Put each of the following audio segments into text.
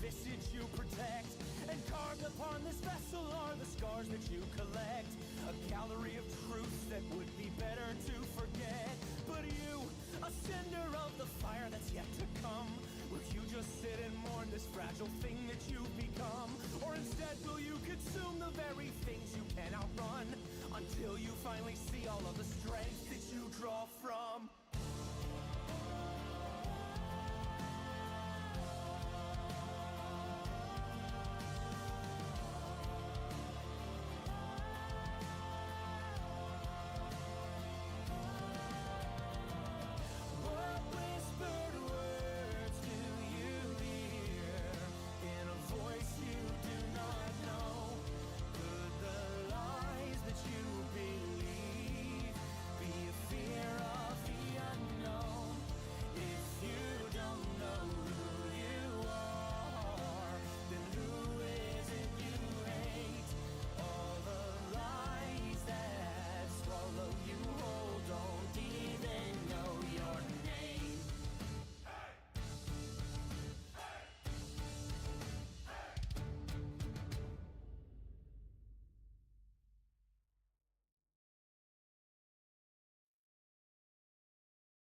visage you protect, and carved upon this vessel are the scars that you collect. A gallery of truths that would be better to forget. But you, a cinder of the fire that's yet to come, will you just sit and mourn this fragile thing that you've become? Or instead will you consume the very things you can outrun, until you finally see all of the strength that you draw from?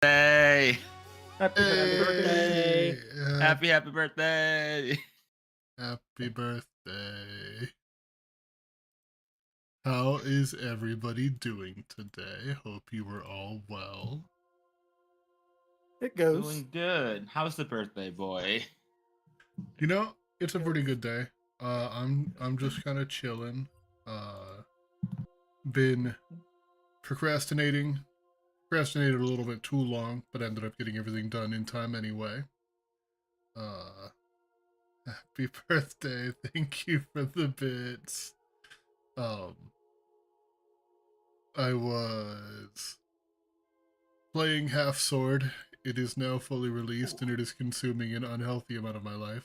Birthday! Happy birthday! Happy birthday! Happy birthday. How is everybody doing today? Hope you are all well. It goes. Doing good. How's the birthday boy? You know, it's a pretty good day. I'm just kind of chilling. Been procrastinated a little bit too long, but ended up getting everything done in time anyway. Happy birthday. Thank you for the bits. I was playing Half Sword. It is now fully released and it is consuming an unhealthy amount of my life.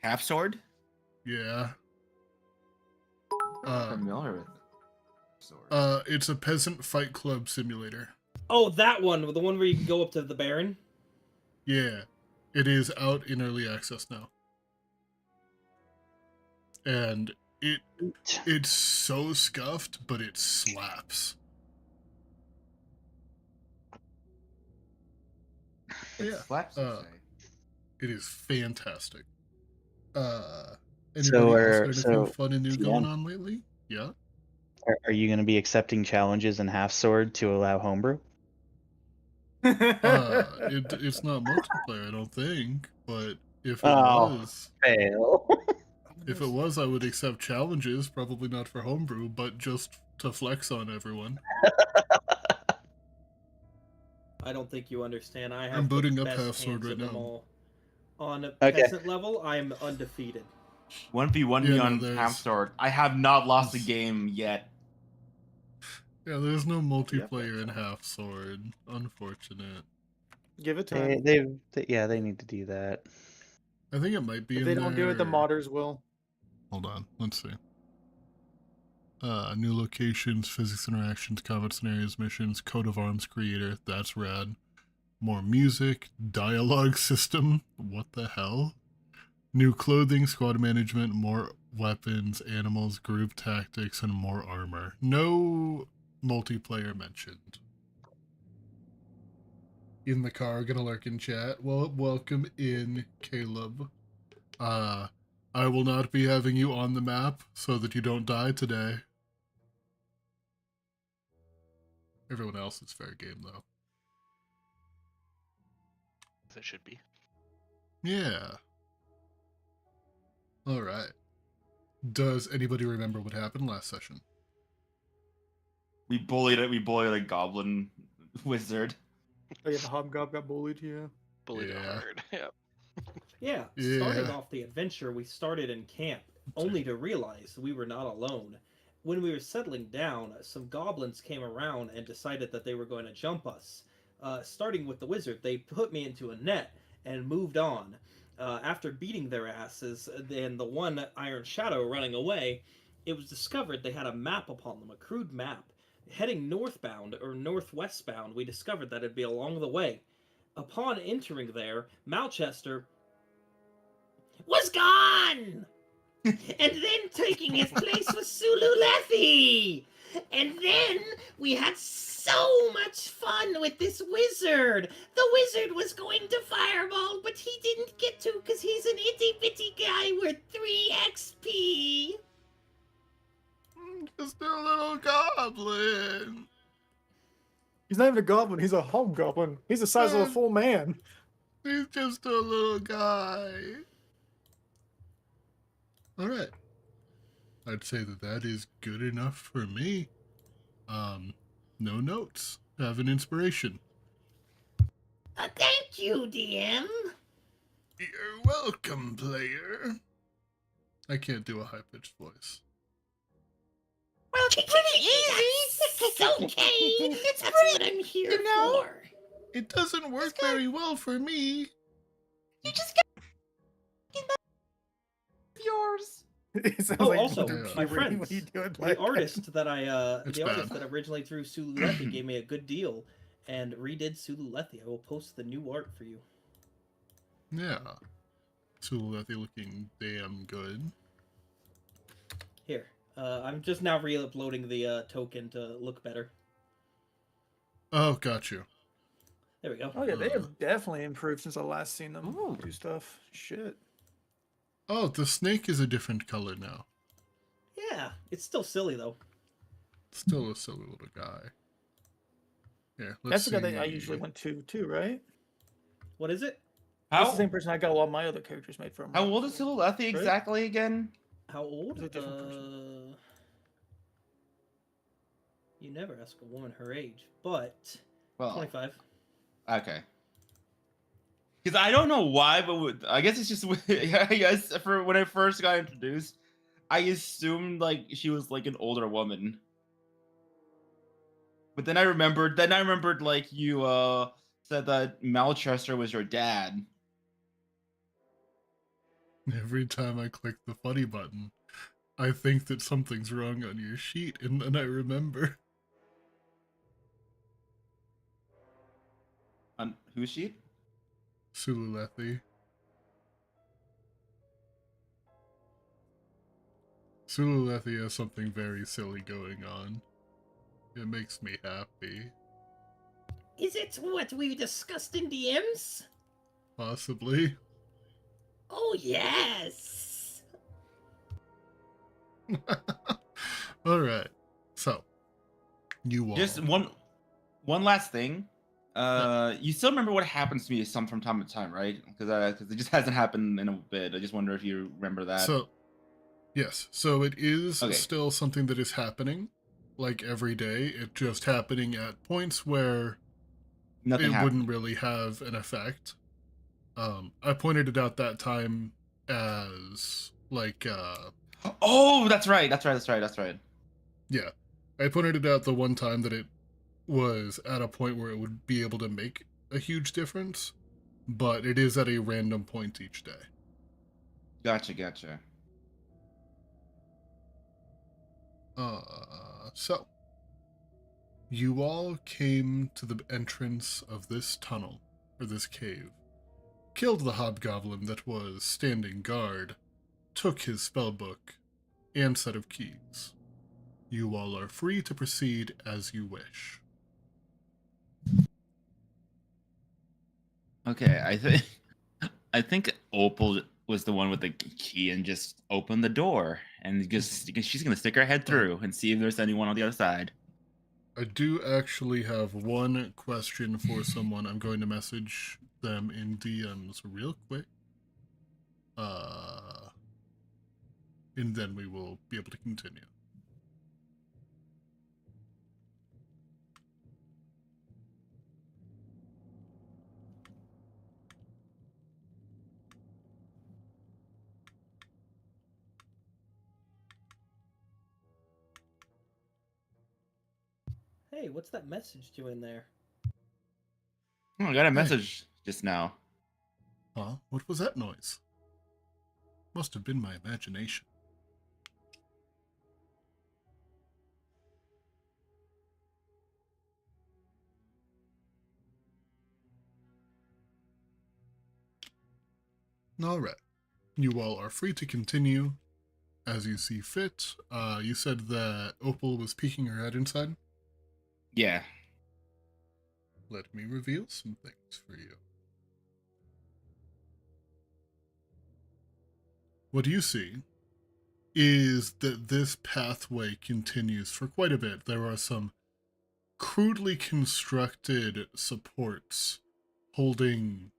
Half sword? Yeah. I'm familiar with it. It's a peasant fight club simulator. Oh, that one, the one where you can go up to the Baron. Yeah, it is out in early access now, and it's so scuffed, but it slaps. It slaps, you say? It is fantastic. Anybody So else got anything fun and new going on lately? Yeah. Are you going to be accepting challenges in Half Sword to allow homebrew? It's not multiplayer, I don't think. But if it was, fail. If it was, I would accept challenges. Probably not for homebrew, but just to flex on everyone. I don't think you understand. I'm booting up Half Sword right now. All. On a peasant level, I'm undefeated. 1v1 me on Half Sword. I have not lost a game yet. Yeah, there's no multiplayer in Half Sword. Unfortunate. Give it time. They need to do that. I think it might be If in they there. don't do it, the modders will. Hold on, let's see. New locations, physics interactions, combat scenarios, missions, coat of arms creator. That's rad. More music, dialogue system. What the hell? New clothing, squad management, more weapons, animals, group tactics, and more armor. No multiplayer mentioned. In the car, gonna lurk in chat. Well, welcome in, Caleb. I will not be having you on the map so that you don't die today. Everyone else is fair game, though. That should be. Yeah. Alright. Does anybody remember what happened last session? We bullied a goblin wizard. Oh yeah, the hobgob got bullied, yeah. Bullied hard, yep. Yeah, starting off the adventure, we started in camp, only to realize we were not alone. When we were settling down, some goblins came around and decided that they were going to jump us. Starting with the wizard, they put me into a net and moved on. After beating their asses, then the one Iron Shadow running away, it was discovered they had a map upon them, a crude map. Heading northbound, or northwestbound, we discovered that it'd be along the way. Upon entering there, Malchester was gone! And then taking his place was Sulu Lethy! And then we had so much fun with this wizard! The wizard was going to fireball, but he didn't get to because he's an itty-bitty guy worth 3 XP! Just a little goblin. He's not even a goblin, he's a hobgoblin. He's the size of a full man. He's just a little guy. All right. I'd say that is good enough for me. No notes. Have an inspiration. Thank you, DM. You're welcome, player. I can't do a high-pitched voice. Well, it's pretty easy. It's okay. That's what I'm here for. It doesn't work very well for me. You just got Yours. It sounds Oh, like also, you're my puberty when friends, you do it the like artist that It's the artist bad. that originally drew Sulu Lethy gave me a good deal and redid Sulu Lethy. I will post the new art for you. Yeah. Sululethi looking damn good. Here, I'm just now re-uploading the token to look better. Oh, got you. There we go. Oh yeah, they have definitely improved since I last seen them do stuff. Shit. Oh, the snake is a different color now. Yeah, it's still silly though. Still a silly little guy. Yeah, That's the guy that I usually went to too, right? What is it? That's the same person I got all my other characters made from. How right? old is Sululethi exactly again? How old? Is it a different person? You never ask a woman her age, but Well, 25. okay. Because I don't know why, but I guess it's just I guess for when I first got introduced, I assumed like she was like an older woman. But then I remembered like you said that Malchester was your dad. Every time I click the funny button, I think that something's wrong on your sheet, and then I remember. On whose sheet? Sululethi. Sululethi has something very silly going on. It makes me happy. Is it what we discussed in DMs? Possibly. Oh, yes. Alright. So. You all. Just one last thing. You still remember what happens to me from time to time, right? Because it just hasn't happened in a bit. I just wonder if you remember that. So, yes. So it is Okay. still something that is happening, like every day. It's just happening at points where Nothing it happened. wouldn't really have an effect. I pointed it out that time as like Oh, that's right. yeah. I pointed it out the one time that it was at a point where it would be able to make a huge difference, but it is at a random point each day. Gotcha. So you all came to the entrance of this tunnel, or this cave, killed the hobgoblin that was standing guard, took his spellbook and set of keys. You all are free to proceed as you wish. Okay, I think Opal was the one with the key and just opened the door, and just she's gonna stick her head through and see if there's anyone on the other side. I do actually have one question for someone. I'm going to message them in DMs real quick. And then we will be able to continue. Hey, what's that message doing there? Oh, I got a message just now. Huh? What was that noise? Must have been my imagination. Alright. You all are free to continue as you see fit. You said that Opal was peeking her head inside. Yeah. Let me reveal some things for you. What you see is that this pathway continues for quite a bit. There are some crudely constructed supports holding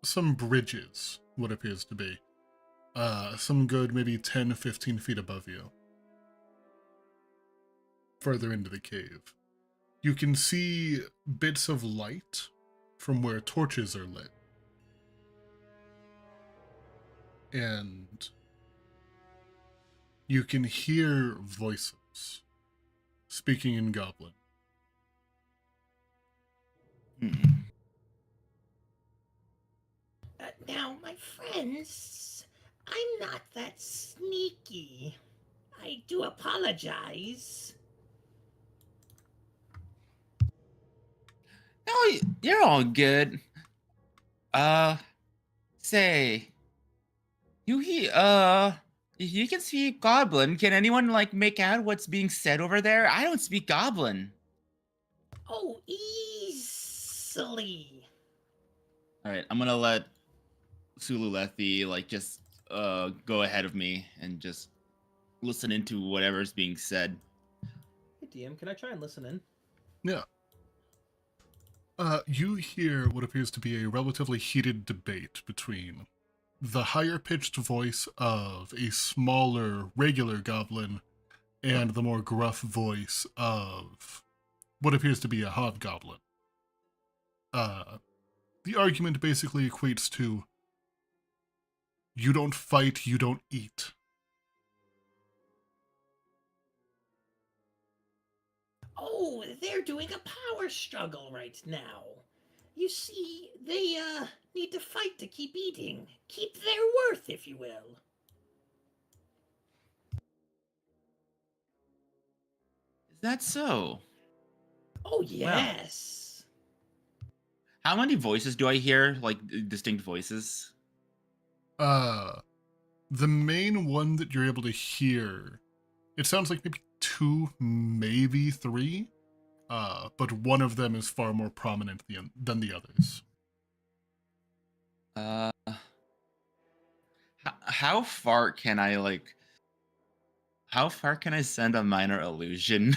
some bridges, what appears to be. Some good maybe 10, 15 feet above you. Further into the cave. You can see bits of light from where torches are lit. And you can hear voices speaking in Goblin. Now, my friends, I'm not that sneaky. I do apologize. No, you're all good. Say, you can speak Goblin. Can anyone like make out what's being said over there? I don't speak Goblin. Oh, easily. All right, I'm gonna let Sululethi like just go ahead of me and just listen into whatever's being said. Hey, DM, can I try and listen in? Yeah. You hear what appears to be a relatively heated debate between the higher-pitched voice of a smaller, regular goblin and the more gruff voice of what appears to be a hobgoblin. The argument basically equates to, you don't fight, you don't eat. Oh, they're doing a power struggle right now. You see, they, need to fight to keep eating. Keep their worth, if you will. Is that so? Oh, yes. How many voices do I hear? Like distinct voices? The main one that you're able to hear, it sounds like maybe 2, maybe 3, but one of them is far more prominent than the others. How far can I send a minor illusion?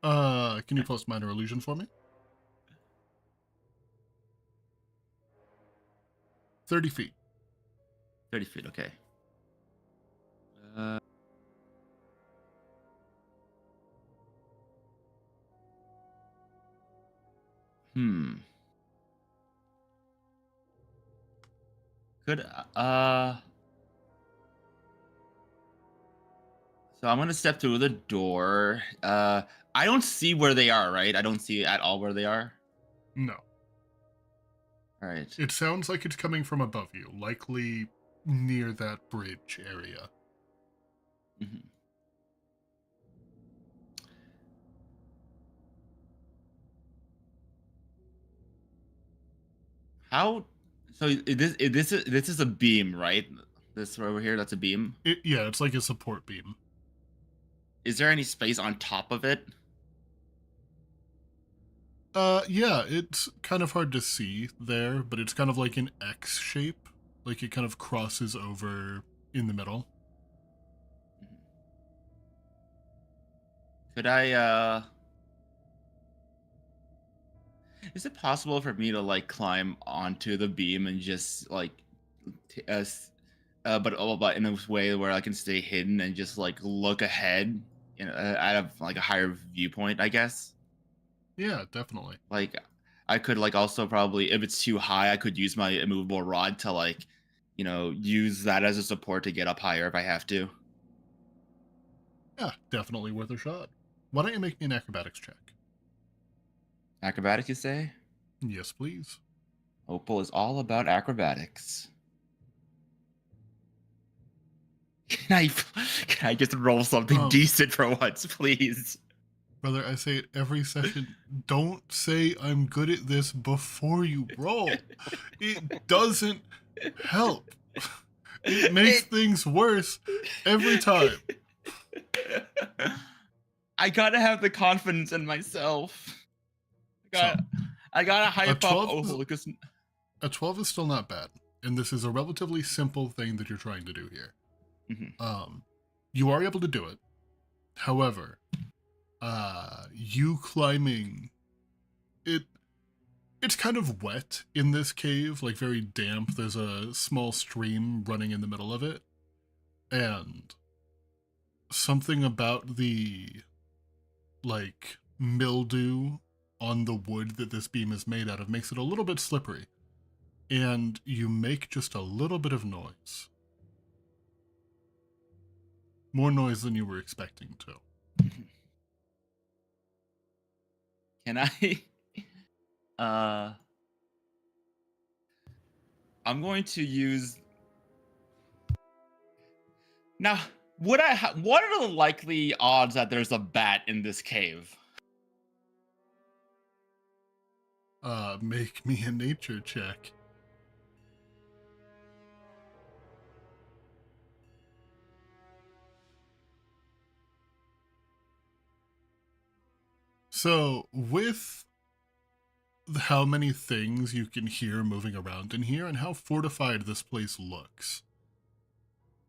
Can you post minor illusion for me? 30 feet. 30 feet, okay. Could so I'm gonna step through the door. I don't see where they are, right? I don't see at all where they are. No. All right. It sounds like it's coming from above you, likely near that bridge area. Mm-hmm. How? So this is a beam, right? This over here, that's a beam. Yeah, it's like a support beam. Is there any space on top of it? Yeah, it's kind of hard to see there, but it's kind of like an X shape. Like it kind of crosses over in the middle. Could I, is it possible for me to like climb onto the beam and just like, but in a way where I can stay hidden and just like look ahead, out of like a higher viewpoint, I guess? Yeah, definitely. Like, I could like also probably, if it's too high, I could use my immovable rod to like, use that as a support to get up higher if I have to. Yeah, definitely worth a shot. Why don't you make me an acrobatics check? Acrobatics, you say? Yes, please. Opal is all about acrobatics. Can I just roll something decent for once, please? Brother, I say it every session. Don't say I'm good at this before you roll. It doesn't help. It makes things worse every time. I gotta have the confidence in myself. I gotta hype up 12 is- Opal because A 12 is still not bad, and this is a relatively simple thing that you're trying to do here. Mhm. You are able to do it. However, you climbing, it's kind of wet in this cave, like very damp. There's a small stream running in the middle of it, and something about the like mildew on the wood that this beam is made out of makes it a little bit slippery, and you make just a little bit of noise. More noise than you were expecting to. can I? I'm going to use now. What are the likely odds that there's a bat in this cave? Make me a nature check. So, with how many things you can hear moving around in here and how fortified this place looks,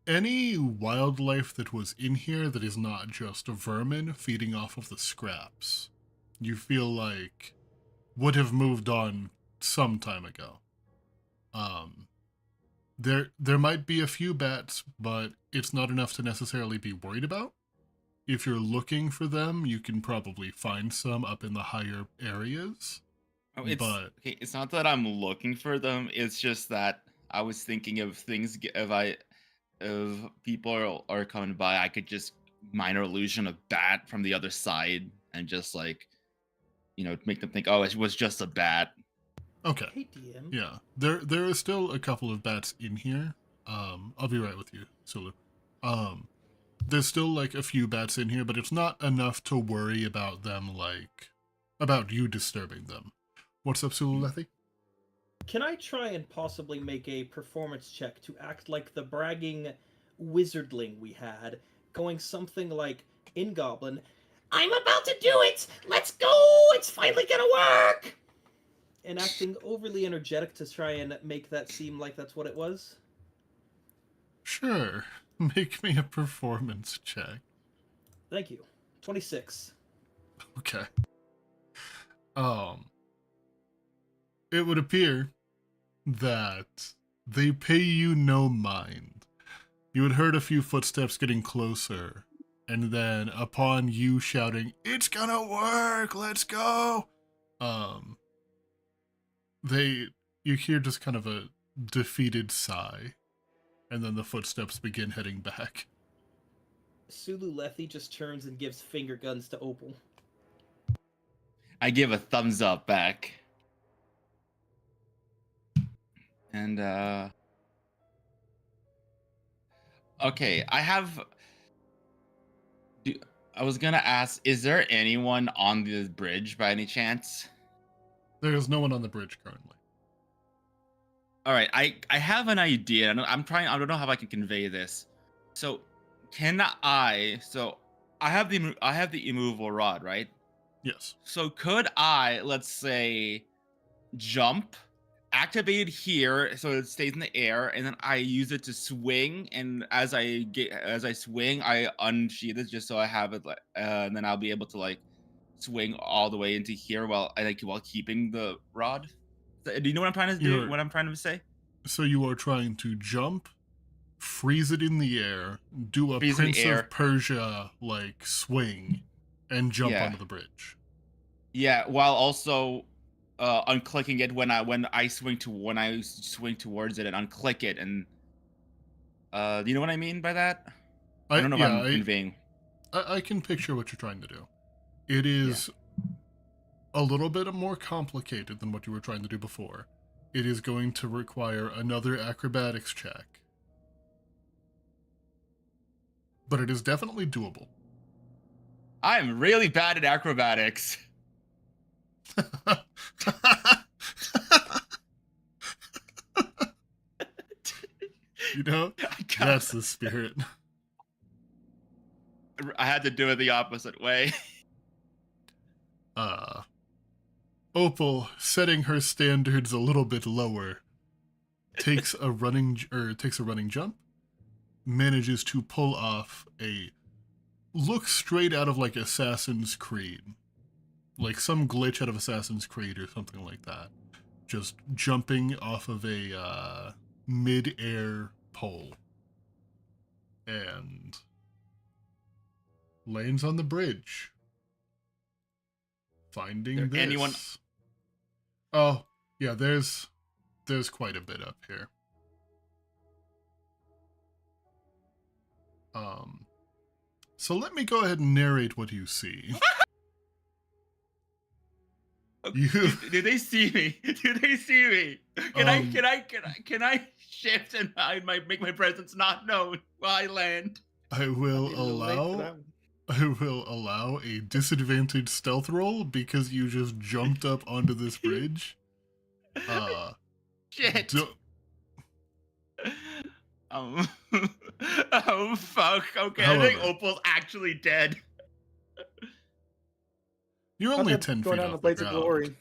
any wildlife that was in here that is not just vermin feeding off of the scraps, you feel like would have moved on some time ago. There might be a few bats, but it's not enough to necessarily be worried about. If you're looking for them, you can probably find some up in the higher areas. Oh, it's But- okay. It's not that I'm looking for them. It's just that I was thinking of things. If people are coming by, I could just minor illusion a bat from the other side and just like, make them think, oh, it was just a bat. Okay. Hey, DM. Yeah, there are still a couple of bats in here. I'll be right with you, Sulu. There's still like a few bats in here, but it's not enough to worry about them, like about you disturbing them. What's up, Sulu Lethy? Can I try and possibly make a performance check to act like the bragging wizardling we had, going something like, in Goblin, I'm about to do it! Let's go! It's finally gonna work! and acting overly energetic to try and make that seem like that's what it was? Sure. Make me a performance check. Thank you. 26. Okay. It would appear that they pay you no mind. You had heard a few footsteps getting closer, and then upon you shouting, "It's gonna work, let's go!" You hear just kind of a defeated sigh, and then the footsteps begin heading back. Sulu Lethy just turns and gives finger guns to Opal. I give a thumbs up back. And okay, I was gonna ask, is there anyone on the bridge by any chance? There is no one on the bridge currently. All right, I have an idea. I don't know how I can convey this. So, I have the immovable rod, right? Yes. So could I, let's say, jump, activate it here so it stays in the air, and then I use it to swing, and as I swing, I unsheath it just so I have it, and then I'll be able to like swing all the way into here while keeping the rod. Do you know what I'm trying to do? What I'm trying to say? So you are trying to jump, freeze it in the air, do a Prince of Persia like swing, and jump onto the bridge. Yeah, while also unclicking it when I swing towards it and unclick it, and do you know what I mean by that? I don't know if I'm conveying. I can picture what you're trying to do. It is a little bit more complicated than what you were trying to do before. It is going to require another acrobatics check. But it is definitely doable. I'm really bad at acrobatics. You know, that's the spirit. I had to do it the opposite way. Opal, setting her standards a little bit lower, takes a running jump, manages to pull off a look straight out of like Assassin's Creed, like some glitch out of Assassin's Creed or something like that, just jumping off of a mid-air pole and lands on the bridge, finding this. Anyone? Oh, yeah, there's quite a bit up here. So let me go ahead and narrate what you see. Do they see me? Do they see me? Can I shift and I might make my presence not known while I land? I will allow a disadvantaged stealth roll because you just jumped up onto this bridge. Shit. Oh fuck. Okay, However, I think Opal's actually dead. You're only 10 feet going down off the the Blades of ground. Glory.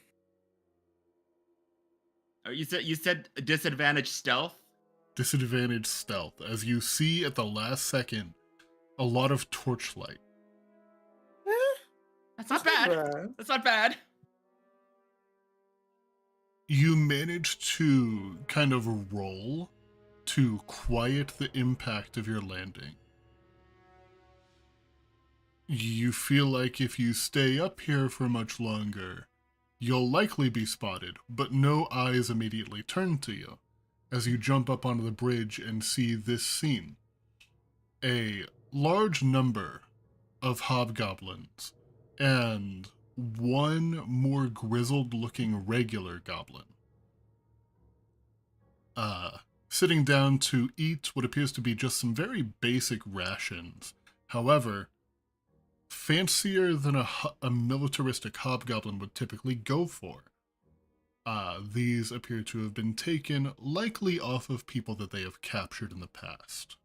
Oh, you said disadvantage stealth? Disadvantaged stealth, as you see at the last second a lot of torchlight. That's not bad. That's not bad. You manage to kind of roll to quiet the impact of your landing. You feel like if you stay up here for much longer, you'll likely be spotted, but no eyes immediately turn to you as you jump up onto the bridge and see this scene. A large number of hobgoblins and one more grizzled-looking regular goblin sitting down to eat what appears to be just some very basic rations. However, fancier than a militaristic hobgoblin would typically go for. These appear to have been taken likely off of people that they have captured in the past.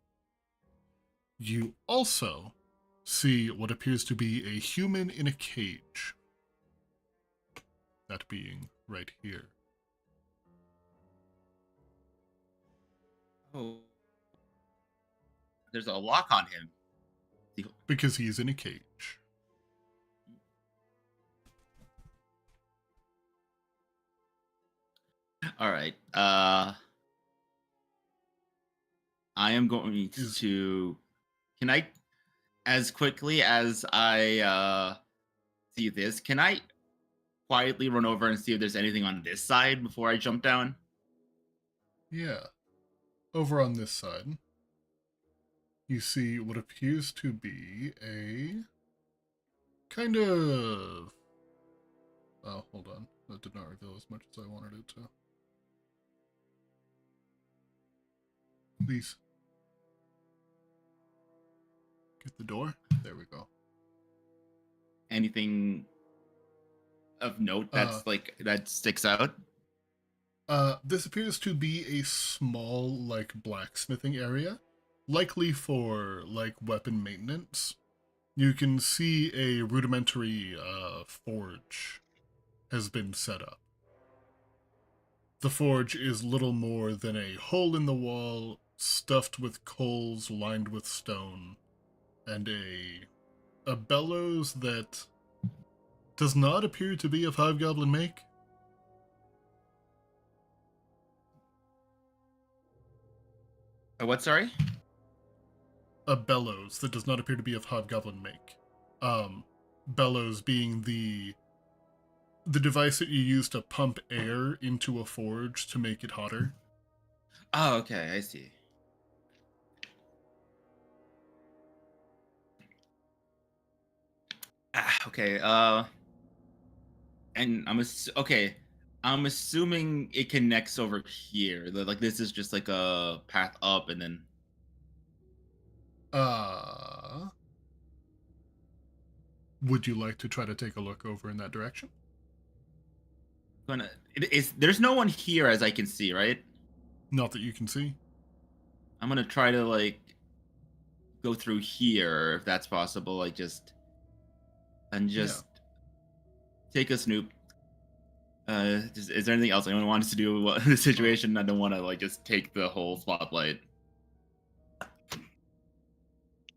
You also see what appears to be a human in a cage. That being right here. Oh. There's a lock on him. Because he's in a cage. All right. I am going to. Can I, as quickly as I see this, can I quietly run over and see if there's anything on this side before I jump down? Yeah. Over on this side, you see what appears to be a kind of... Oh, hold on. That did not reveal as much as I wanted it to. Please. Get the door. There we go. Anything of note that's that sticks out? This appears to be a small, blacksmithing area, likely for, weapon maintenance. You can see a rudimentary, forge has been set up. The forge is little more than a hole in the wall, stuffed with coals lined with stone, and a bellows that does not appear to be of hobgoblin make. What, sorry? A bellows that does not appear to be of hobgoblin make. Bellows being the device that you use to pump air into a forge to make it hotter. Oh, okay, I see. Okay, and I'm assuming it connects over here. Like this is just like a path up and then. would you like to try to take a look over in that direction? There's no one here as I can see, right? Not that you can see. I'm gonna try to like go through here if that's possible. Like just take a snoop. Is there anything else anyone wants to do in the situation? I don't want to like just take the whole spotlight.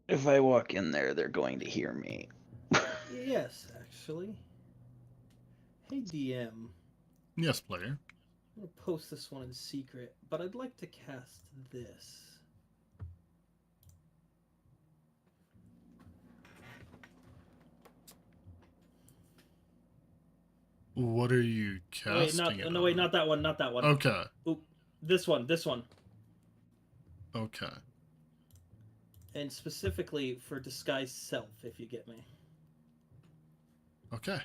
If I walk in there, they're going to hear me. Yes, actually. Hey, DM. Yes, player. I'm gonna post this one in secret, but I'd like to cast this. What are you casting? Wait, not that one, not that one. Okay. Oop, this one. Okay. And specifically for disguise self, if you get me. Okay.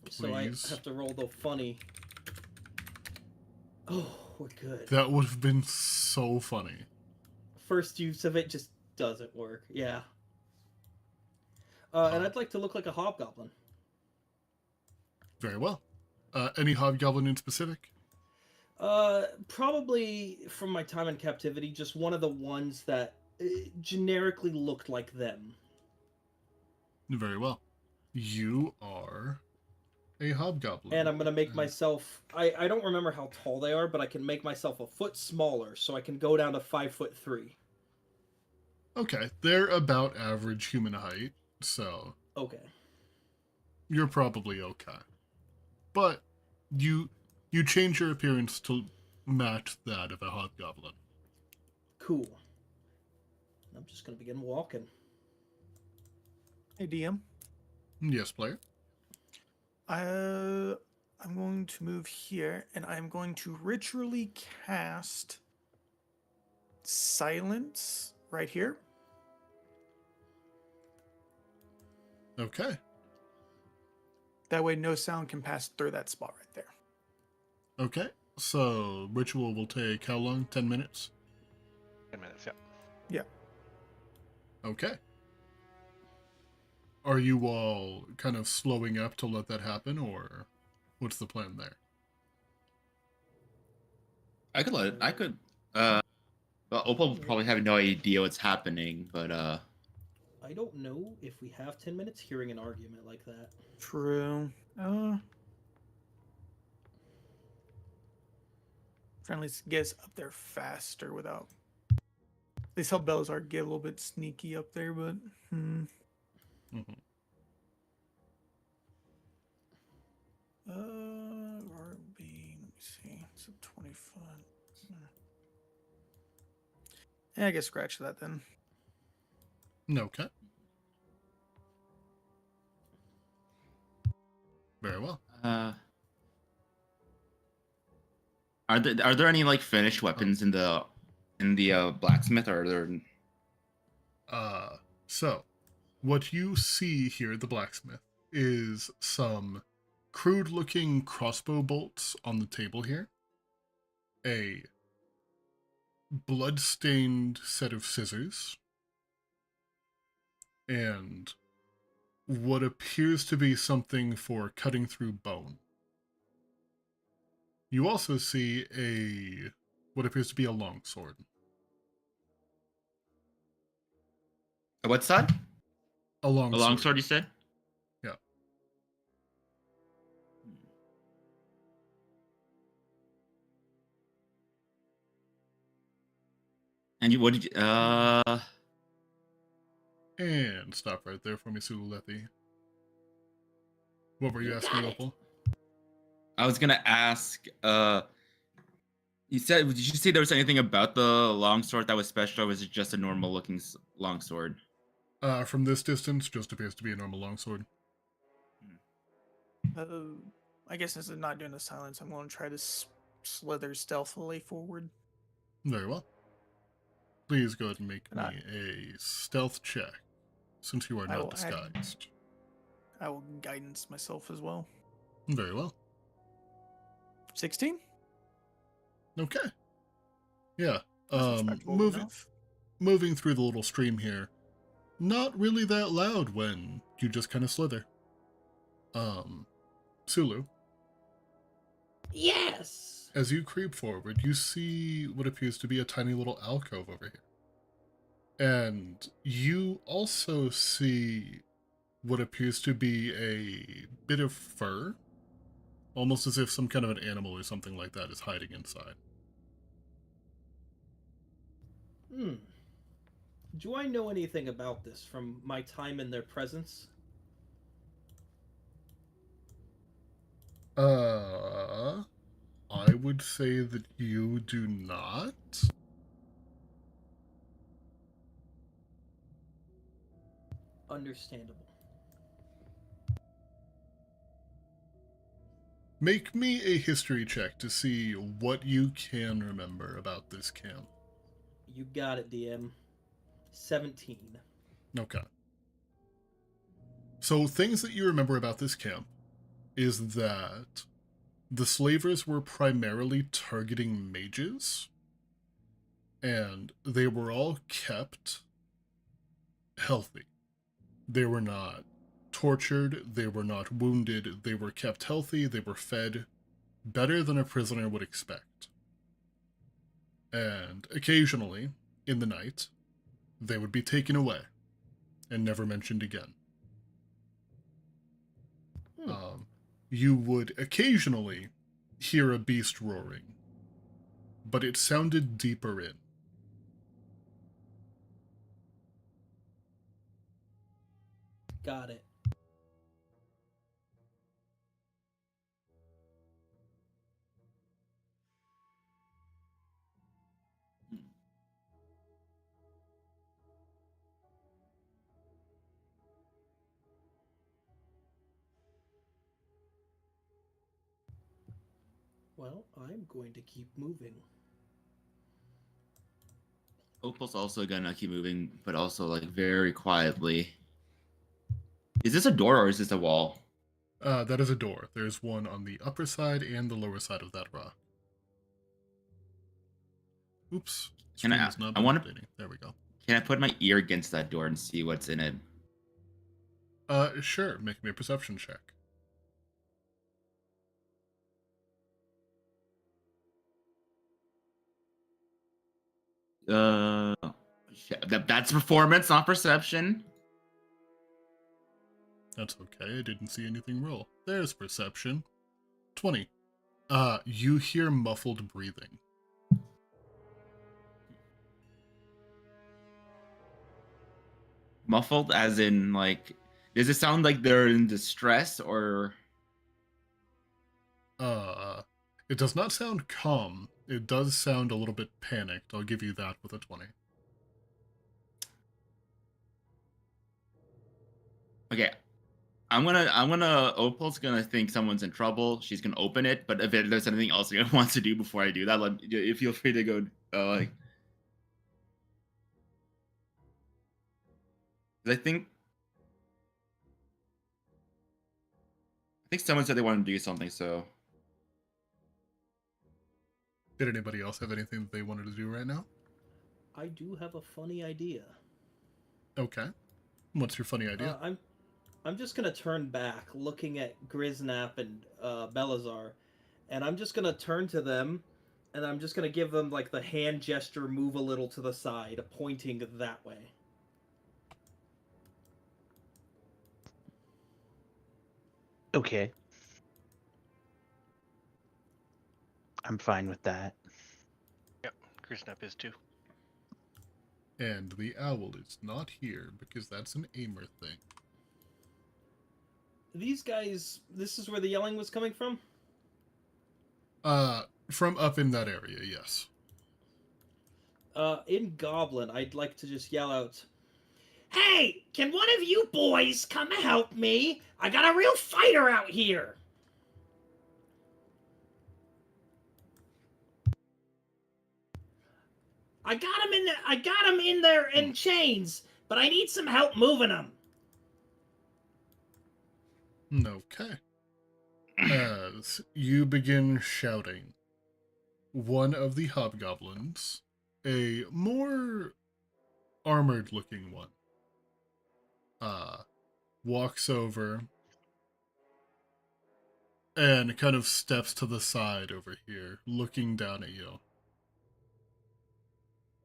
Please. So I have to roll the funny. Oh, we're good. That would have been so funny. First use of it just doesn't work. Yeah. And I'd like to look like a hobgoblin. Very well. Any hobgoblin in specific? Probably from my time in captivity, just one of the ones that generically looked like them. Very well. You are a hobgoblin. And I'm going to make myself... I don't remember how tall they are, but I can make myself a foot smaller, so I can go down to 5'3". Okay, they're about average human height, so... Okay. You're probably okay. But you change your appearance to match that of a hobgoblin. Cool. I'm just going to begin walking. Hey, DM. Yes, player. I'm going to move here, and I'm going to ritually cast Silence right here. Okay. That way no sound can pass through that spot right there. Okay. So, ritual will take how long? 10 minutes? 10 minutes, yeah. Yeah. Okay. Are you all kind of slowing up to let that happen, or what's the plan there? Well, Opal will probably have no idea what's happening, but I don't know if we have 10 minutes hearing an argument like that. True. Trying to get us up there faster without... These help Belzar get a little bit sneaky up there, but... RB, let me see. It's a 25. Yeah, I guess scratch that then. Okay. Very well. are there any like finished weapons in the blacksmith, or are there? So, what you see here at the blacksmith is some crude-looking crossbow bolts on the table here, a blood-stained set of scissors, and what appears to be something for cutting through bone. You also see what appears to be a longsword. What's that? A longsword. A longsword, you said? Yeah. And what did you? And stop right there for me, Sululethi. What were you asking, Opal? I was gonna ask. You said, did you say there was anything about the longsword that was special, or was it just a normal looking longsword? From this distance, just appears to be a normal longsword. I guess since I'm not doing the silence, I'm going to try to slither stealthily forward. Very well. Please go ahead and make me a stealth check, since you are not disguised. I will guidance myself as well. Very well. 16? Okay. Yeah. That's respectable Moving enough. moving through the little stream here, not really that loud when you just kind of slither. Sulu, Yes. as you creep forward, you see what appears to be a tiny little alcove over here. And you also see what appears to be a bit of fur, almost as if some kind of an animal or something like that is hiding inside. Do I know anything about this from my time in their presence? I would say that you do not. Understandable. Make me a history check to see what you can remember about this camp. You got it, DM. 17. Okay. So, things that you remember about this camp is that the slavers were primarily targeting mages, and they were all kept healthy. They were not tortured, they were not wounded, they were kept healthy, they were fed better than a prisoner would expect. And occasionally, in the night, they would be taken away and never mentioned again. You would occasionally hear a beast roaring, but it sounded deeper in. Got it. Well, I'm going to keep moving. Opal's also gonna keep moving, but also like very quietly. Is this a door or is this a wall? That is a door. There's one on the upper side and the lower side of that rock. Oops. Can I- Screen is not I wanna- updating. There we go. Can I put my ear against that door and see what's in it? Sure. Make me a perception check. That's performance, not perception. That's okay. I didn't see anything roll. There's perception. 20. You hear muffled breathing. Muffled, as in like, does it sound like they're in distress or? It does not sound calm. It does sound a little bit panicked. I'll give you that with a 20. Okay, Opal's gonna think someone's in trouble. She's gonna open it, but if there's anything else you wants to do before I do that, you feel free to go. I think someone said they wanted to do something, so. Did anybody else have anything that they wanted to do right now? I do have a funny idea. Okay. What's your funny idea? I'm just gonna turn back, looking at Griznap and Belazar, and I'm just gonna turn to them, and I'm just gonna give them like the hand gesture, move a little to the side, pointing that way. Okay. I'm fine with that. Yep, Grisnap is too. And the owl is not here because that's an aimer thing. These guys, this is where the yelling was coming from? From up in that area, yes. In Goblin, I'd like to just yell out, Hey, can one of you boys come help me? I got a real fighter out here. I got him in there in chains, but I need some help moving him. Okay. As you begin shouting, one of the hobgoblins, a more armored looking one, walks over and kind of steps to the side over here, looking down at you.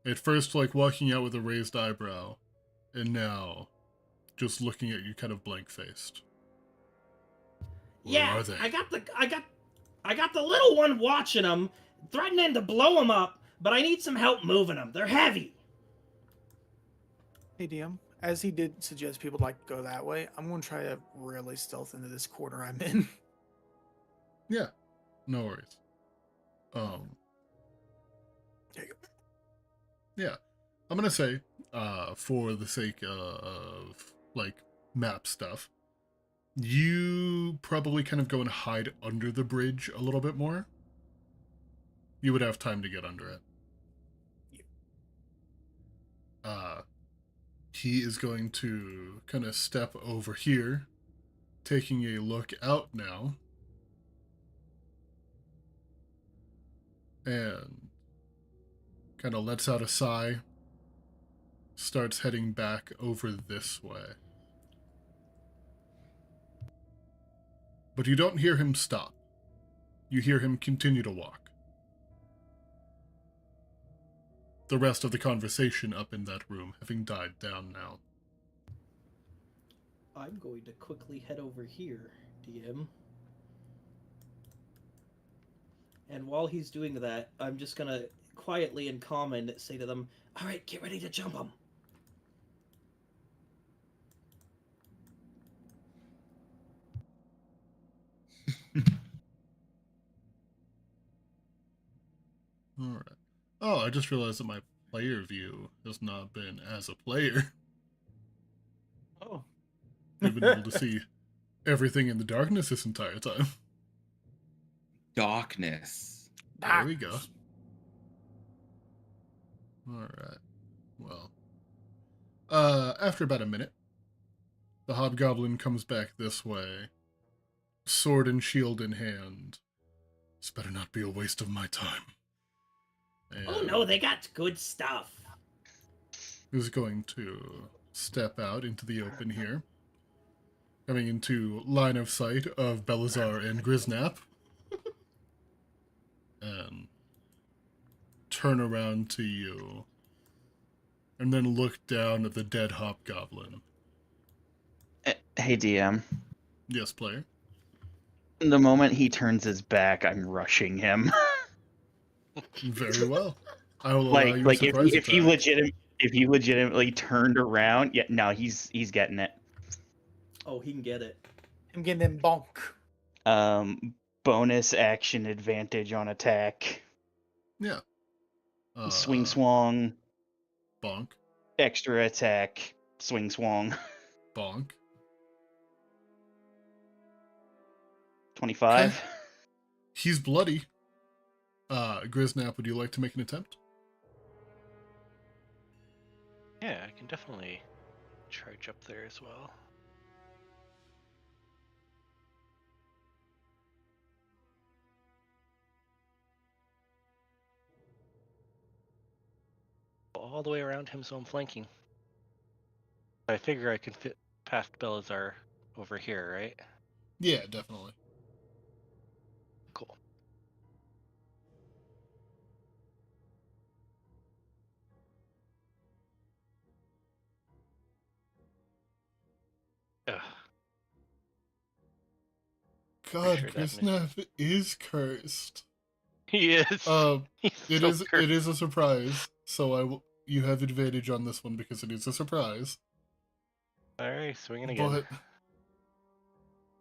At first, like, walking out with a raised eyebrow, and now just looking at you kind of blank-faced. Where Yeah, are they? I got the little one watching them, threatening to blow them up, but I need some help moving them. They're heavy. Hey, DM, as he did suggest people like go that way, I'm going to try to really stealth into this corner I'm in. Yeah, no worries. There you go. Yeah, I'm gonna say, for the sake of, like, map stuff, you probably kind of go and hide under the bridge a little bit more. You would have time to get under it. He is going to kind of step over here, taking a look out now. And kind of lets out a sigh, starts heading back over this way. But you don't hear him stop. You hear him continue to walk. The rest of the conversation up in that room having died down now. I'm going to quickly head over here, DM. And while he's doing that, I'm just gonna quietly and calm and say to them, "All right, get ready to jump them." Alright. Oh, I just realized that my player view has not been as a player. Oh. I've been able to see everything in the darkness this entire time. Darkness. There we go. Alright. Well. After about a minute, the hobgoblin comes back this way, sword and shield in hand. This better not be a waste of my time. And Oh no, they got good stuff. is going to step out into the open here, coming into line of sight of Belazar and Griznap, and turn around to you, and then look down at the dead hobgoblin. Hey, DM. Yes, player. The moment he turns his back, I'm rushing him. Very well. I will allow you a like surprise if he attack. legitimately turned around, yeah, no, he's getting it. Oh, he can get it. I'm getting them bonk. Bonus action advantage on attack. Yeah. Swing swong. Bonk. Extra attack. Swing swong. Bonk. 25. Okay. He's bloody. Griznap, would you like to make an attempt? Yeah, I can definitely charge up there as well. All the way around him, so I'm flanking. I figure I can fit past Belazar over here, right? Yeah, definitely. Cool. Ugh. God, sure that Griznap is cursed. He is. He's so cursed. It is a surprise, so you have advantage on this one because it is a surprise. All right, swinging again.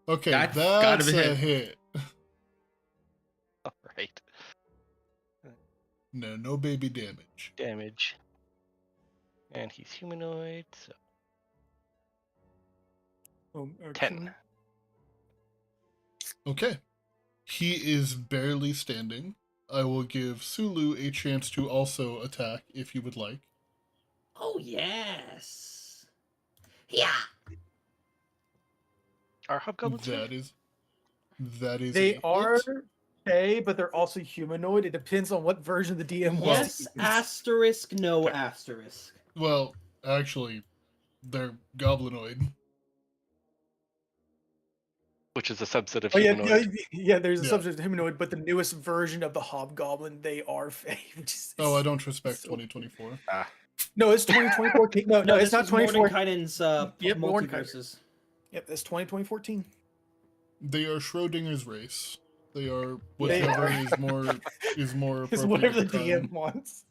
But okay, That's gotta that's be a hit. hit. All right. No baby damage. Damage. And he's humanoid, so 10. Okay. He is barely standing. I will give Sulu a chance to also attack if you would like. Oh yes. Yeah. Are hobgoblins here? That is They a are hit. okay, but they're also humanoid. It depends on what version the DM wants Yes, to use. asterisk, no asterisk. Well, actually, They're goblinoid. Which is a subset of Oh yeah, humanoid. there's a Yeah. subset of humanoid, but the newest version of the hobgoblin, they are Fae. Which is, Oh, I don't respect so- 2024. No, it's 2024. No, it's this not is 24. Mordenkainen's Yep, Mordenkainen. multiverses. Yep, it's 2014. They are Schrodinger's race. They are They whatever are. is more It's appropriate. whatever the at the DM time. wants.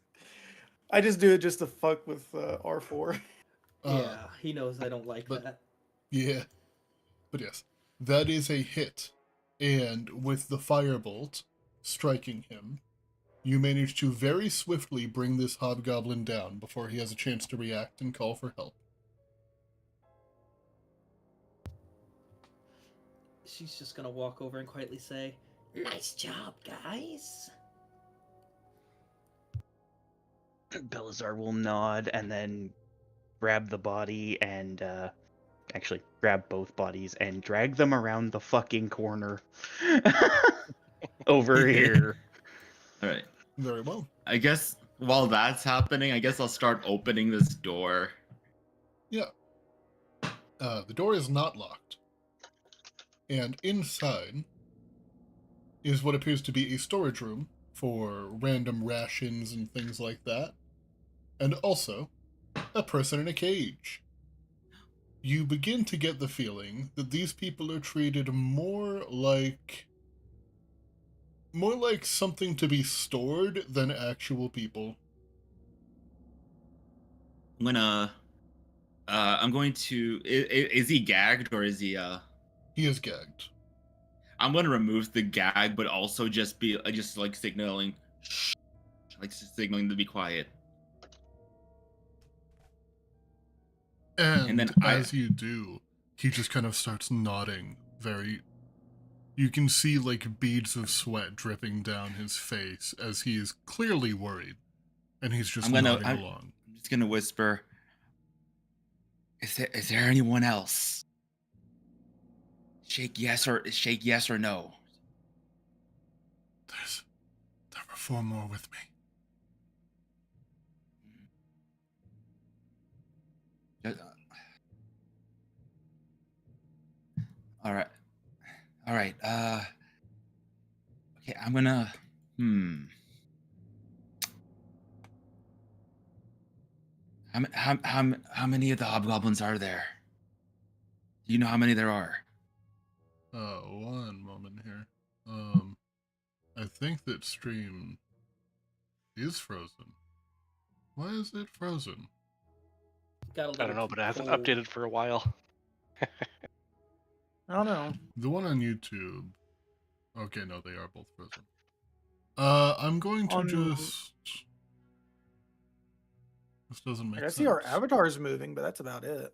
I just do it just to fuck with R4. Yeah, he knows I don't like but- that. Yeah. But yes, that is a hit. And with the firebolt striking him, you manage to very swiftly bring this hobgoblin down before he has a chance to react and call for help. She's just gonna walk over and quietly say, Nice job, guys. Belazar will nod and then grab the body and actually grab both bodies and drag them around the fucking corner over here. All right. Very well. I guess while that's happening, I guess I'll start opening this door. Yeah. The door is not locked. And inside is what appears to be a storage room for random rations and things like that. And also, a person in a cage. You begin to get the feeling that these people are treated more like something to be stored than actual people. I'm going to. Is he gagged or is he? He is gagged. I'm going to remove the gag, but also just be just like signaling, shh, like signaling to be quiet. And then as you do, he just kind of starts nodding very... You can see like beads of sweat dripping down his face as he is clearly worried. And he's just nodding along. I'm just gonna whisper. Is there anyone else? Shake yes or no. There were 4 more with me. All right. Okay, I'm gonna. How many of the hobgoblins are there? Do you know how many there are? One moment here. I think that stream is frozen. Why is it frozen? got a I don't know, little but it hasn't cold. updated for a while. I don't know. The one on YouTube. Okay, no, they are both frozen. I'm going to just. This doesn't make I sense. see our avatars moving, but that's about it.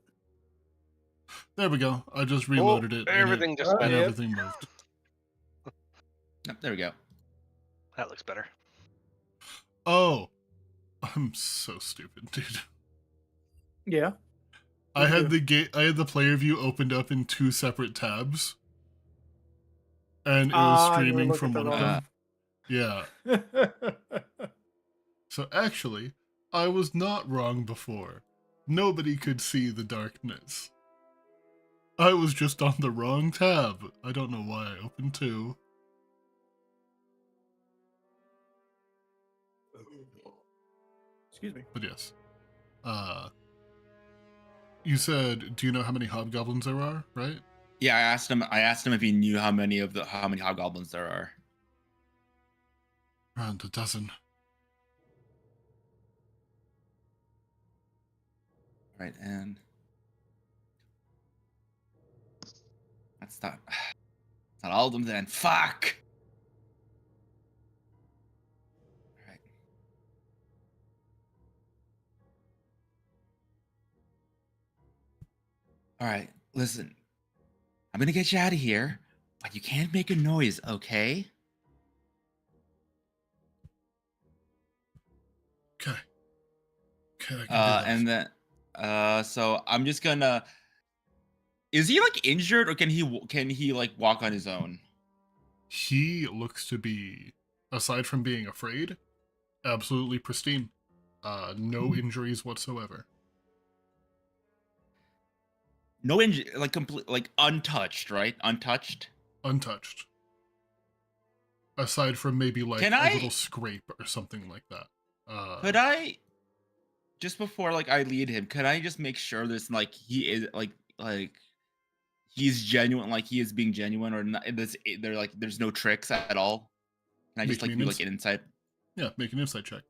There we go. I just reloaded it. Everything just Oh, went. And yeah. everything moved. Yep, there we go. That looks better. Oh, I'm so stupid, dude. Yeah. I had the player view opened up in 2 separate tabs, and it was you were streaming looking from at the one of them. Yeah. So actually, I was not wrong before. Nobody could see the darkness. I was just on the wrong tab. I don't know why I opened 2. Excuse me. But yes. You said, do you know how many hobgoblins there are, right? Yeah, I asked him if he knew how many hobgoblins there are. Around a dozen. Right, and that's not all of them then. Fuck. All right. All right, listen. I'm gonna get you out of here, but you can't make a noise, okay? Okay. Okay, I can do that. And then, so I'm just gonna. Is he like injured, or can he like walk on his own? He looks to be, aside from being afraid, absolutely pristine. No injuries whatsoever. No injury, like complete, like untouched, right? Untouched. Untouched. Aside from maybe like Can a I- little scrape or something like that. Could I, just before like I lead him, could I just make sure this like he is like he's genuine, like he is being genuine, or not? They're like there's no tricks at all. Can I just Make like me do an like an insight? Yeah, make an insight check.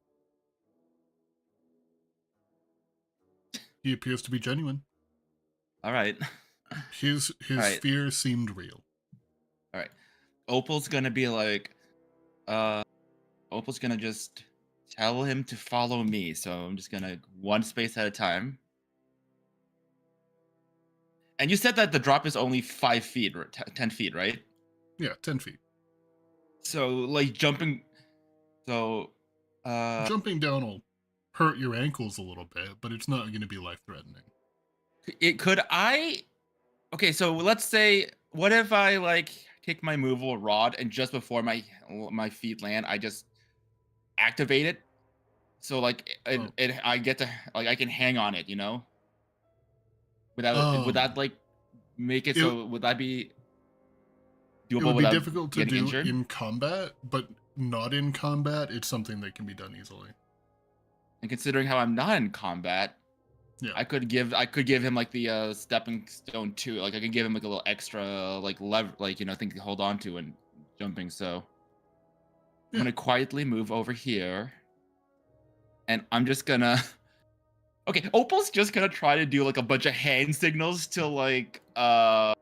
He appears to be genuine. All right. His Right. fear seemed real. All right. Opal's gonna be like, Opal's gonna just tell him to follow me. So I'm just gonna one space at a time. And you said that the drop is only 5 feet or 10 feet, right? Yeah, 10 feet. So like jumping, so Jumping down will hurt your ankles a little bit, but it's not going to be life-threatening. Okay, so let's say, what if I like take my movable rod and just before my feet land, I just activate it, so like I get to like I can hang on it, you know? Would that like make it so? Would that be doable? It would be without difficult to getting do injured? in combat, but not in combat. It's something that can be done easily. And considering how I'm not in combat, Yeah. I could give him like the stepping stone too. Like I could give him like a little extra like thing to hold on to and jumping. So I'm gonna quietly move over here, and I'm just gonna. Okay, Opal's just gonna try to do like a bunch of hand signals to like Velisra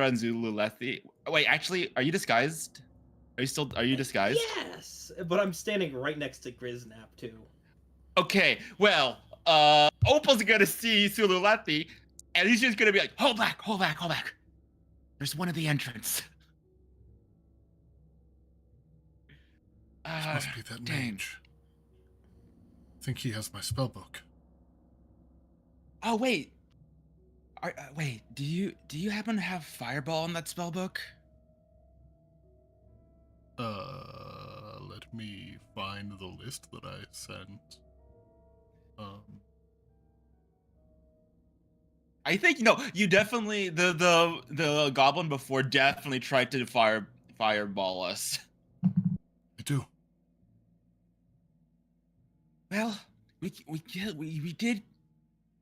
and Zululethi. Wait, actually, are you disguised? Are you disguised? Yes, but I'm standing right next to Griznap too. Okay, well, Opal's gonna see Zululethi, and he's just gonna be like, hold back. There's one at the entrance. This must be that dang. mage. I think he has my spellbook. Oh wait. Wait, do you happen to have Fireball in that spellbook? Let me find the list that I sent. I think you definitely the goblin before definitely tried to fireball us. I do. Well, we did.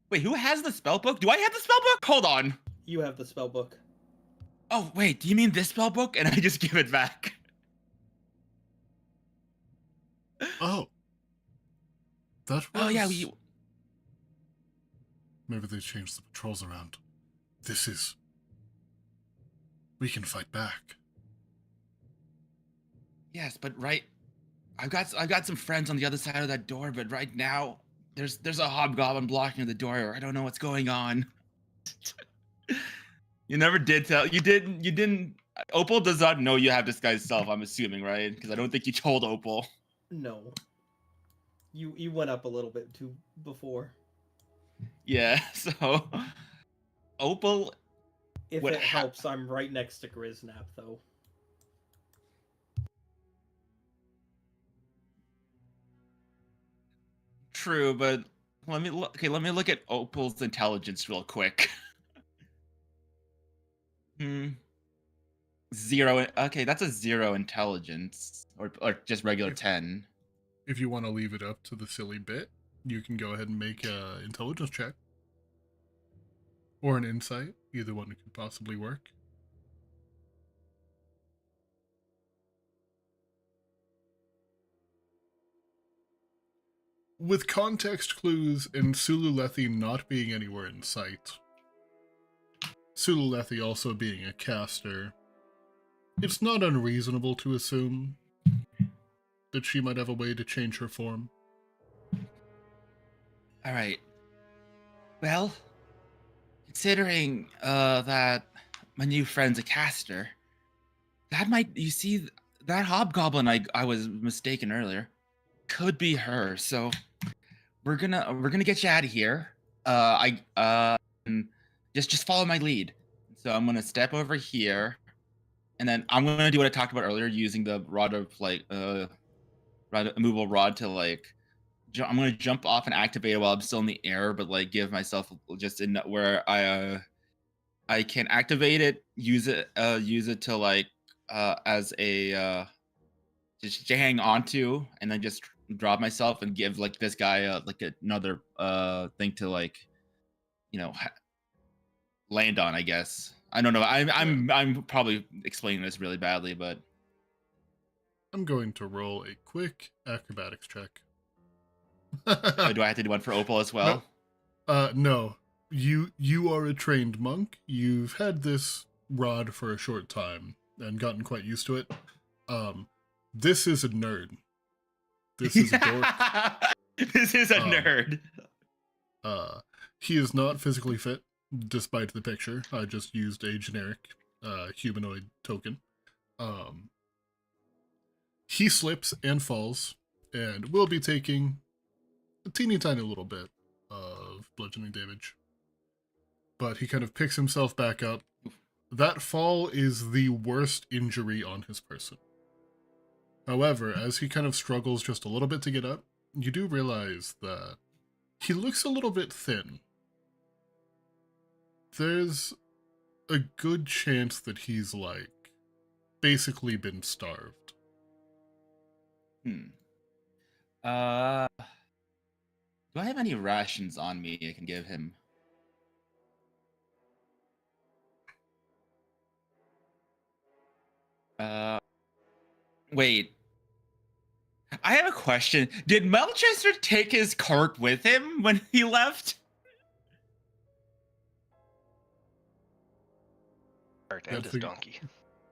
Wait, who has the spellbook? Do I have the spellbook? Hold on. You have the spellbook. Oh wait, do you mean this spellbook? And I just give it back. Oh. That was... Oh yeah, Maybe they changed the patrols around. We can fight back. Yes, but I've got some friends on the other side of that door, but right now there's a hobgoblin blocking the door. I don't know what's going on. You never did tell. You didn't. Opal does not know you have disguised self. I'm assuming, right? Because I don't think you told Opal. No. You went up a little bit too before. Yeah. So Opal. If it helps, I'm right next to Griznap though. True, but let me look at Opal's intelligence real quick. 0. Okay, that's a 0 intelligence, or just regular 10. If you want to leave it up to the silly bit, you can go ahead and make an intelligence check. Or an insight. Either one could possibly work. With context clues and Zululethi not being anywhere in sight, Zululethi also being a caster, it's not unreasonable to assume that she might have a way to change her form. Alright. Well, considering that my new friend's a caster, that hobgoblin I was mistaken earlier could be her. So we're gonna get you out of here. Just follow my lead. So I'm gonna step over here, and then I'm gonna do what I talked about earlier, using the rod of like a movable rod to like I'm gonna jump off and activate it while I'm still in the air, but like give myself just in where I can activate it, use it to like as a just to hang on to, and then just drop myself and give like this guy like another thing to like land on, I guess. I don't know. I'm probably explaining this really badly, but I'm going to roll a quick acrobatics check. do I have to do one for Opal as well? No. You are a trained monk. You've had this rod for a short time and gotten quite used to it. This is a nerd. This is a dork. This is a nerd. He is not physically fit, despite the picture. I just used a generic humanoid token. He slips and falls, and will be taking a teeny tiny little bit of bludgeoning damage. But he kind of picks himself back up. That fall is the worst injury on his person. However, as he kind of struggles just a little bit to get up, you do realize that he looks a little bit thin. There's a good chance that he's, like, basically been starved. Do I have any rations on me I can give him? Wait. I have a question. Did Melchester take his cart with him when he left? Cart and his donkey.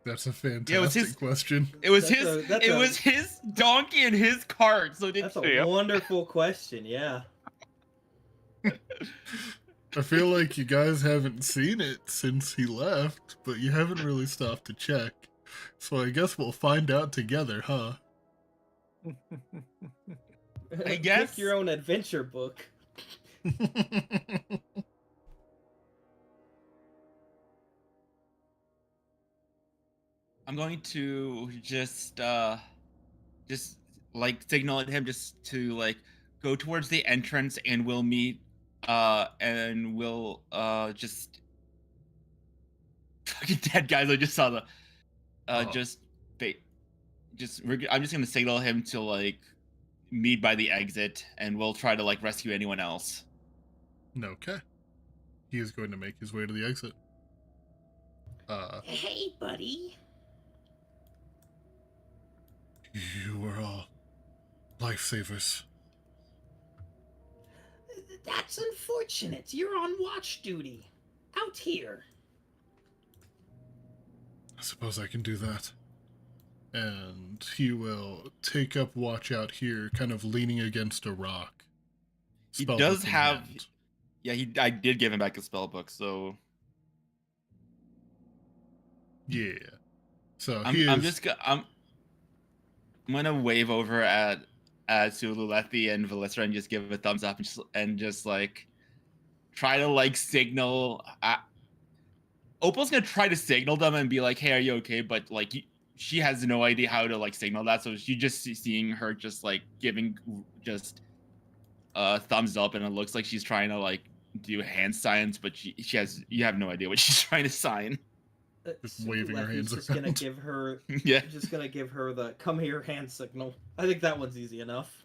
That's a fantastic question. It was his donkey and his cart. So that's a wonderful question. Yeah. I feel like you guys haven't seen it since he left, but you haven't really stopped to check. So I guess we'll find out together, huh? I guess. Pick your own adventure book. I'm going to just like signal at him just to like go towards the entrance, and we'll meet and we'll just fucking dead guys. I just saw the I'm just gonna signal him to like meet by the exit, and we'll try to like rescue anyone else. Okay. He is going to make his way to the exit. Hey, buddy. You were all lifesavers. That's unfortunate. You're on watch duty. Out here. I suppose I can do that. And he will take up watch out here, kind of leaning against a rock. He does have... Yeah, I did give him back his spell book, so... Yeah. So I'm gonna wave over at Sululethi and Valissa and just give a thumbs up and just like try to like signal. Opal's gonna try to signal them and be like, "Hey, are you okay?" But like she has no idea how to like signal that, so she just seeing her just like giving just thumbs up, and it looks like she's trying to like do hand signs, but you have no idea what she's trying to sign. Just waving her hands just around. gonna give her just gonna give her the come here hand signal. I think that one's easy enough.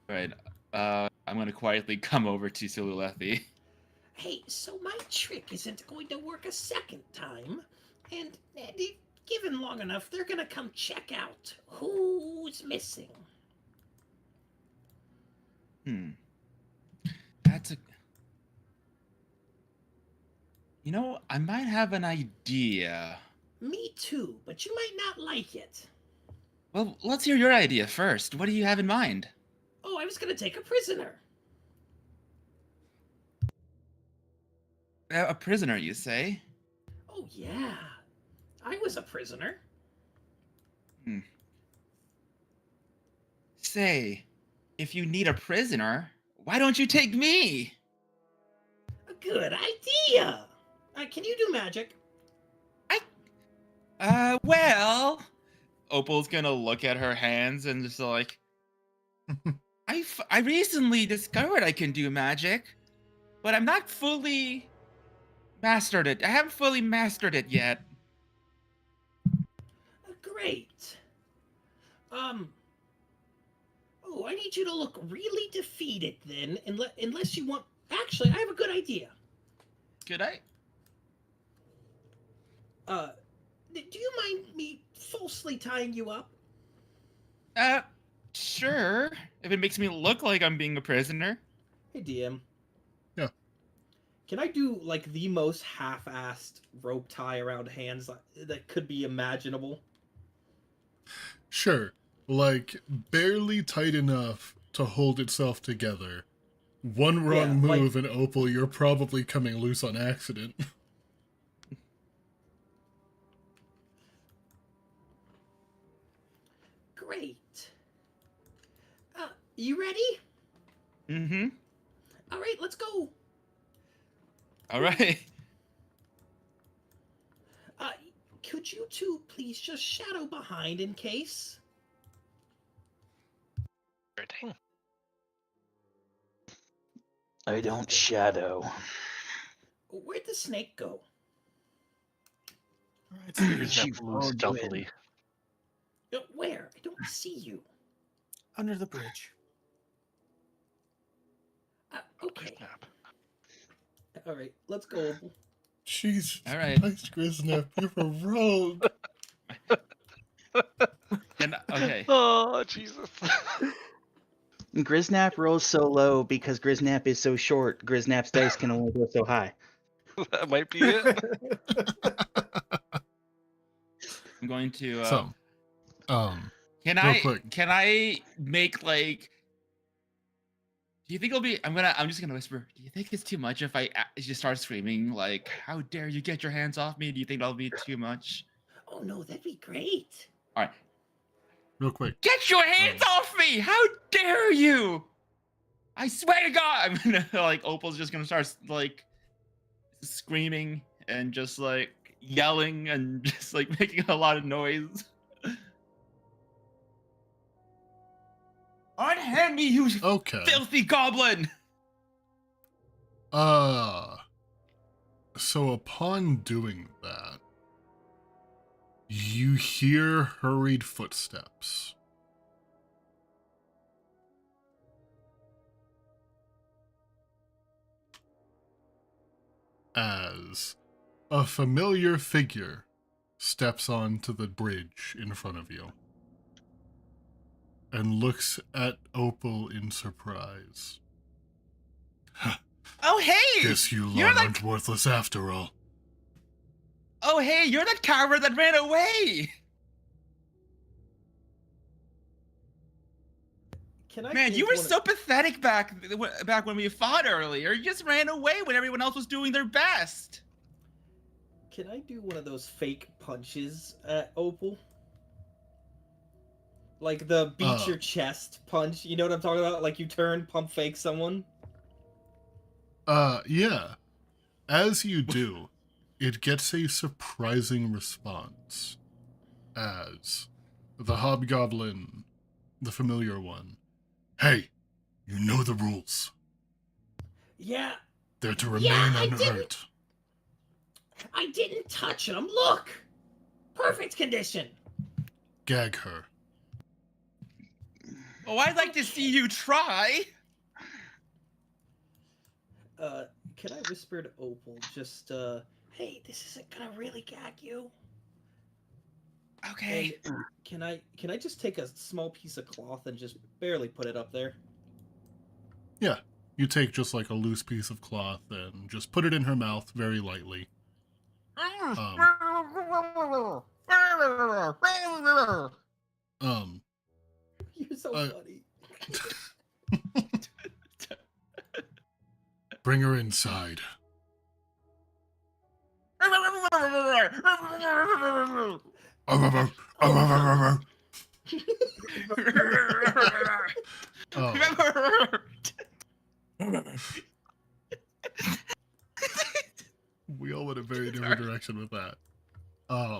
Right. I'm gonna quietly come over to Sululethi. Hey, so my trick isn't going to work a second time, and if given long enough, they're gonna come check out who's missing. That's a... You know, I might have an idea. Me too, but you might not like it. Well, let's hear your idea first. What do you have in mind? Oh, I was gonna take a prisoner. A prisoner, you say? Oh, yeah. I was a prisoner. Say, if you need a prisoner, why don't you take me? A good idea. Can you do magic? Well... Opal's gonna look at her hands and just like... I I recently discovered I can do magic, but I'm not fully mastered it. I haven't fully mastered it yet. Great. Oh, I need you to look really defeated then, unless you want. Actually, I have a good idea. Could I? Do you mind me falsely tying you up? Sure. If it makes me look like I'm being a prisoner. Hey, DM. Yeah. Can I do like the most half-assed rope tie around hands that could be imaginable? Sure. Like, barely tight enough to hold itself together. One wrong Yeah, like- move and Opal, you're probably coming loose on accident. Great. You ready? Mm-hmm. All right, let's go. All right. Could you two please just shadow behind in case? Sure thing. I don't shadow. Where'd the snake go? All right, so Grisnap She moves followed you in. stealthily. Where? I don't see you. under the bridge. Okay. Grisnap. All right, let's go. Opal. Jesus All right. Christ, Grisnap, you're a rogue. Okay. Oh, Jesus. Grisnap rolls so low because Grisnap is so short. Grisnap's dice can only go so high. That might be it. I'm going to. So, Can real I? quick. Can I make like? Do you think it'll be? I'm just gonna whisper. Do you think it's too much if I just start screaming like, "How dare you get your hands off me"? Do you think that'll be too much? Oh no, that'd be great. All right. real quick. Get your hands off me! How dare you! I swear to God, I'm gonna like Opal's just gonna start like screaming and just like yelling and just like making a lot of noise. Unhand me, you Okay. filthy goblin! So upon doing that, you hear hurried footsteps. As a familiar figure steps onto the bridge in front of you and looks at Opal in surprise. Oh hey! Guess you You're lot like- aren't worthless after all. Oh hey, you're that coward that ran away! Can I? Man, take you were one of- so pathetic back when we fought earlier. You just ran away when everyone else was doing their best. Can I do one of those fake punches at Opal? Like the beat your chest punch. You know what I'm talking about? Like you turn, pump fake someone. Yeah. As you do, it gets a surprising response. As the hobgoblin, the familiar one, hey, you know the rules. Yeah, They're to Yeah, remain I unhurt. didn't- I didn't touch him. Look, perfect condition. Gag her. Oh, I'd like to see you try. Can I whisper to Opal just Hey, this isn't gonna really gag you. Okay. and can I just take a small piece of cloth and just barely put it up there? Yeah. You take just like a loose piece of cloth and just put it in her mouth very lightly. You're so Uh, funny. Bring her inside. We all went a very different direction with that. I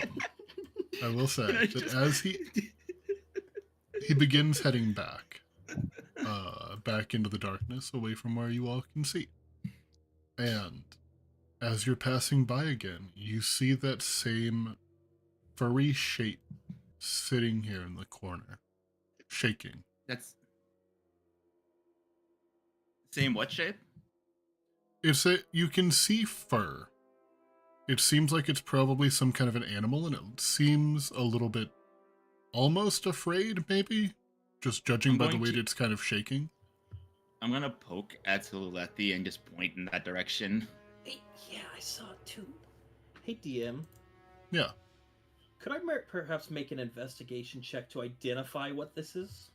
will say that as he begins heading back, back into the darkness, away from where you all can see. And as you're passing by again, you see that same furry shape sitting here in the corner, shaking. That's same what shape? You can see fur. It seems like it's probably some kind of an animal, and it seems a little bit almost afraid, maybe? Just judging I'm by the going way to- it's kind of shaking. I'm gonna poke at Sululethi and just point in that direction. Hey, yeah, I saw it too. Hey, DM. Yeah. Could I perhaps make an investigation check to identify what this is?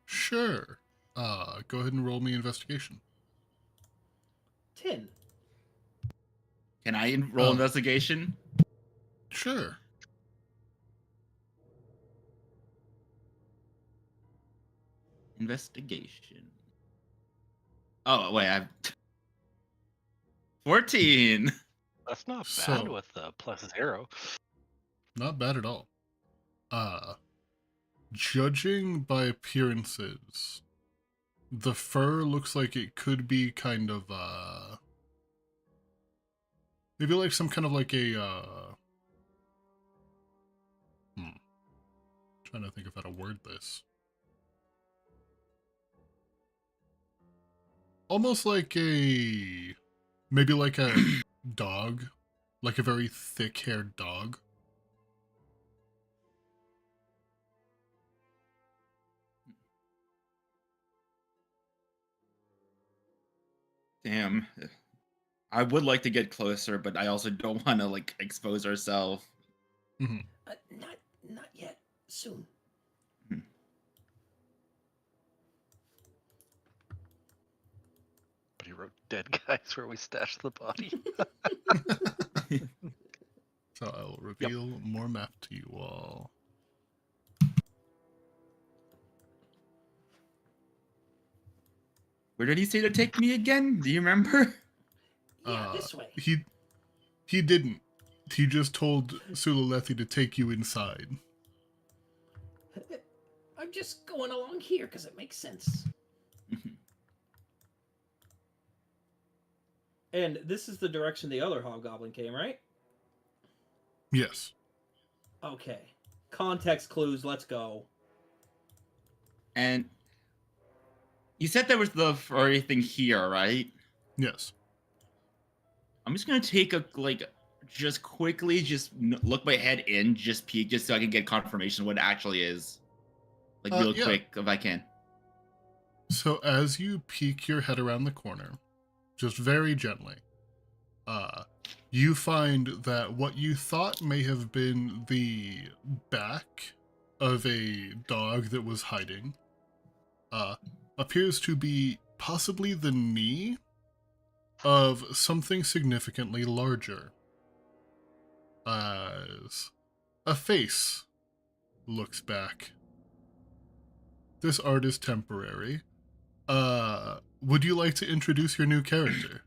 Sure. Go ahead and roll me investigation. 10. Can I roll Oh. investigation? Sure. Investigation. Oh wait, I've 14. That's not bad So- with the +0. Not bad at all. Judging by appearances, the fur looks like it could be kind of, maybe like some kind of like a, trying to think of how to word this. Almost like maybe like a dog, like a very thick-haired dog. Damn. I would like to get closer, but I also don't want to like expose ourselves. Not yet. Soon. But he wrote dead guys where we stashed the body. So I will reveal more map to you all. Where did he say to take me again? Do you remember? Yeah, this way. He didn't. He just told Sululethi to take you inside. I'm just going along here because it makes sense. And this is the direction the other hobgoblin came, right? Yes. Okay. Context clues, let's go. And you said there was the furry thing here, right? Yes. I'm just gonna take a just quickly look my head in, just peek, just so I can get confirmation what it actually is, real Yeah. quick if I can. So as you peek your head around the corner, just very gently, you find that what you thought may have been the back of a dog that was hiding, appears to be possibly the knee of something significantly larger. As a face looks back. This art is temporary. Would you like to introduce your new character?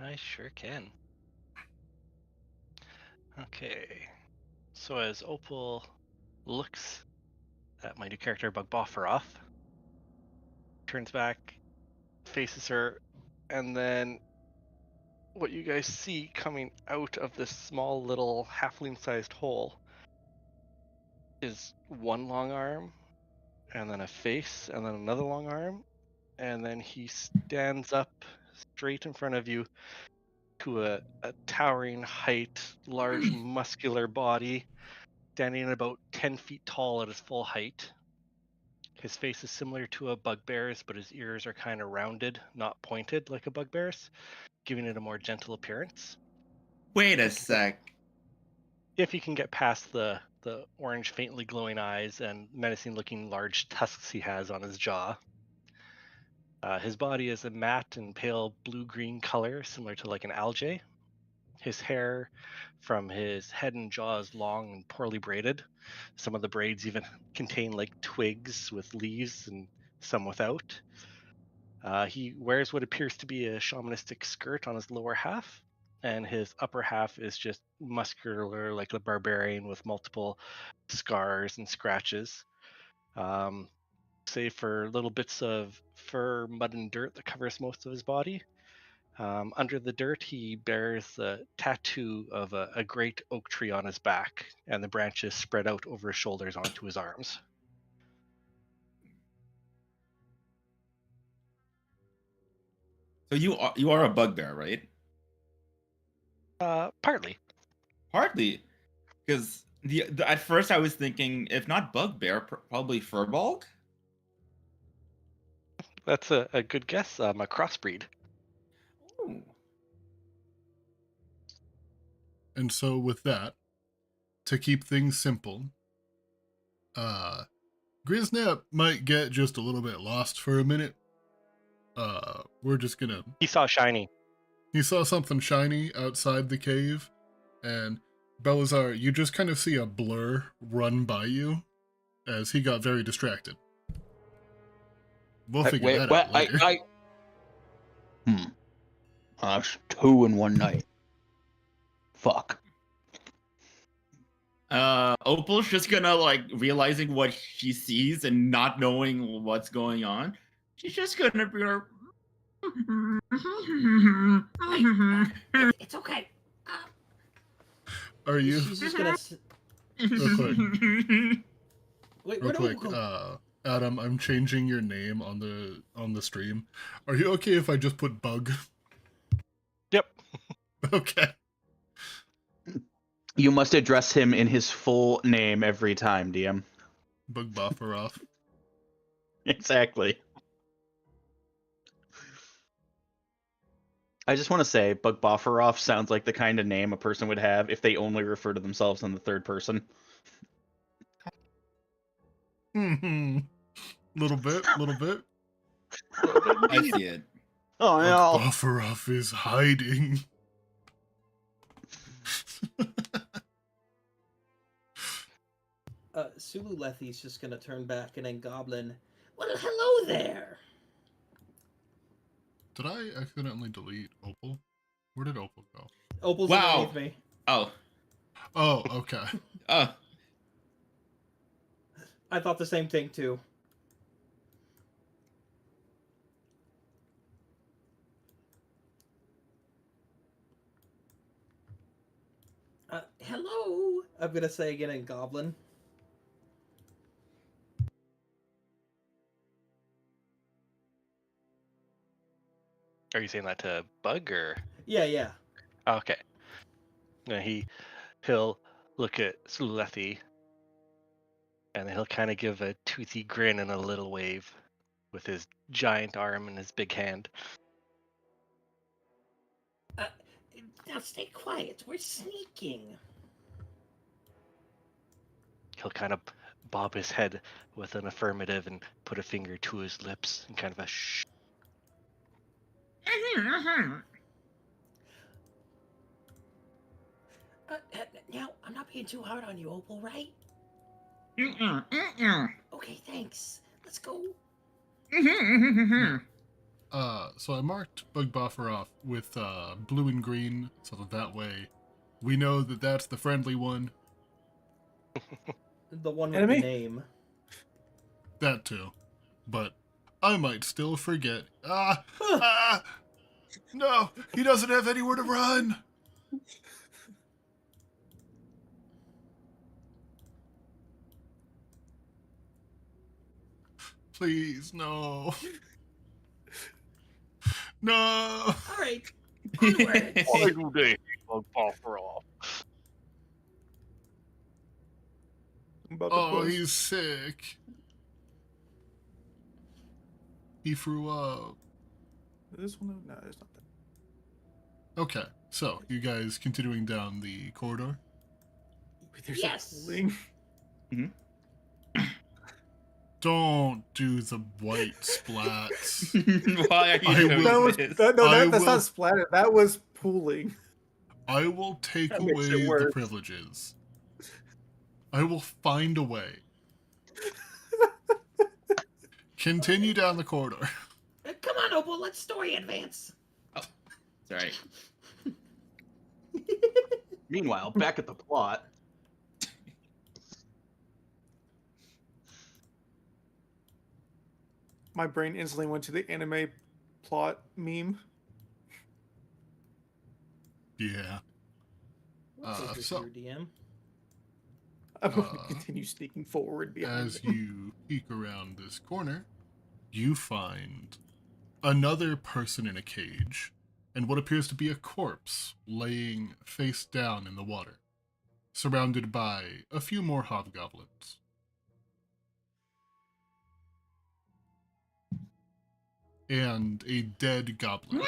I sure can. Okay. So as Opal looks at my new character, Bugbofferoff, turns back, faces her, and then what you guys see coming out of this small little halfling-sized hole is one long arm, and then a face, and then another long arm, and then he stands up straight in front of you to a towering height, large muscular body, standing at about 10 feet tall at his full height. His face is similar to a bugbear's, but his ears are kind of rounded, not pointed like a bugbear's, giving it a more gentle appearance. Wait a sec. If you can get past the orange, faintly glowing eyes and menacing-looking large tusks he has on his jaw. His body is a matte and pale blue-green color, similar to like an algae. His hair from his head and jaw is long and poorly braided. Some of the braids even contain like twigs with leaves and some without. He wears what appears to be a shamanistic skirt on his lower half, and his upper half is just muscular, like a barbarian with multiple scars and scratches. Save for little bits of fur, mud, and dirt that covers most of his body. Under the dirt, he bears the tattoo of a great oak tree on his back, and the branches spread out over his shoulders onto his arms. So you are a bugbear, right? Partly. Hardly, because at first I was thinking, if not bugbear, probably furbolg. That's a good guess. A crossbreed. Ooh. And so with that, to keep things simple, Griznap might get just a little bit lost for a minute. We're just gonna... He saw shiny. He saw something shiny outside the cave, and Belazar, you just kind of see a blur run by you as he got very distracted. We'll figure that out later. That's 2 in one night. Fuck. Opal's just gonna, like, realizing what she sees and not knowing what's going on. She's just gonna be her. It's okay. Are you... She's just gonna. Real quick. Wait, Real where do we quick, go? Adam, I'm changing your name on the stream. Are you okay if I just put Bug? Yep. Okay. You must address him in his full name every time, DM. Bug buffer off. Exactly. I just want to say, Bug Bofferoff sounds like the kind of name a person would have if they only refer to themselves in the third person. Little bit. I see it. Oh no! Bug Bufferoff is hiding. Sulu Lethy's just gonna turn back and then Goblin. Well, hello there. Did I accidentally delete Opal? Where did Opal go? Opal's Wow. underneath me. Oh. Oh, okay. I thought the same thing too. Hello. I'm gonna say again in Goblin. Are you saying that to Bug or? Yeah. Okay. No, he'll look at Sululethi, and he'll kind of give a toothy grin and a little wave with his giant arm and his big hand. Now stay quiet. We're sneaking. He'll kind of bob his head with an affirmative and put a finger to his lips and kind of a shh. Now, I'm not being too hard on you, Opal, right? Okay, thanks. Let's go. So I marked Bug Buffer off with blue and green, so that way we know that that's the friendly one. The one with Enemy? the name. That too. But I might still forget. No, he doesn't have anywhere to run. Please, no. No. All right. Onwards. Why do they Bug Boffer off? I'm about to Oh, push. he's sick. He threw up. This one? No, it's not that. Okay, so you guys continuing down the corridor? Wait, there's Yes. a pulling. Don't do the white splats. Why are you I doing will- this? That's will- not splattered. That was pooling. I will take That makes it away the worse. privileges. I will find a way. Continue down the corridor. Come on, Opal. Let's story advance. Sorry. Meanwhile, back at the plot. My brain instantly went to the anime plot meme. Yeah. What pleasure so- to your DM. I'm going to continue sneaking forward behind As him. you peek around this corner, you find another person in a cage and what appears to be a corpse laying face down in the water, surrounded by a few more hobgoblins. And a dead goblin.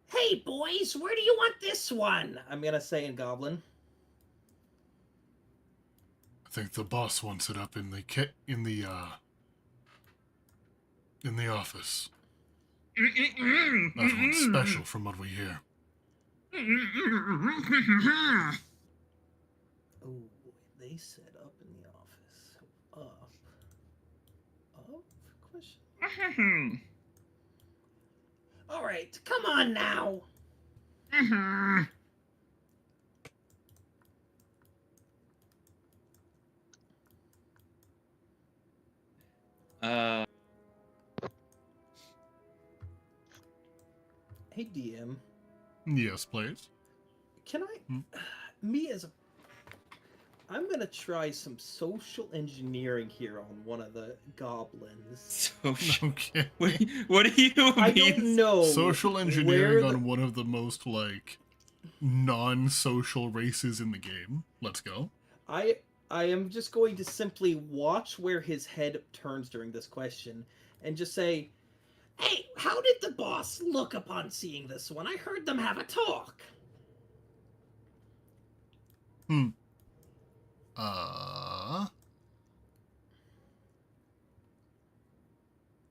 Hey, boys, where do you want this one? I'm gonna say in Goblin. I think the boss wants it up in the office. That one's special from what we hear. Oh, they said up in the office. Up. Up? Question. All right, come on now. Hey, DM. Yes, please. Can I... Me as a... I'm gonna try some social engineering here on one of the goblins. Social. Okay. What do you mean? I don't know. Social where engineering the- on one of the most, like, non-social races in the game. Let's go. I am just going to simply watch where his head turns during this question and just say, Hey, how did the boss look upon seeing this one? I heard them have a talk.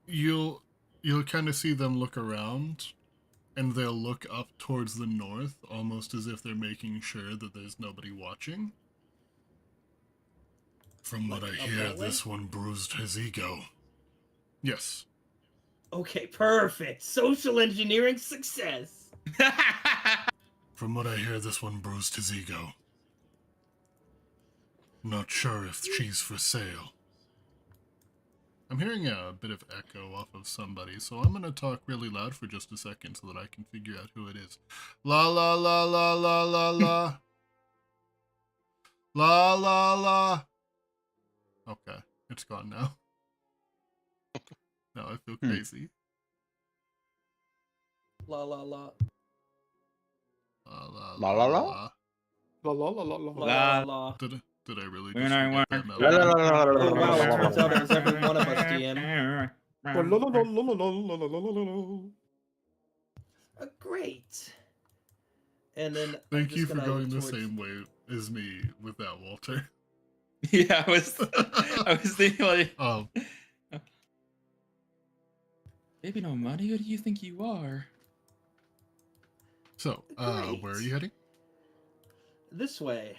You'll kind of see them look around, and they'll look up towards the north, almost as if they're making sure that there's nobody watching. From what I Like, up hear, that way? this one bruised his ego. Yes. okay, perfect. Social engineering success. From what I hear, this one bruised his ego. Not sure if she's for sale. I'm hearing a bit of echo off of somebody, so I'm gonna talk really loud for just a second so that I can figure out who it is. La la la la la la la. La la la. Okay, it's gone now. Now I feel crazy. La la la. La la La la la la? la. La la la la La la. la la. Did I really When just I forget want- that La la melody? la la la Oh wow, it la turns la out la. it was every one of us, DM. La la la la la la la la la la. Great. And then I'm Thank just you for gonna going look the towards- same way as me with that, Walter. Yeah, I was thinking like, Oh, baby, no money. Who do you think you are? so, where are you heading? This way.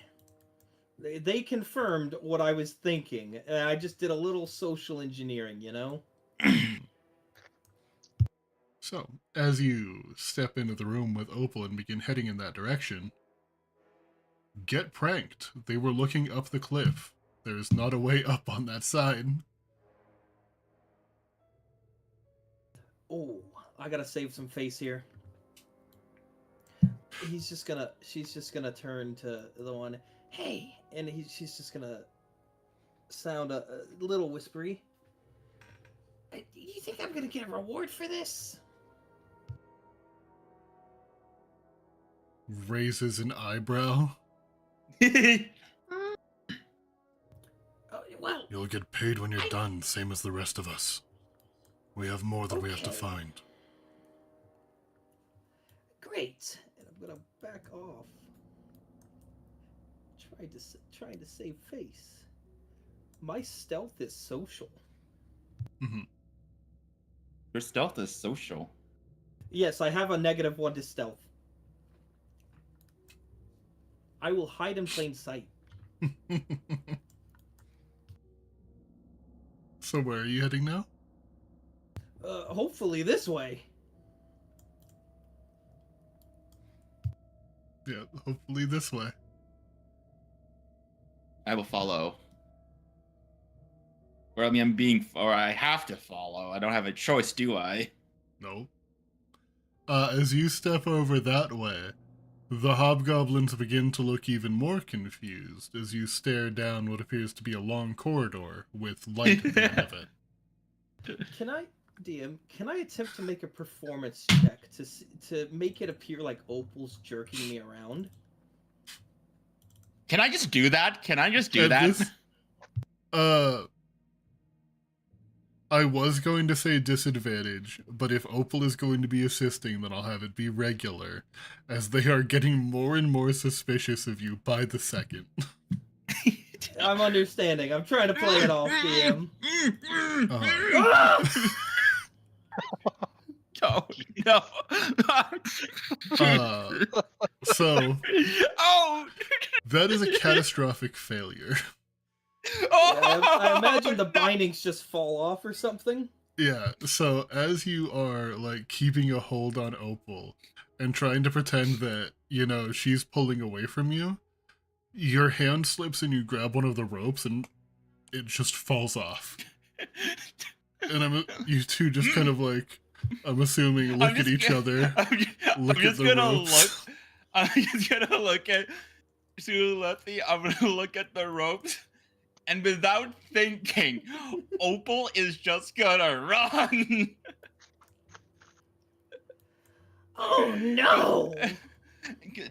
They confirmed what I was thinking, and I just did a little social engineering, you know? So, as you step into the room with Opal and begin heading in that direction, get pranked. They were looking up the cliff. There's not a way up on that side. Oh, I gotta save some face here. She's just gonna turn to the one, hey, and she's just gonna sound a little whispery. Do you think I'm gonna get a reward for this? Raises an eyebrow. Well, You'll get paid when you're done, same as the rest of us. We have more that we have to Okay. find. great. And I'm gonna back off. Trying to save face. My stealth is social. Your stealth is social. Yes, I have a -1 to stealth. I will hide in plain sight. So where are you heading now? Hopefully this way. Yeah, hopefully this way. I will follow. Or I have to follow. I don't have a choice, do I? No. As you step over that way, the hobgoblins begin to look even more confused as you stare down what appears to be a long corridor with light at the end of it. Can I, DM? Can I attempt to make a performance check to make it appear like Opal's jerking me around? Can I just do that? Can I just do At that? this- I was going to say disadvantage, but if Opal is going to be assisting, then I'll have it be regular, as they are getting more and more suspicious of you by the second. I'm understanding. I'm trying to play it off, DM. No. So Oh. that is a catastrophic failure. Oh. I imagine the bindings just fall off or something. Yeah, so as you are, like, keeping a hold on Opal and trying to pretend that, she's pulling away from you, your hand slips and you grab one of the ropes and it just falls off. And you two just kind of, like, I'm assuming, look at each other, look at the ropes. I'm just gonna look at Sululethi. I'm gonna look at the ropes. And without thinking, Opal is just gonna run. Oh no!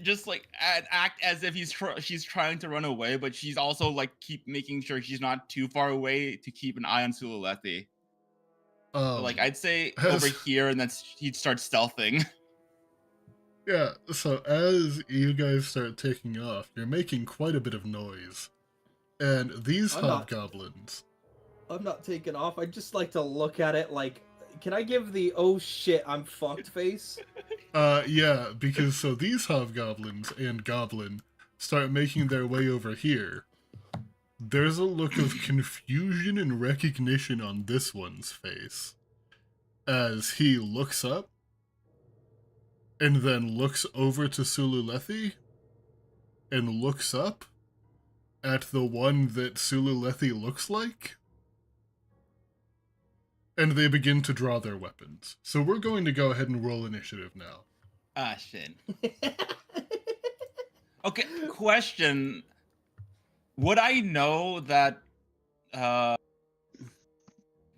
Just like act as if she's trying to run away, but she's also like keep making sure she's not too far away to keep an eye on Sululethi. Like I'd say over here, and then he'd start stealthing. Yeah, so as you guys start taking off, you're making quite a bit of noise. And these hobgoblins... I'm not taking off. I just like to look at it like... Can I give the, oh shit, I'm fucked face? Yeah, because so these hobgoblins and goblin start making their way over here. There's a look of confusion and recognition on this one's face as he looks up and then looks over to Sululethi and looks up at the one that Sululethi looks like, and they begin to draw their weapons. So we're going to go ahead and roll initiative now. Ah, shit. Okay, question. Would I know that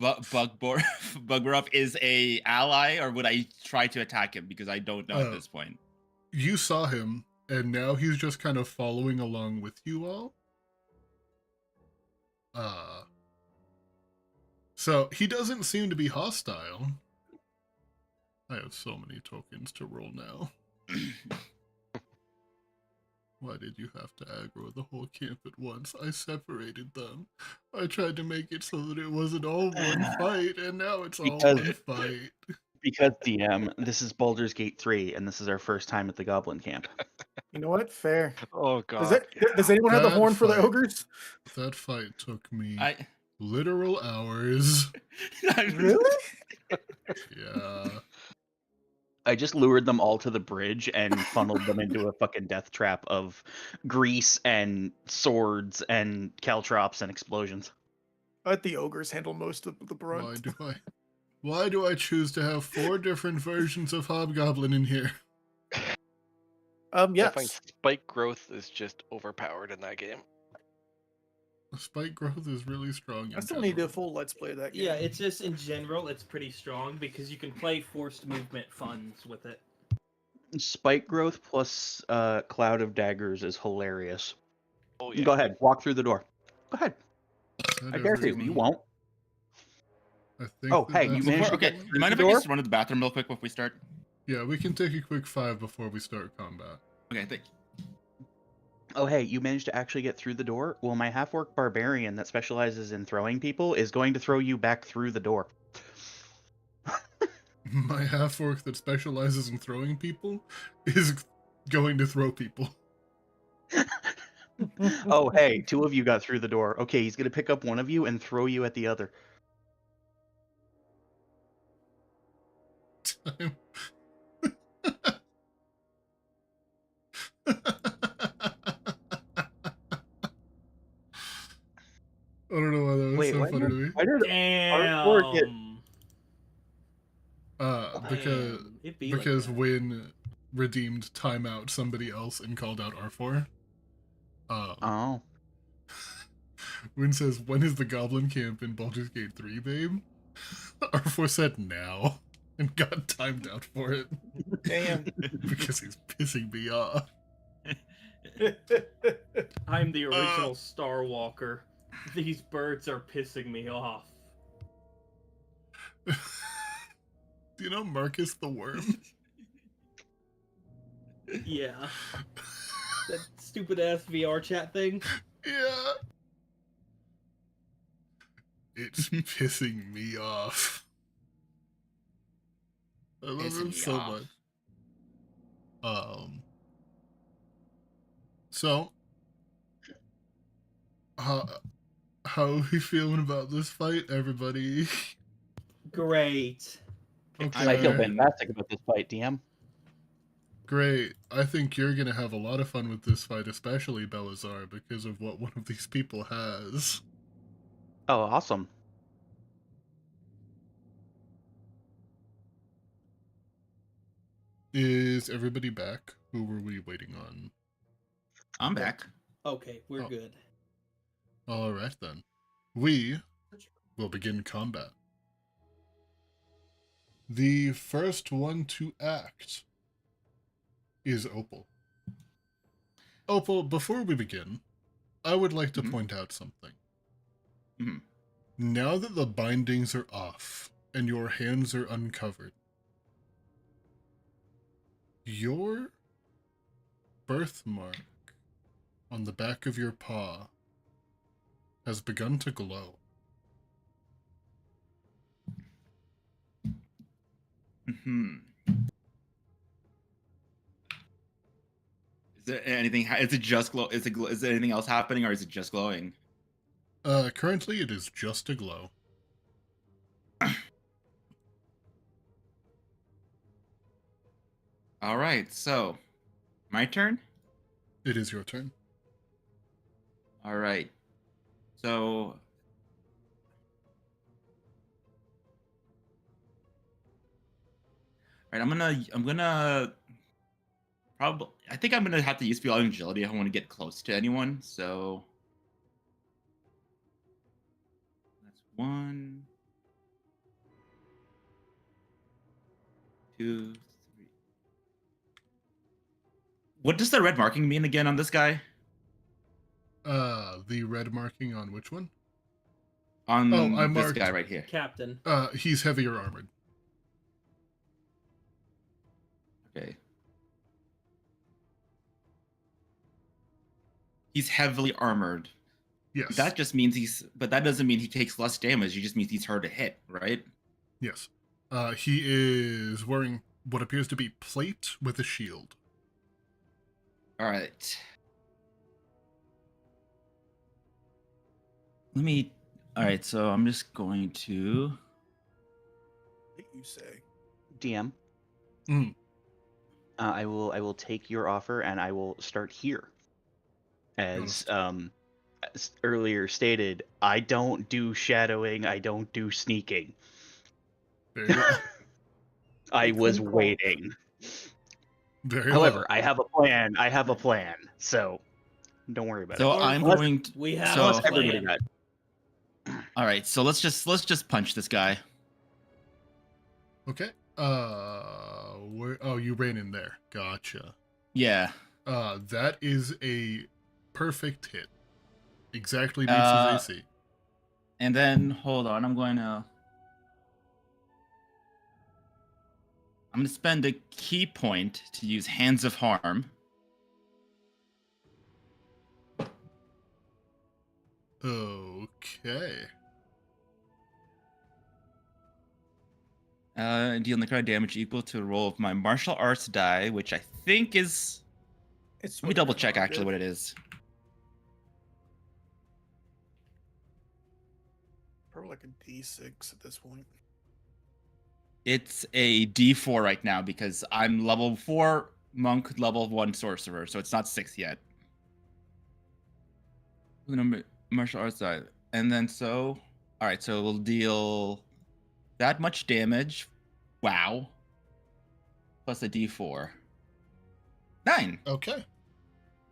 Bugruff is a ally, or would I try to attack him? Because I don't know at this point. You saw him, and now he's just kind of following along with you all. So he doesn't seem to be hostile. I have so many tokens to roll now. Why did you have to aggro the whole camp at once? I separated them. I tried to make it so that it wasn't all one fight, and now it's all one fight. Because, DM, this is Baldur's Gate 3, and this is our first time at the Goblin Camp. You know what? Fair. Oh, God. Does anyone have the horn for the ogres? That fight took me literal hours. Really? Yeah. I just lured them all to the bridge and funneled them into a fucking death trap of grease and swords and caltrops and explosions. I let the ogres handle most of the brunt. Why do I choose to have 4 different versions of Hobgoblin in here? I find spike growth is just overpowered in that game. Spike growth is really strong. I still need a full let's play of that game. Yeah, it's just in general, it's pretty strong because you can play forced movement funds with it. Spike growth plus Cloud of Daggers is hilarious. Oh, yeah. Go ahead, walk through the door. Go ahead. I dare you. You won't. I think hey, you managed to get you mind if I just run to the bathroom real quick before we start? Yeah, we can take a quick 5 before we start combat. Okay, thank you. Oh, hey, you managed to actually get through the door? Well, my half-orc barbarian that specializes in throwing people is going to throw you back through the door. My half-orc that specializes in throwing people is going to throw people. Oh, hey, 2 of you got through the door. Okay, he's going to pick up one of you and throw you at the other. so why funny to me. Why did R4 get? Damn. Because Damn, it be like because that. Win redeemed timeout somebody else and called out R4. Oh, Win says, "When is the Goblin Camp in Baldur's Gate 3, babe?" R4 said now and got timed out for it Damn. because he's pissing me off. I'm the original Star Walker. These birds are pissing me off. Do you know Marcus the Worm? Yeah. That stupid ass VR chat thing. Yeah. It's pissing me off. I love Pissing him me so off. much. So, how are we feeling about this fight, everybody? Great. Okay. I feel fantastic about this fight, DM. Great. I think you're gonna have a lot of fun with this fight, especially Belazar, because of what one of these people has. Oh, awesome. Is everybody back? Who were we waiting on? I'm back. Okay, we're Oh. good. Alright then. We will begin combat. The first one to act is Opal. Opal, before we begin, I would like to point out something. Mhm. Now that the bindings are off and your hands are uncovered, your birthmark on the back of your paw has begun to glow. Hmm. Is there anything? Is it just glow? Is there anything else happening, or is it just glowing? Currently it is just a glow. All right. So, my turn. It is your turn. All right. So. All right, I'm gonna probably. I think I'm gonna have to use Feel Agility if I want to get close to anyone. So that's 1, 2, 3. What does the red marking mean again on this guy? The red marking on which one? On I this marked guy right here. Captain. He's heavier armored. Okay. He's heavily armored. Yes. That just means but that doesn't mean he takes less damage. It just means he's hard to hit, right? Yes. He is wearing what appears to be plate with a shield. All right. All right, so I'm just going to. What you say? DM. Mm. I will take your offer and I will start here. As earlier stated, I don't do shadowing. I don't do sneaking. Very well. I It's was in Cork. waiting. Very However, well. I have a plan. I have a plan. So don't worry about So it. I'm Unless- going to. We have So- a plan. Everybody got. All right, so let's just punch this guy. Okay. Where? Oh, you ran in there. Gotcha. Yeah. That is a perfect hit. Exactly meets his AC. And then hold on, I'm going to spend a key point to use Hands of Harm. Okay. Deal necrotic damage equal to a roll of my martial arts die, which I think is. It's Let me double check actually what it is. Probably like a D6 at this point. It's a D4 right now because I'm level 4 monk, level 1 sorcerer, so it's not 6 yet. Martial arts die, and then so All right, so we'll deal that much damage. Wow. Plus a D4. 9. Okay.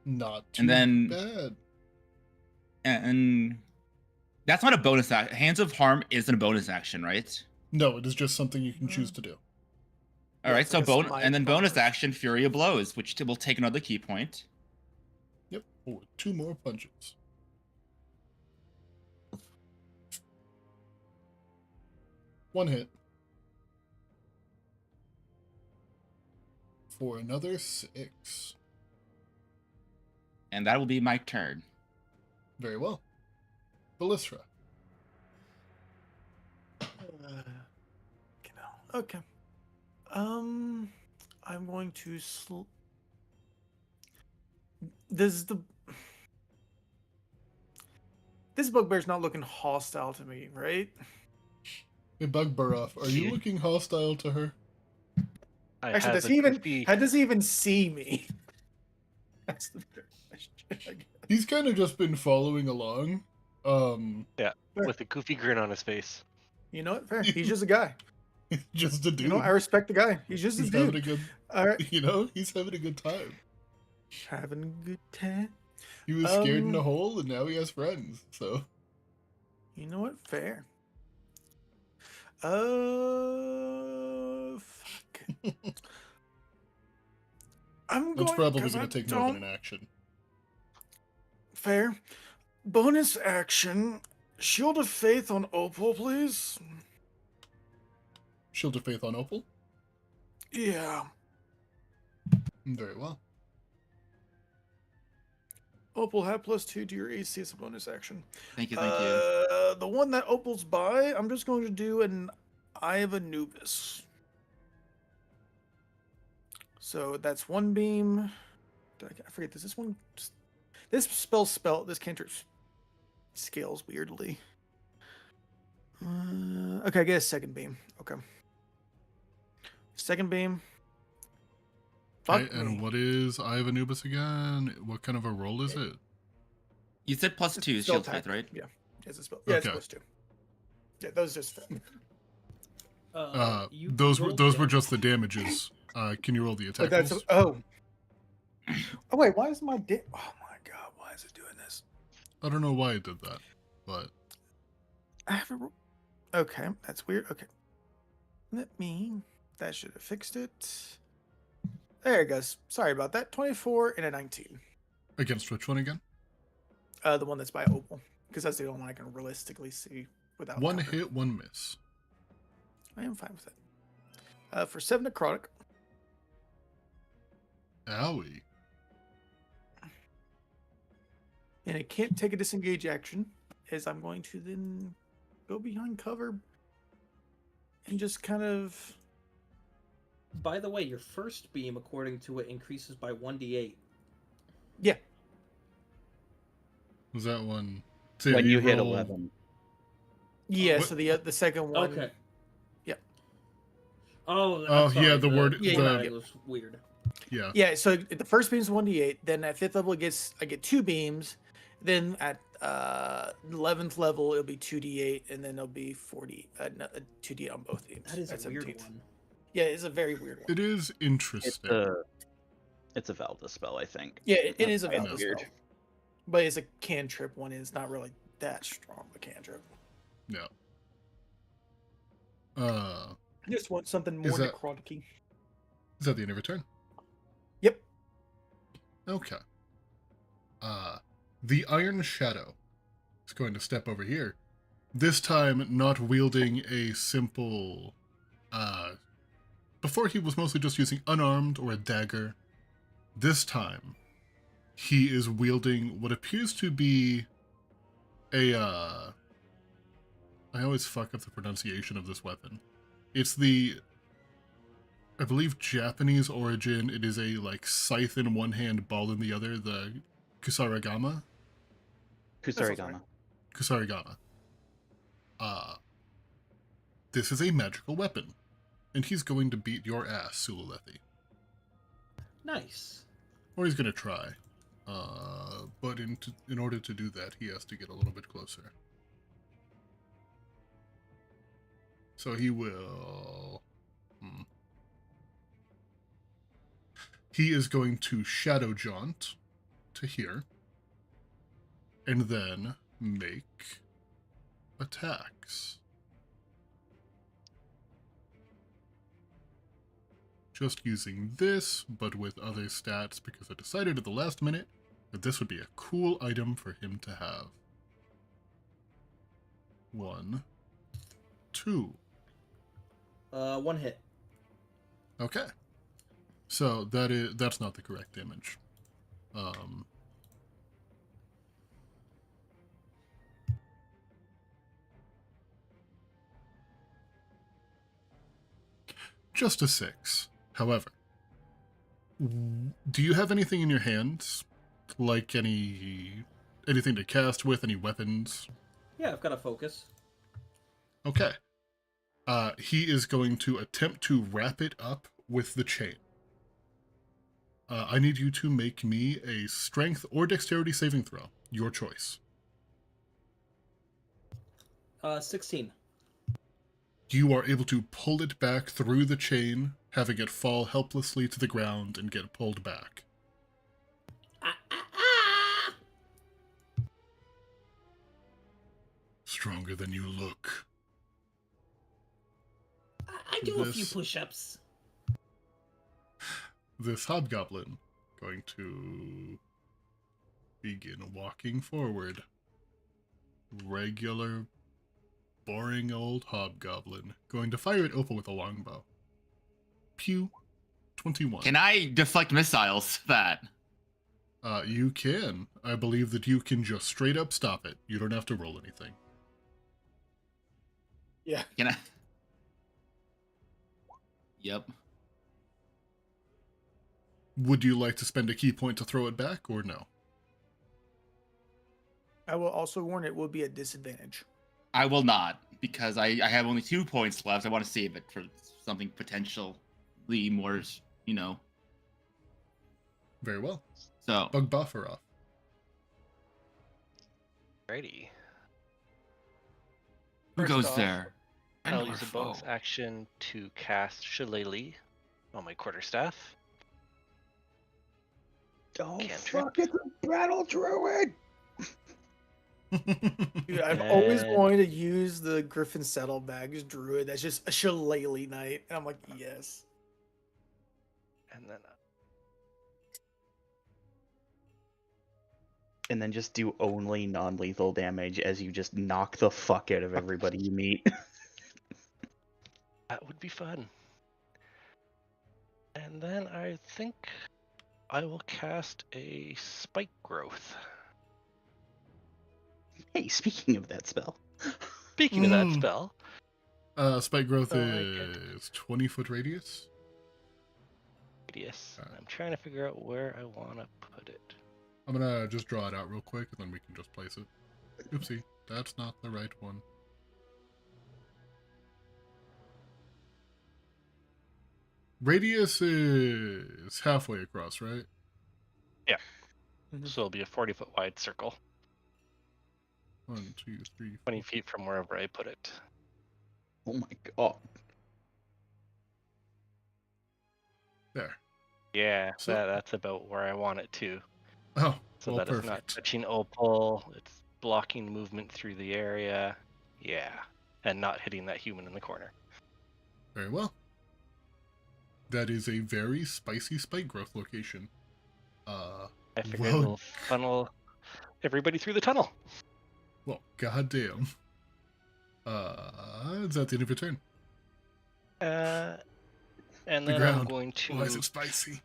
Not too And then bad. and that's not a bonus action. Hands of Harm isn't a bonus action, right? No, it is just something you can choose to do. All Yeah, right, it's so like a smite and then bonus punch. action, Fury of Blows, which will take another key point. Yep. Oh, 2 more punches. One hit. For another 6. And that will be my turn. Very well. Bellisra. Okay. I'm going to this bugbear's not looking hostile to me, right? Hey, Bugberoff, are you looking hostile to her? I Actually, have does he even goofy- how does he even see me? That's the better question, I guess. He's kind of just been following along. with a goofy grin on his face. You know what? Fair. He's just a guy. Just a dude. You know, I respect the guy. He's just a He's having a dude. good, All right. he's having a good time. Having a good time. He was scared in a hole, and now he has friends. So You know what? Fair. Fuck. I'm that's going. probably 'cause going I to take more than don't- an action. Fair. Bonus action. Shield of Faith on Opal, please. Shield of Faith on Opal. Yeah. Very well. Opal have +2 to your AC as a bonus action. Thank you, thank you. The one that Opal's by, I'm just going to do an Eye of Anubis. So that's 1 beam. I forget, does this one... This this cantrip scales weirdly. Okay, I get a 2nd beam. Okay. 2nd beam. Fuck Okay, and me. what is Eye of Anubis again? What kind of a roll is it? You said +2 Spell shield attack. faith, right? Yeah. It's a spell. Yeah, Okay. it's +2. Yeah, those just fit. You Those were rolled just the damages. Can you roll the attack But that's rolls? oh wait, why is my oh my god, why is it doing this? I don't know why it did that, but I have a okay, that's weird. Okay, that should have fixed it. There it goes. Sorry about that. 24 and a 19. against which one again? The one that's by Opal, because that's the only one I can realistically see without One cover. hit, 1 miss. I am fine with it. For 7 necrotic. Owie. And it can't take a disengage action, as I'm going to then go behind cover and just kind of. By the way, your first beam, according to it, increases by 1d8. Yeah. Was that one? When you hit roll- 11. Yeah, What- so the second one. Okay. Yeah. Oh, Oh, I'm sorry, yeah, the word- Yeah, formatting was weird. Yeah. Yeah, so the first beam is 1d8. Then at 5th level, I get 2 beams. Then at 11th level, it'll be 2d8, and then it'll be 2d8 on both beams. That is at a weird 17th. one. Yeah, it's a very weird one. It is It's interesting. it's a Valda spell, I think. Yeah, it That's is a kinda valid weird. spell. But it's a cantrip one, and it's not really that strong of a cantrip. Yeah. I just want something more Is that- necrotic-y. Is that the end of your turn? Yep. Okay. The Iron Shadow is going to step over here. This time, not wielding a simple. Before he was mostly just using unarmed or a dagger. This time, he is wielding what appears to be a. I always fuck up the pronunciation of this weapon. It's the. I believe Japanese origin. It is a like scythe in one hand, ball in the other. The Kusarigama. Kusarigama. Kusarigama. This is a magical weapon, and he's going to beat your ass, Sululethi. Nice. Or he's gonna try. But in order to do that, he has to get a little bit closer. So he will... He is going to shadow jaunt to here. And then make attacks. Just using this, but with other stats, because I decided at the last minute that this would be a cool item for him to have. 1, 2. 1 hit. Okay. So that's not the correct image. Just a 6. However, do you have anything in your hands? Like anything to cast with, any weapons? Yeah, I've got a focus. Okay. He is going to attempt to wrap it up with the chain. I need you to make me a strength or dexterity saving throw. Your choice. 16. You are able to pull it back through the chain, having it fall helplessly to the ground and get pulled back. Stronger than you look. I do a few push-ups. This hobgoblin going to begin walking forward. Regular, boring old hobgoblin. Going to fire at Opal with a longbow. Pew. 21. Can I deflect missiles? That. You can. I believe that you can just straight up stop it. You don't have to roll anything. Yeah. Can I? Yep. Would you like to spend a key point to throw it back, or no? I will also warn it will be a disadvantage. I will not, because I have only 2 points left. I want to save it for something potentially more, you know. Very well. So. Bug buffer off. Alrighty. Who First goes off, there? I'll use a bonus action to cast Shillelagh on my quarterstaff. Oh, Cantrip. fuck, it's a battle druid! Dude, I've always wanted to use the Griffin Saddlebags druid. That's just a Shillelagh knight. And I'm like, yes. And then just do only non-lethal damage as you just knock the fuck out of everybody you meet. That would be fun. And then I think I will cast a Spike Growth. Hey, speaking of that spell. Speaking of that spell. Spike growth So I is 20-foot radius. Radius. I'm trying to figure out where I want to put it. I'm gonna just draw it out real quick, and then we can just place it. Oopsie, that's not the right one. Radius is halfway across, right? Yeah. So it'll be a 40-foot wide circle. 1, 2, 3, 20 feet from wherever I put it. Oh my god. There. Yeah, So- that's about where I want it to. Oh, So well, that it's not perfect. touching Opal, it's blocking movement through the area. Yeah. And not hitting that human in the corner. Very well. That is a very spicy spike growth location. I figured well, it'll funnel everybody through the tunnel. well, goddamn. Is that the end of your turn? And The then ground. I'm going to... Why is it spicy?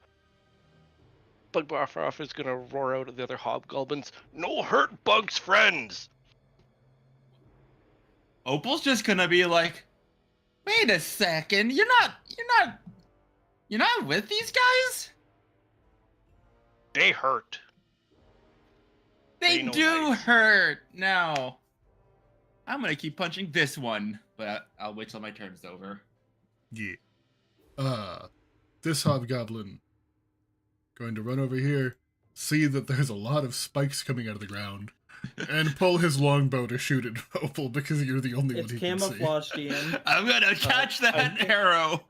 Bug Buffer is going to roar out at the other hobgoblins. No hurt, Bug's friends! Opal's just gonna be like, wait a second, you're not with these guys? They hurt. They They know do life. hurt. Now, I'm gonna keep punching this one, but I'll wait till my turn's over. Yeah. This hobgoblin going to run over here, see that there's a lot of spikes coming out of the ground, and pull his longbow to shoot at Opal because you're the only It's one he can see. camouflaged in. I'm gonna catch that I- arrow.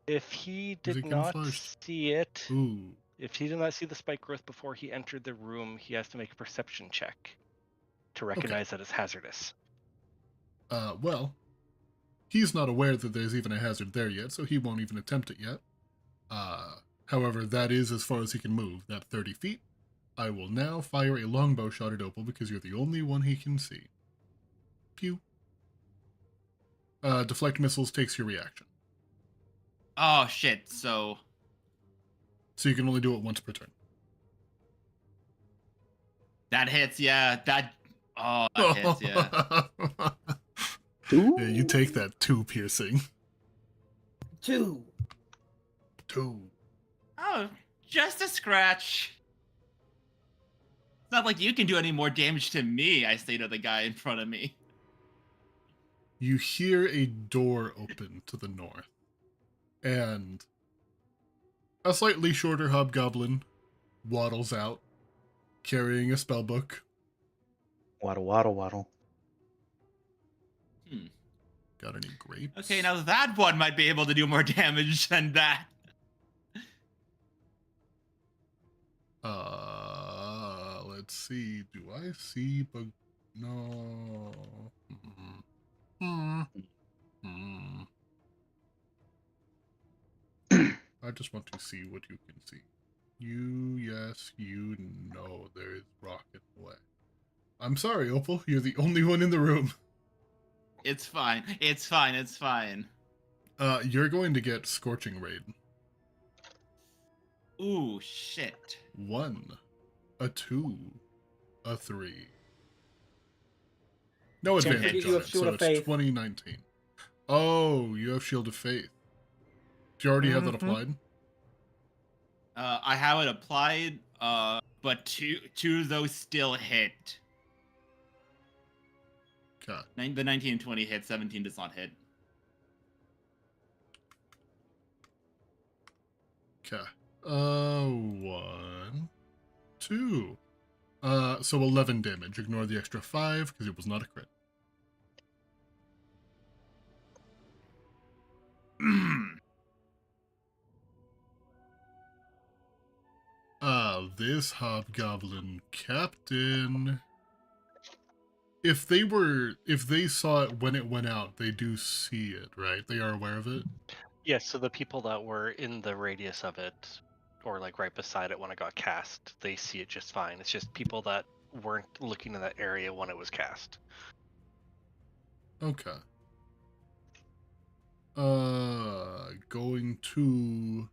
If he Is did it not camouflaged? see it, Ooh. if he did not see the spike growth before he entered the room, he has to make a perception check to recognize that it's hazardous. Well, he's not aware that there's even a hazard there yet, so he won't even attempt it yet. However, that is as far as he can move, that 30 feet. I will now fire a longbow shot at Opal because you're the only one he can see. Pew. Deflect missiles takes your reaction. Oh shit! So So you can only do it once per turn. that hits, yeah. That hits, yeah. Yeah, you take that 2 piercing. 2. 2. Oh, just a scratch. It's not like you can do any more damage to me, I say to the guy in front of me. You hear a door open to the north, and a slightly shorter hobgoblin waddles out, carrying a spellbook. Waddle, waddle, waddle. Got any grapes? Okay, now that one might be able to do more damage than that. Let's see. Do I see bug? No. I just want to see what you can see. You, yes, you, no. There is rock in the way. I'm sorry, Opal. You're the only one in the room. It's fine. It's fine. It's fine. You're going to get Scorching Raid. Ooh, shit. 1, a 2, a 3. No Don't advantage hit. You on have it, Shield so of it's Faith. 2019. Oh, you have Shield of Faith. Do you already have that Mhm. applied? I have it applied, but two of those still hit. Okay. The 19 and 20 hit, 17 does not hit. Okay. 1, 2. So 11 damage. Ignore the extra 5 because it was not a crit. This hobgoblin captain. If they saw it when it went out, they do see it, right? They are aware of it. Yes, so the people that were in the radius of it, or like right beside it when it got cast, they see it just fine. It's just people that weren't looking in that area when it was cast. Okay. Going to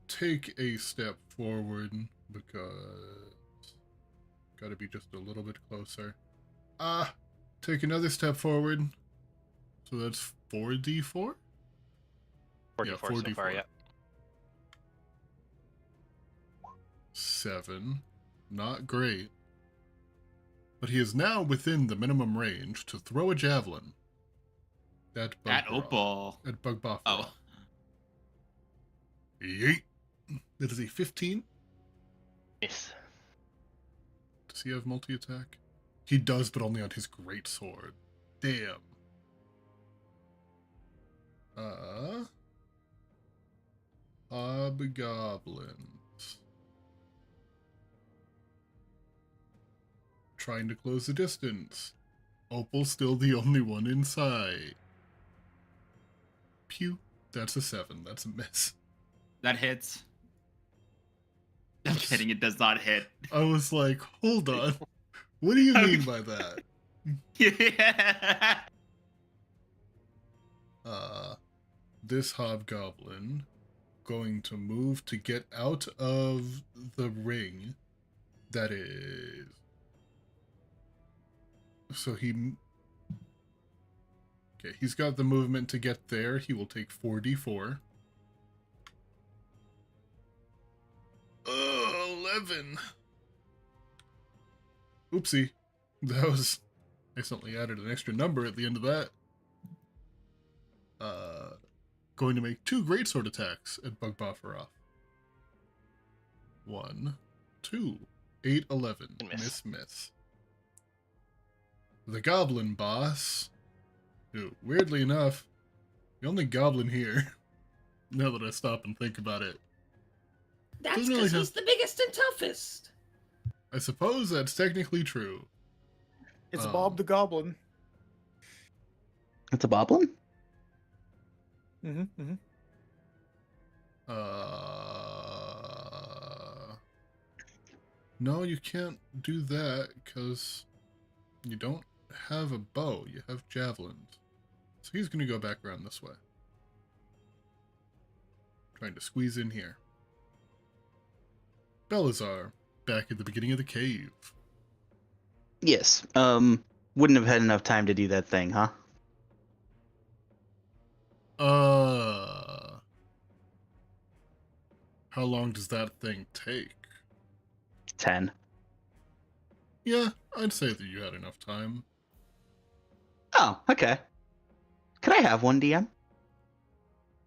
take a step forward because gotta be just a little bit closer. Take another step forward. So that's 4d4? 44 so far, yeah. 7. Not great. But he is now within the minimum range to throw a javelin at Opal. At Bugboff. Oh. Yeet. That is a 15. Yes. Does he have multi-attack? He does, but only on his great sword. Damn. Hobgoblins. Trying to close the distance. Opal's still the only one inside. Pew. That's a 7. That's a miss. That hits. I'm kidding, it does not hit. I was like, hold on. What do you mean by that? Yeah. This hobgoblin going to move to get out of the ring that is. So he. Okay, he's got the movement to get there. He will take 4d4. 11. Oopsie. That was. I accidentally added an extra number at the end of that. Going to make 2 greatsword attacks at Bugboff. 1, 2, 8, 11. Miss. Miss. The goblin boss, who, weirdly enough, the only goblin here, now that I stop and think about it. That's Doesn't really because have- he's the biggest and toughest. I suppose that's technically true. It's Bob the Goblin. It's a boblin? Mm-hmm, mm-hmm. No, you can't do that because you don't have a bow. You have javelins. So he's going to go back around this way. Trying to squeeze in here. Belazar, back at the beginning of the cave. Yes. Wouldn't have had enough time to do that thing, huh? How long does that thing take? 10. Yeah, I'd say that you had enough time. Oh, okay. Could I have one, DM?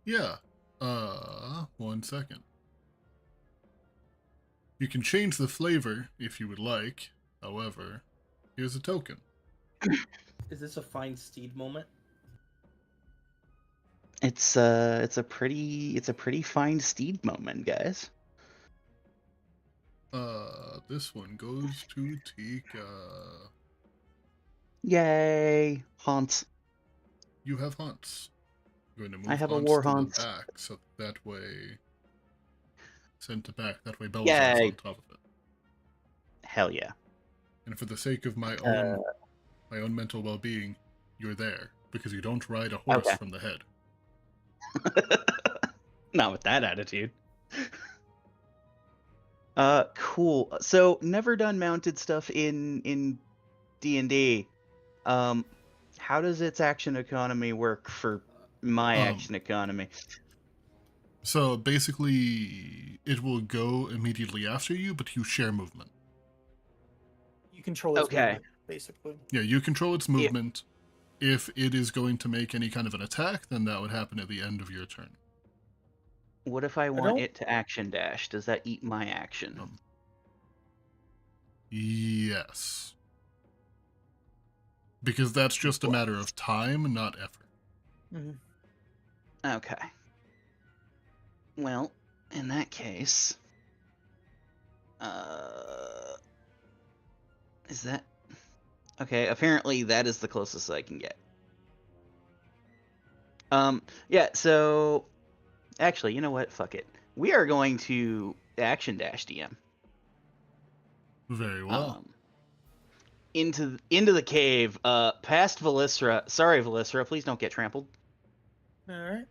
Yeah. 1 second. You can change the flavor if you would like. However, here's a token. Is this a fine steed moment? It's a pretty fine steed moment, guys. This one goes to Tika. Yay, Haunts. You have hunts. I'm going to move I have a Haunts war to Haunts. the back, so that way... Send to back, that way Belazar's Yay. on top of it. Hell yeah. And for the sake of my own mental well-being, you're there, because you don't ride a horse Okay. from the head. Not with that attitude. Cool. So never done mounted stuff in D&D. How does its action economy work for my action economy? So basically, it will go immediately after you, but you share movement. You control its Okay. movement, basically. Yeah, you control its movement. If it is going to make any kind of an attack, then that would happen at the end of your turn. What if I want don't- it to action dash? Does that eat my action? Yes. Because that's just a matter of time, not effort. Mm-hmm. Okay. Well, in that case, is that okay? Apparently, that is the closest I can get. Yeah. So, actually, you know what? Fuck it. We are going to action dash DM. Very well. Into the cave. Past Velisra. Sorry, Velisra. Please don't get trampled. All right.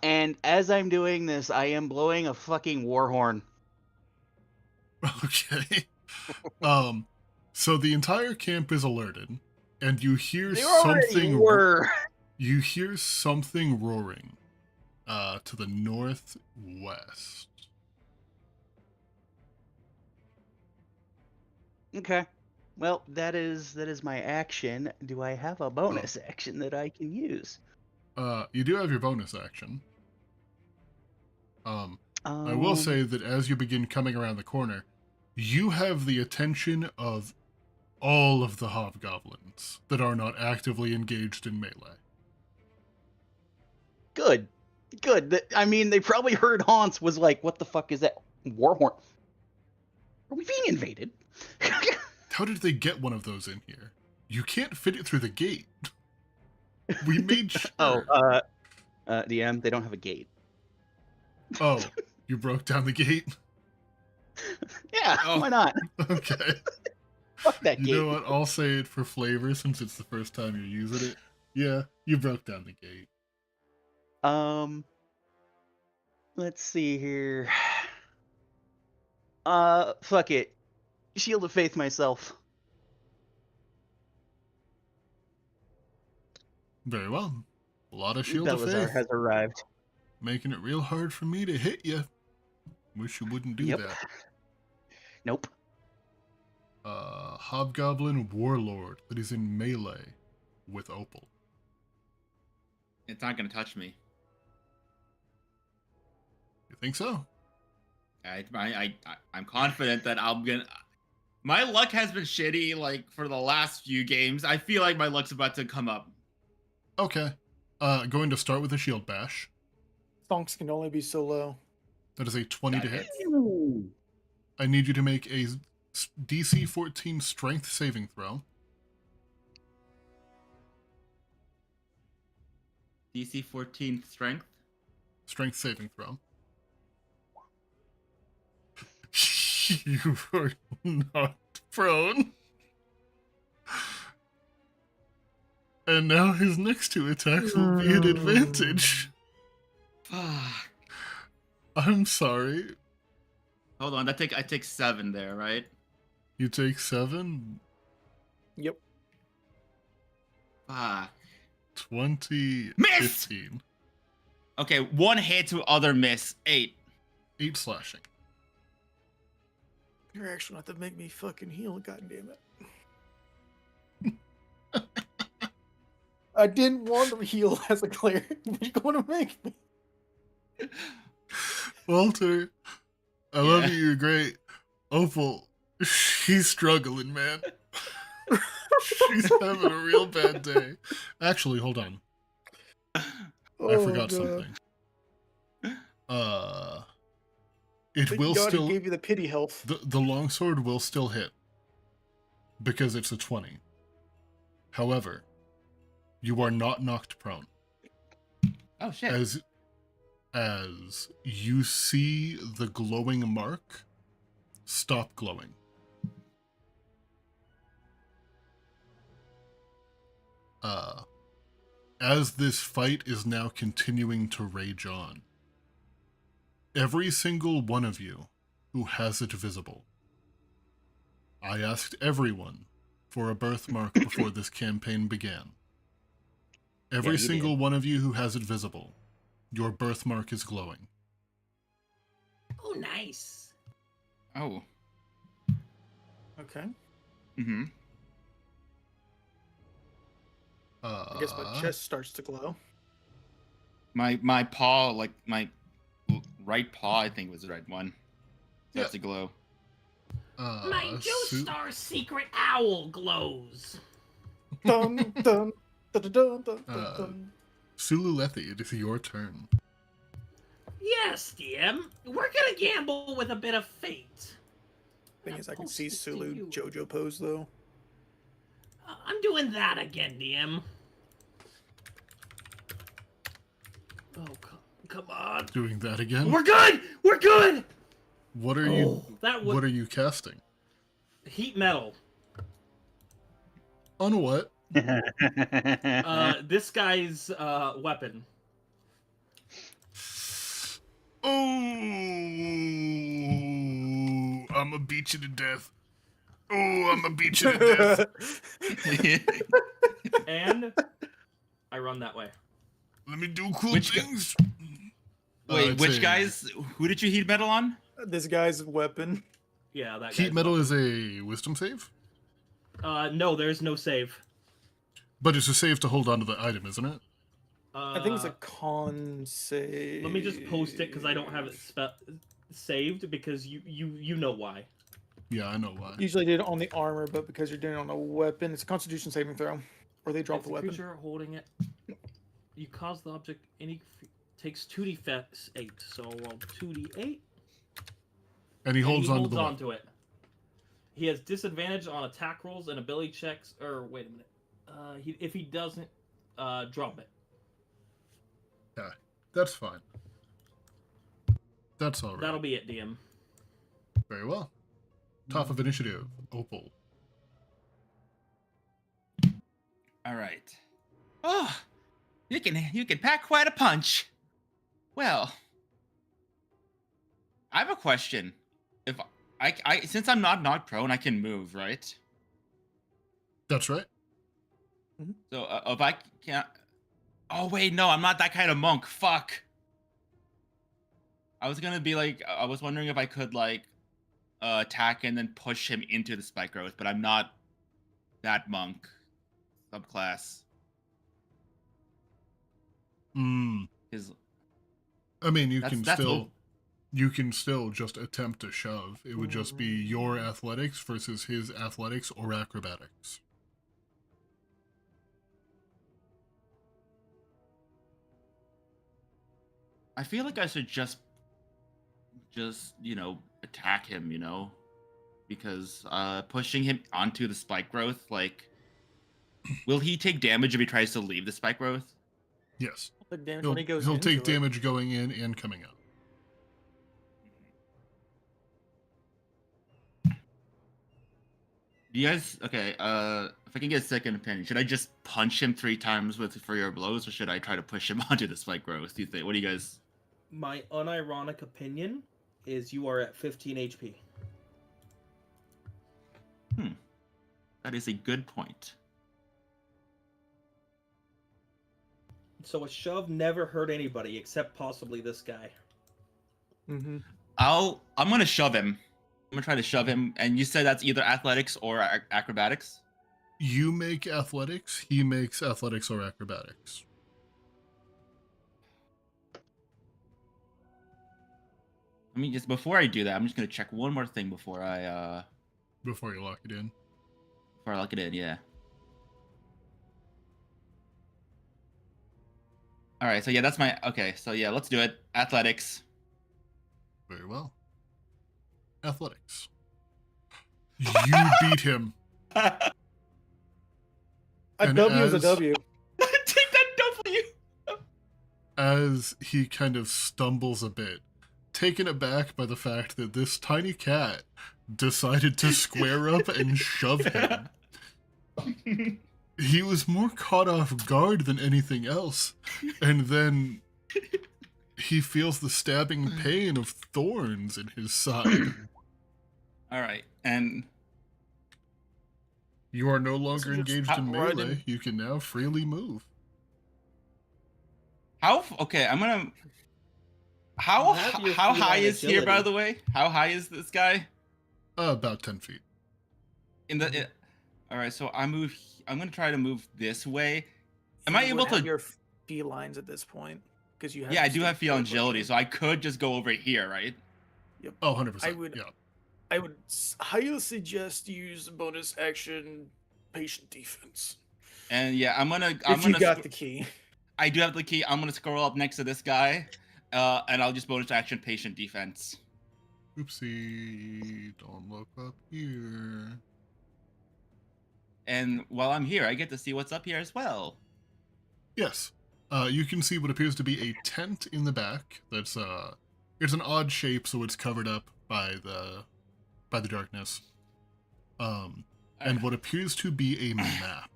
And as I'm doing this, I am blowing a fucking war horn. Okay. So the entire camp is alerted, and you hear They already something. were. You hear something roaring, to the northwest. Okay. Well, that is my action. Do I have a bonus action that I can use? You do have your bonus action. I will say that as you begin coming around the corner, you have the attention of all of the hobgoblins that are not actively engaged in melee. Good. I mean, they probably heard Haunts was like, "What the fuck is that warhorn? Are we being invaded?" How did they get one of those in here? You can't fit it through the gate. We made sure. DM, they don't have a gate. Oh, you broke down the gate? Yeah, Oh. why not? Okay. Fuck that You gate. know what? I'll say it for flavor since it's the first time you're using it. Yeah, you broke down the gate. Let's see here. Fuck it. Shield of Faith myself. Very well. A lot of Shield of Belazar Faith. has arrived. Making it real hard for me to hit you. Wish you wouldn't do Yep. that. Nope. Hobgoblin Warlord that is in melee with Opal. It's not gonna touch me. You think so? I'm confident that I'm gonna. My luck has been shitty like for the last few games. I feel like my luck's about to come up. Okay. Going to start with a shield bash. Stonks can only be so low. That is a 20 to That hit. hits. I need you to make a DC 14 strength saving throw. DC 14 strength. Strength saving throw. You are not prone. And now his next two attacks will be an advantage. Fuck. I'm sorry. Hold on, I take 7 there, right? You take 7. Yep. Fuck. 20. Miss! 15. Okay, 1 hit to other miss. 8. 8 slashing. You're actually gonna have to make me fucking heal, goddammit. I didn't want to heal as a cleric, but you're gonna make me. Walter, I love Yeah. you, you're great. Opal, she's struggling, man. She's having a real bad day. Actually, hold on. I forgot something. It Thank will God still he gave you the pity health. the longsword will still hit because it's a 20. However, you are not knocked prone. Oh shit. As you see the glowing mark stop glowing. As this fight is now continuing to rage on, every single one of you who has it visible, I asked everyone for a birthmark before this campaign began. Every you single did. one of you who has it visible, your birthmark is glowing. Oh, nice. Oh. Okay. Mm-hmm. I guess my chest starts to glow. My paw, like my right paw, I think was the right one. Starts to glow. My Joestar secret owl glows. Dun, dun, dun, dun, dun, dun, dun. Sululethi, it is your turn. Yes, DM. We're gonna gamble with a bit of fate. Thing is, I can Post see it to Sulu you. JoJo pose though. I'm doing that again, DM. Oh, come on. Doing that again? We're good! We're good! What are you That was what are you casting? heat metal. On what? This guy's weapon. Oh, I'ma beat you to death. Oh, I'ma beat you to death. And I run that way. Let me do cool Which things. Wait, it's which a- guys? Who did you heat metal on? This guy's weapon. Yeah, that Heat guy's metal weapon. is a wisdom save? No, there's no save. But it's a save to hold on to the item, isn't it? I think it's a con save. Let me just post it because I don't have it saved because you know why. Yeah, I know why. Usually did it on the armor, but because you're doing it on a weapon, it's a Constitution saving throw, or they drop If the weapon. creature holding it, you cause the object takes 2d8, so I'll roll 2d8. And he holds on to the weapon. onto it. He has disadvantage on attack rolls and ability checks. Or wait a minute, if he doesn't drop it. Yeah, that's fine. That's all right. That'll be it, DM. Very well. Top of initiative, Opal. All right. Oh, you can pack quite a punch. Well, I have a question. If I since I'm not knocked prone, I can move, right? That's right. So if I can't. Oh wait, no, I'm not that kind of monk. Fuck. I was gonna be like, I was wondering if I could like attack and then push him into the spike growth, but I'm not that monk subclass. Hmm. His I mean, you That's- can that's still o- you can still just attempt to shove. It would just be your athletics versus his athletics or acrobatics. I feel like I should just attack him, because pushing him onto the spike growth, like, will he take damage if he tries to leave the spike growth? Yes. The damage He'll, when he goes he'll into take it. damage going in and coming out. Do you guys okay? If I can get a second opinion, should I just punch him 3 times for your blows, or should I try to push him onto the spike growth? Do you think? What do you guys? My unironic opinion is you are at 15 HP. That is a good point. So a shove never hurt anybody except possibly this guy. Mm-hmm. I'm gonna shove him. I'm gonna try to shove him, and you said that's either athletics or acrobatics. You make athletics, he makes athletics or acrobatics. I mean, just before I do that, I'm just gonna check one more thing before I Before you lock it in. lock it in. Yeah. All right. So yeah, that's my okay. So yeah, let's do it. Athletics. Very well. Athletics. You beat him. A And W is a as- W. Take that W. As he kind of stumbles a bit, taken aback by the fact that this tiny cat decided to square up and shove him. He was more caught off guard than anything else, and then he feels the stabbing pain of thorns in his side. All right, and You are no longer So just engaged in run melee. in- You can now freely move. okay, I'm gonna. How You have your how high feline is here, by agility. the way? How high is this guy? About 10 feet. All right, so I'm gonna try to move this way. Am I You able would have to? your felines at this point because you have. Yeah, I your do have stick feline foot agility, motion. so I could just go over here, right? Oh, 100%. I would- Yeah. I would highly suggest use bonus action patient defense. And yeah, I'm If gonna. you got the key. I do have the key. I'm gonna scroll up next to this guy, and I'll just bonus action patient defense. Oopsie. Don't look up here. And while I'm here, I get to see what's up here as well. Yes. You can see what appears to be a tent in the back. That's it's an odd shape, so it's covered up by the darkness. And what appears to be a map.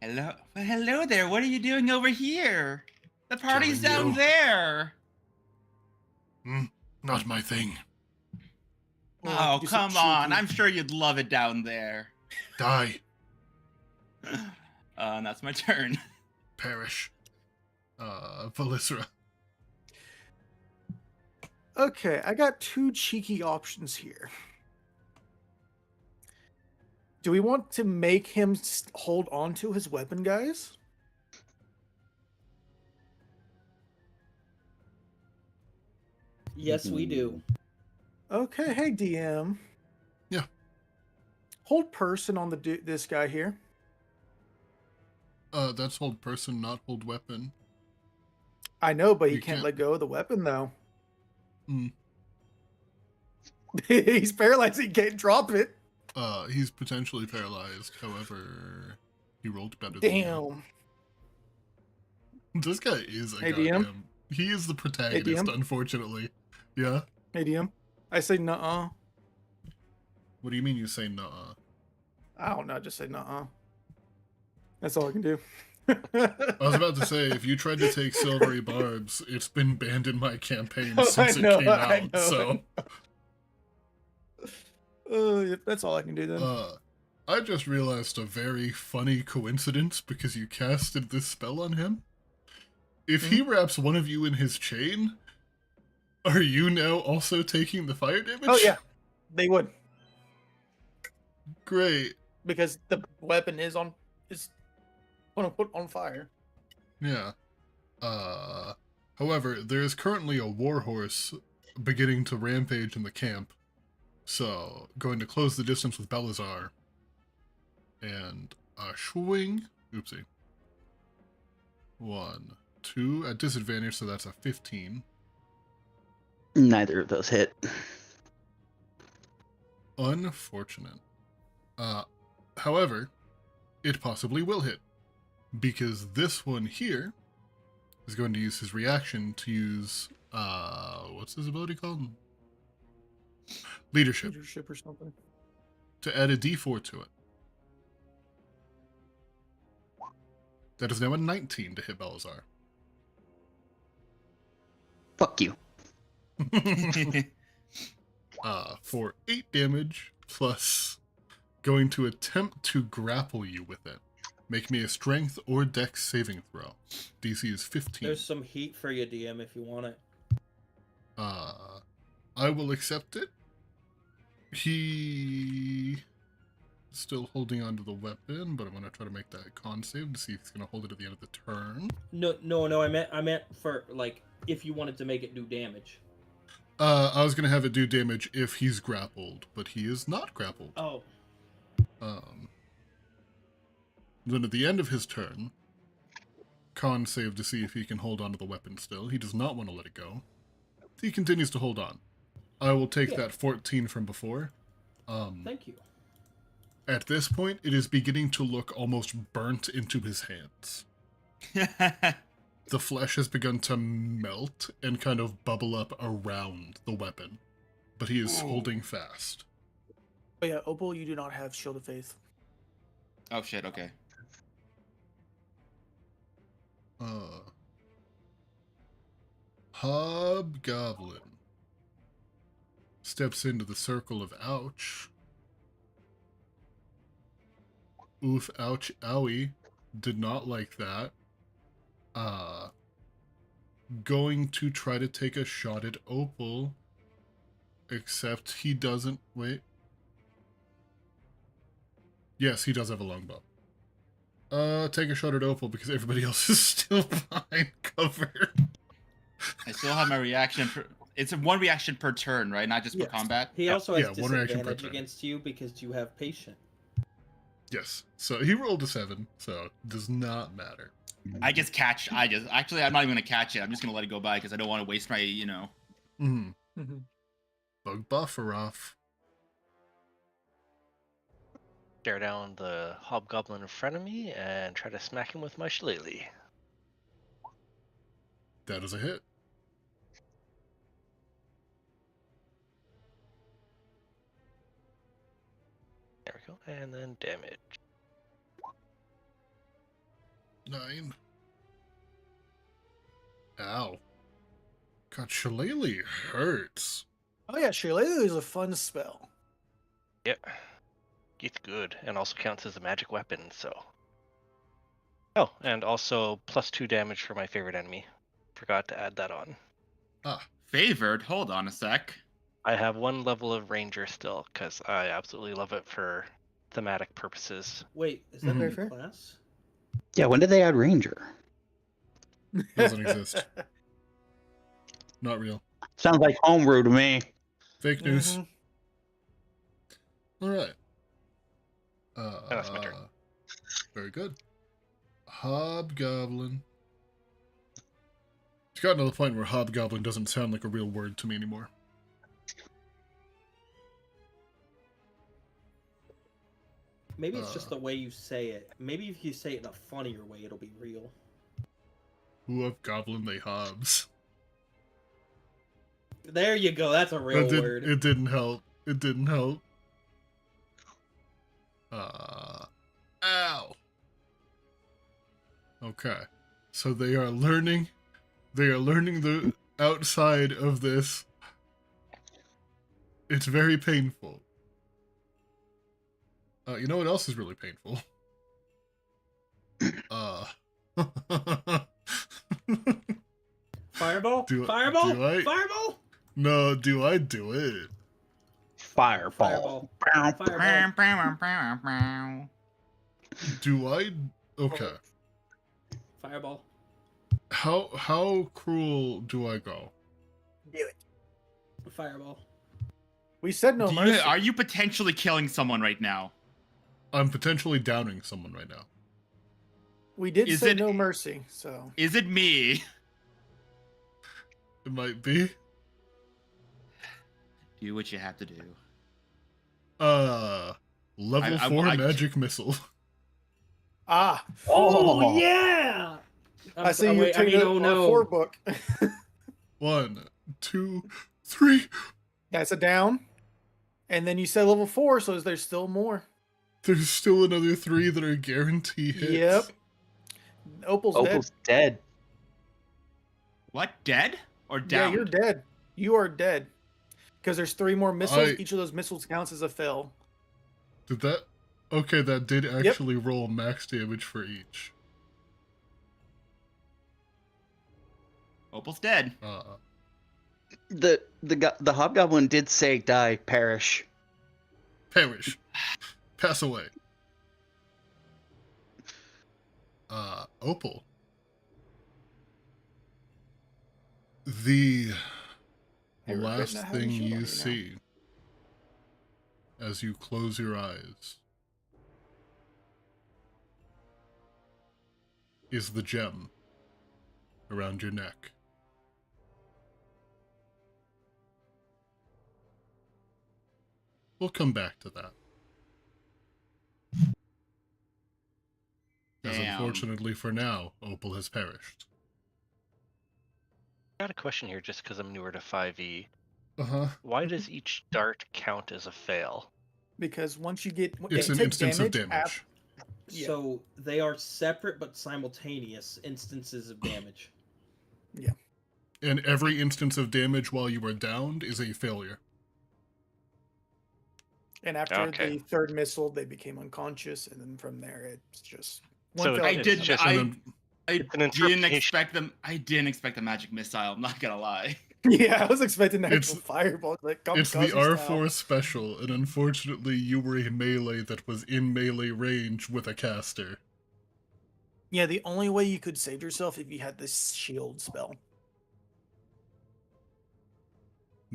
Hello there. What are you doing over here? The party's Telling down you. there. Not my thing. Oh, Do some come on. cheeky- I'm sure you'd love it down there. Die. And that's my turn. Perish. Velisra. Okay, I got 2 cheeky options here. Do we want to make him hold on to his weapon, guys? Yes, we do. Okay, hey DM. Yeah. Hold person on this guy here. That's hold person, not hold weapon. I know, but he You can't can't- let go of the weapon though. Hmm. He's paralyzed. He can't drop it. He's potentially paralyzed. However, he rolled better than you. Damn. This guy is a Hey, DM? goddamn. He is the protagonist, DM? unfortunately. Yeah? Hey DM. I say nuh-uh. What do you mean you say nuh-uh? I don't know. Just say nuh-uh. That's all I can do. I was about to say, if you tried to take Silvery Barbs, it's been banned in my campaign Oh, since I know, it came I out, know. so... Yep, that's all I can do then. I just realized a very funny coincidence because you casted this spell on him. If he wraps one of you in his chain, are you now also taking the fire damage? Oh yeah, they would Great. because the weapon is gonna put on fire. Yeah. However, there is currently a warhorse beginning to rampage in the camp. So, going to close the distance with Belazar. And a swing. Oopsie. 1, 2 at disadvantage, so that's a 15. Neither of those hit. Unfortunate. However, it possibly will hit. Because this one here is going to use his reaction to use, what's his ability called? Leadership. Leadership or something. To add a d4 to it. That is now a 19 to hit Belazar. Fuck you. For 8 damage, plus going to attempt to grapple you with it. Make me a strength or dex saving throw. DC is 15. There's some heat for you, DM, if you want it. I will accept it. He still holding onto the weapon, but I'm gonna try to make that con save to see if he's gonna hold it at the end of the turn. No. I meant for like if you wanted to make it do damage. I was gonna have it do damage if he's grappled, but he is not grappled. Oh. Then at the end of his turn, con save to see if he can hold onto the weapon still. He does not want to let it go. He continues to hold on. I will take that 14 from before. Thank you. At this point, it is beginning to look almost burnt into his hands. The flesh has begun to melt and kind of bubble up around the weapon, but he is holding fast. But yeah, Opal, you do not have Shield of Faith. Oh shit, okay. Hobgoblin steps into the circle of ouch. Oof, ouch, owie. Did not like that. Going to try to take a shot at Opal. Except he doesn't... Wait. Yes, he does have a longbow. Take a shot at Opal because everybody else is still behind cover. I still have my reaction. It's a 1 reaction per turn, right? Not just per Yes. combat. He also has 1 reaction per disadvantage turn. against you because you have patient. Yes. So he rolled a 7, so it does not matter. I'm not even gonna catch it. I'm just gonna let it go by because I don't want to waste my, Bug buffer off. Stare down the hobgoblin in front of me and try to smack him with my shillelagh. That is a hit. There we go. And then damage. 9. Ow. God, Shillelagh hurts. Oh yeah, Shillelagh is a fun spell. Yep. It's good, and also counts as a magic weapon, so. Oh, and also +2 damage for my favorite enemy. Forgot to add that on. Favored? Hold on a sec. I have 1 level of Ranger still, because I absolutely love it for thematic purposes. Wait, is that Very a fair. class? Yeah, when did they add Ranger? Doesn't exist. Not real. Sounds like homebrew to me. Fake news. Mhm. All right. That's my turn. Very good. Hobgoblin. It's gotten to the point where hobgoblin doesn't sound like a real word to me anymore. Maybe it's just the way you say it. Maybe if you say it in a funnier way, it'll be real. Who of goblin they hobs. There you go. That's a real word. It didn't help. It didn't help. Ow. Okay. So they are learning the outside of this. It's very painful. You know what else is really painful? Fireball? Do I? Fireball? No, do I do it? Fireball. Fireball. Do I? Okay. Fireball. How cruel do I go? Do it. Fireball. We said no mercy. Are you potentially killing someone right now? I'm potentially downing someone right now. We did Is say it- no mercy, so Is it me? It might be. Do what you have to do. Level I- 4 I- magic missile. ah. Oh, yeah! I see you're wait, taking oh our no. 4 book. 1, 2, 3. That's a down. And then you said level 4, so there's still more. There's still another 3 that are guaranteed hits. Yep. Opal's Opal's dead. What? Dead or dead. Yeah, down? you're dead. You are dead. Because there's 3 more missiles. I- Each of those missiles counts as a fail. Did that? Okay, that did actually roll max damage for each. Opal's dead. The hobgoblin did say die, perish. Perish. Pass away. Opal. The I regret last not having thing shield on you now. see as you close your eyes is the gem around your neck. We'll come back to that. As Damn. unfortunately for now, Opal has perished. I got a question here just because I'm newer to 5e. Uh-huh. Why does each dart count as a fail? Because once you get... It's if you an take instance of damage. Yeah. So they are separate but simultaneous instances of damage. And every instance of damage while you are downed is a failure. And after Okay. the 3rd missile, they became unconscious, and then from there, it's just... So fail. I it's did. just I an didn't interpretation. expect them. I didn't expect the magic missile. I'm not gonna lie. Yeah, I was expecting the It's- actual fireball. Like, It's the kamikaze R4 style. special, and unfortunately you were a melee that was in melee range with a caster. Yeah, the only way you could save yourself if you had this shield spell.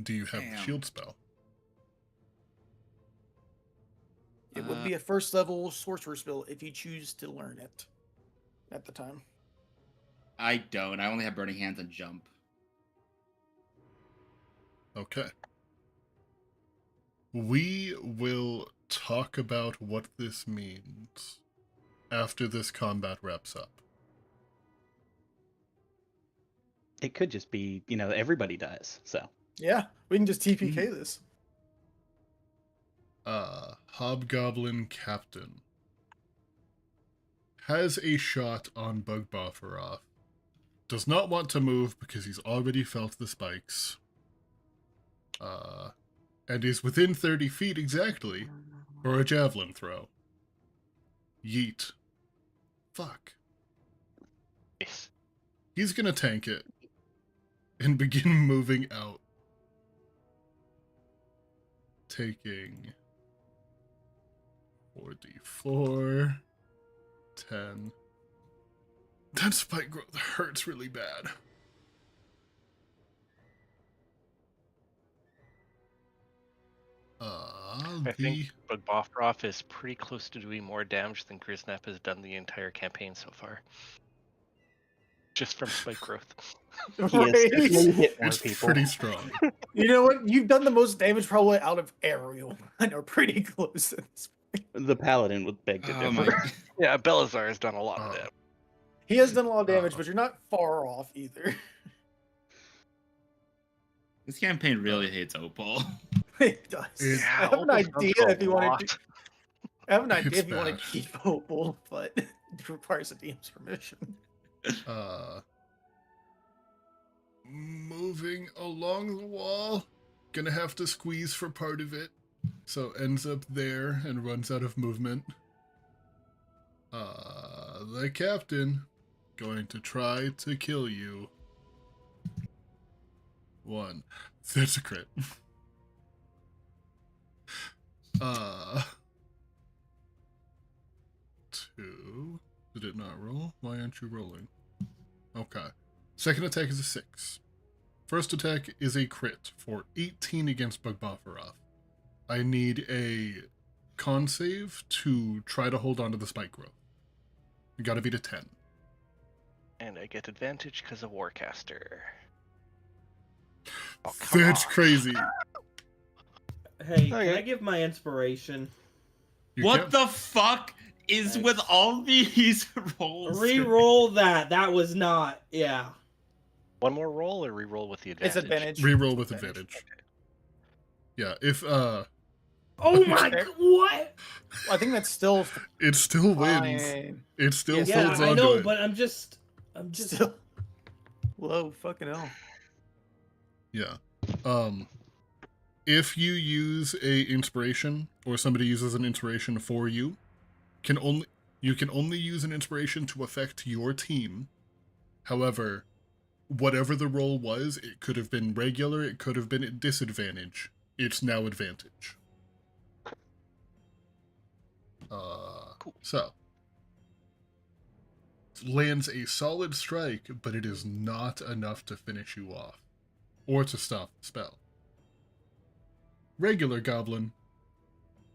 Do you have the Damn. shield spell? It would be a 1st level sorcerer spell if you choose to learn it at the time. I don't. I only have burning hands and jump. Okay. We will talk about what this means after this combat wraps up. It could just be, everybody dies. So Yeah, we can just TPK this. Hobgoblin Captain has a shot on Bugbofferoff. Does not want to move because he's already felt the spikes. And is within 30 feet exactly for a javelin throw. Yeet. Fuck. Nice. He's gonna tank it and begin moving out. Taking 4d4, 10. That spike growth hurts really bad. I think Bugbofroff is pretty close to doing more damage than Grisnap has done the entire campaign so far. Just from spike growth. he has Right? definitely hit more It's people. pretty strong. You know what? You've done the most damage probably out of everyone. Or pretty close. At this point. The paladin would beg to Oh my. differ. Yeah, Belazar has done a lot of damage. He has done a lot of damage, but you're not far off either. This campaign really hates Opal. It does. It- I have an Opal's idea done if you a want lot. to. I have an idea It's if you want bad. to keep Opal, but it requires a DM's permission. Moving along the wall. Gonna have to squeeze for part of it. So ends up there and runs out of movement. The captain going to try to kill you. 1. That's a crit. 2. Did it not roll? Why aren't you rolling? Okay. Second attack is a 6. First attack is a crit for 18 against Bugbafaroth. I need a con save to try to hold on to the spike growth. You gotta beat a 10. And I get advantage because of Warcaster. Oh, come That's on. crazy. Hey, can Okay. I give my inspiration? You What can't- the fuck is Thanks. with all these rolls? Re-roll that. That was not. Yeah. One more roll or re-roll with the advantage? It's advantage. Reroll with advantage. Yeah, if Oh my Fair. god! What? I think that's still it still wins, fine. it still Yeah, holds Yeah, I on know, to it. but I'm just. Still low. Fucking hell. Yeah. If you use a inspiration or somebody uses an inspiration for you, you can only use an inspiration to affect your team. However, whatever the roll was, it could have been regular, it could have been at disadvantage. It's now advantage. Cool. So lands a solid strike, but it is not enough to finish you off or to stop the spell. Regular goblin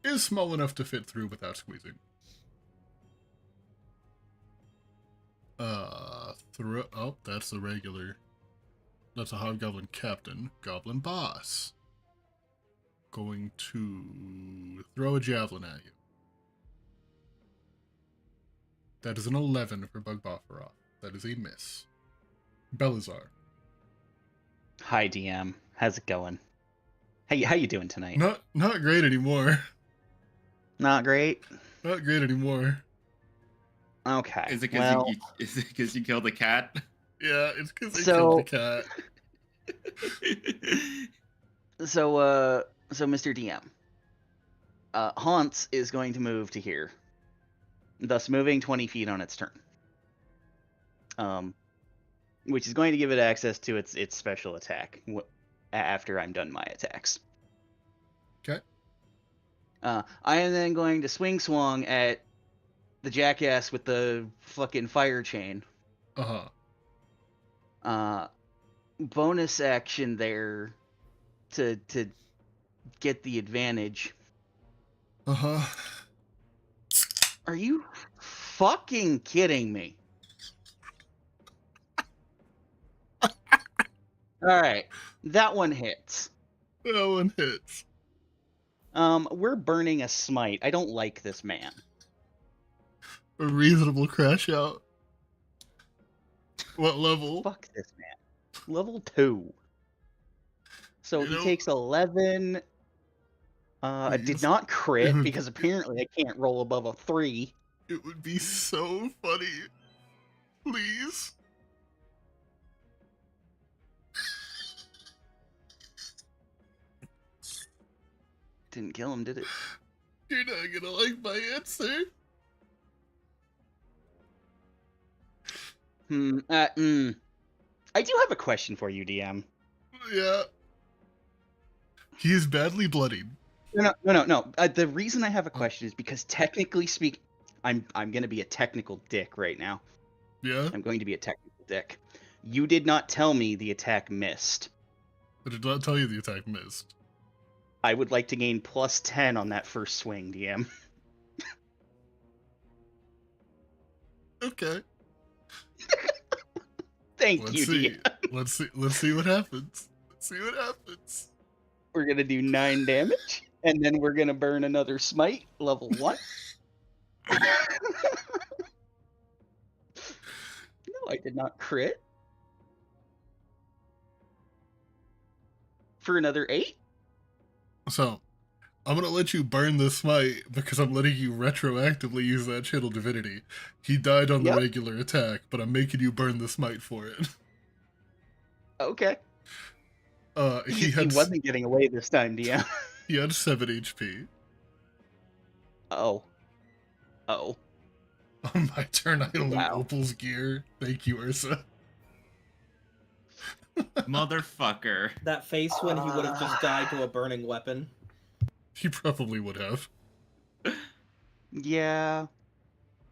is small enough to fit through without squeezing. Oh, that's the regular. That's a hobgoblin captain. Goblin boss. Going to throw a javelin at you. That is an 11 for Bugbafaroth. That is a miss. Belazar. Hi, DM. How's it going? How you doing tonight? Not great anymore. Not great. Not great anymore. Okay. Is it well, because you killed a cat? Yeah, it's because they So- killed the cat. so Mr. DM, Haunts is going to move to here, thus moving 20 feet on its turn. Which is going to give it access to its special attack after I'm done my attacks. Okay. I am then going to swing swung at the jackass with the fucking fire chain. Bonus action there to get the advantage. Are you fucking kidding me? All right, that one hits. That one hits. We're burning a smite. I don't like this man. A reasonable crash out. What level? Fuck this man. Level 2. So You he know- takes 11. I did not crit because apparently I can't roll above a 3. It would be so funny. Please. Didn't kill him, did it? You're not gonna like my answer. I do have a question for you, DM. Yeah. He is badly bloodied. No. The reason I have a question is because technically speaking, I'm gonna be a technical dick right now. Yeah? I'm going to be a technical dick. You did not tell me the attack missed. I did not tell you the attack missed. I would like to gain plus 10 on that first swing, DM. Okay. Thank Let's you, see. DM. Let's see what happens. Let's see what happens. We're gonna do 9 damage, and then we're gonna burn another smite, level 1. No, I did not crit. For another 8? So, I'm gonna let you burn the smite because I'm letting you retroactively use that channel divinity. He died on the Yep. regular attack, but I'm making you burn the smite for it. Okay. He He wasn't getting away this time, DM. he had 7 HP. Oh. On my turn, I loot Wow. Opal's gear. Thank you, Ursa. Motherfucker. That face when he would have just died to a burning weapon. He probably would have. Yeah.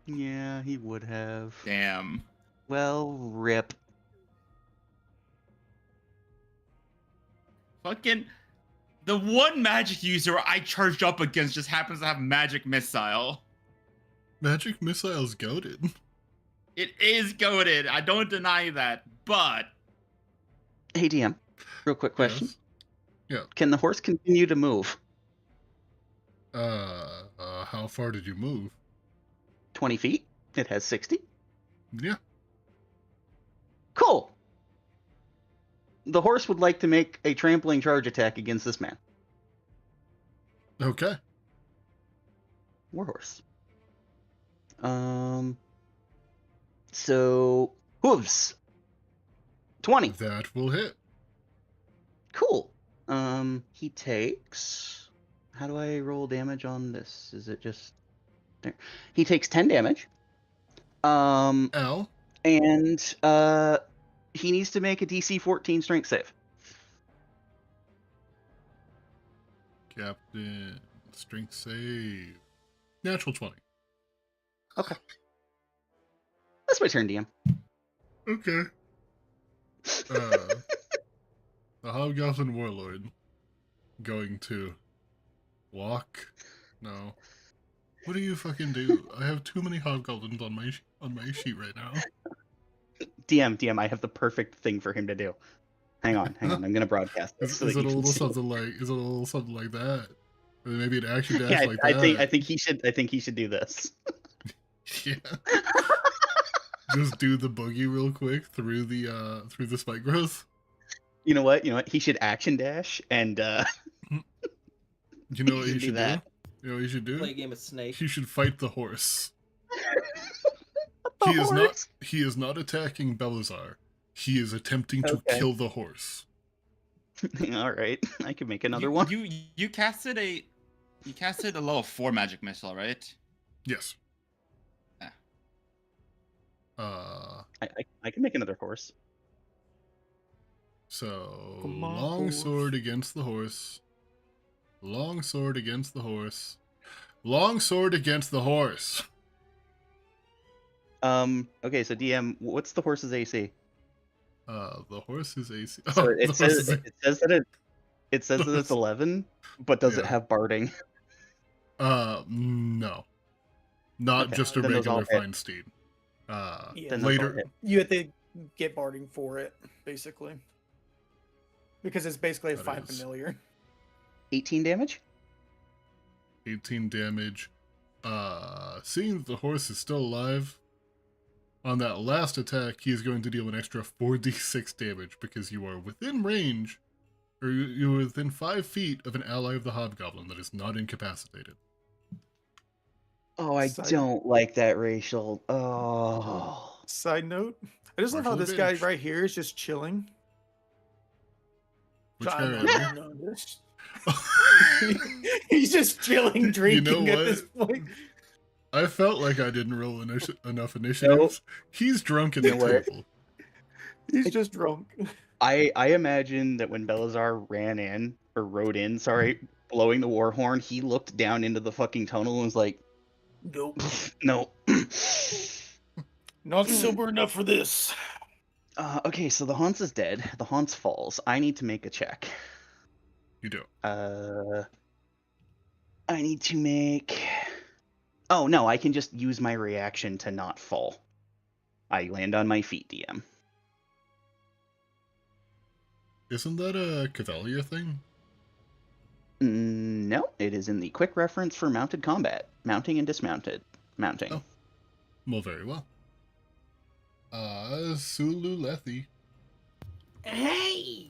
Yeah, he would have. Damn. Well, rip. Fucking the one magic user I charged up against just happens to have magic missile. Magic missile's goated. It is goaded. I don't deny that, but Hey DM, real quick question. Yes. Yeah. Can the horse continue to move? How far did you move? 20 feet? It has 60? Yeah. Cool. The horse would like to make a trampling charge attack against this man. Okay. Warhorse. So hooves. 20. That will hit. Cool. He takes. How do I roll damage on this? Is it just there? He takes 10 damage. L. And he needs to make a DC 14 strength save. Captain. Strength save. Natural 20. Okay. That's my turn, DM. Okay. The Hobgoblin Warlord going to walk. No. What do you fucking do? I have too many hobgoblins on my sheet right now. DM, I have the perfect thing for him to do. Hang on. I'm gonna broadcast this. Is it a little something like that? Or maybe an action dash Yeah, like I that? think he should do this. Yeah. Just do the boogie real quick through the spike growth. You know what? He should action dash and You know what He he should do should do? that. You know what he should do? Play a game of Snake. He should fight the horse. The He horse? is not attacking Belazar. He is attempting to Okay. kill the horse. All right, I can make another one. You casted a level 4 magic missile, right? Yes. Yeah. I can make another horse. So Come on, long horse. sword against the horse. Long sword against the horse. Long sword against the horse. Okay, so DM, what's the horse's AC? The horse is AC. So Oh, it the says horse that it's 11, but does it Yeah. have barding? No. Not Okay, just a then those all regular hit. fine steed. Yeah. Then those all Later. hit. You have to get barding for it, basically. Because it's basically a That 5 is- familiar. 18 damage. 18 damage. Seeing that the horse is still alive, on that last attack, he's going to deal an extra 4d6 damage because you are within range, or you're within 5 feet of an ally of the hobgoblin that is not incapacitated. Oh, I Side- don't like that racial. Oh, Side note, I just love how Marshall this guy advantage. right here is just chilling. Which So guy I'm right not there? gonna notice. He's just chilling, drinking at what? this point. I felt like I didn't roll enough initiatives. He's drunk at You the know what? table. He's just drunk. I imagine that when Belazar rode in, blowing the war horn, he looked down into the fucking tunnel and was like, Nope. no. Not sober enough for this. Okay, so the Haunts is dead. The Haunts falls. I need to make a check. You do. I need to make... Oh, no, I can just use my reaction to not fall. I land on my feet, DM. Isn't that a Cavalier thing? No, it is in the quick reference for mounted combat. Mounting and dismounted. Mounting. Oh. Well, very well. Sulu Lethy. Hey!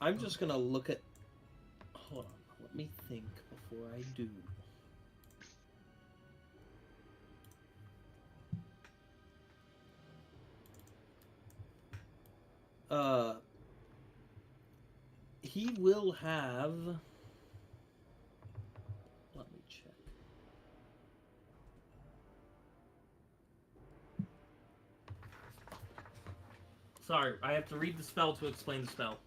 I'm just gonna look at. Hold on, let me think before I do. He will have. Let me check. Sorry, I have to read the spell to explain the spell.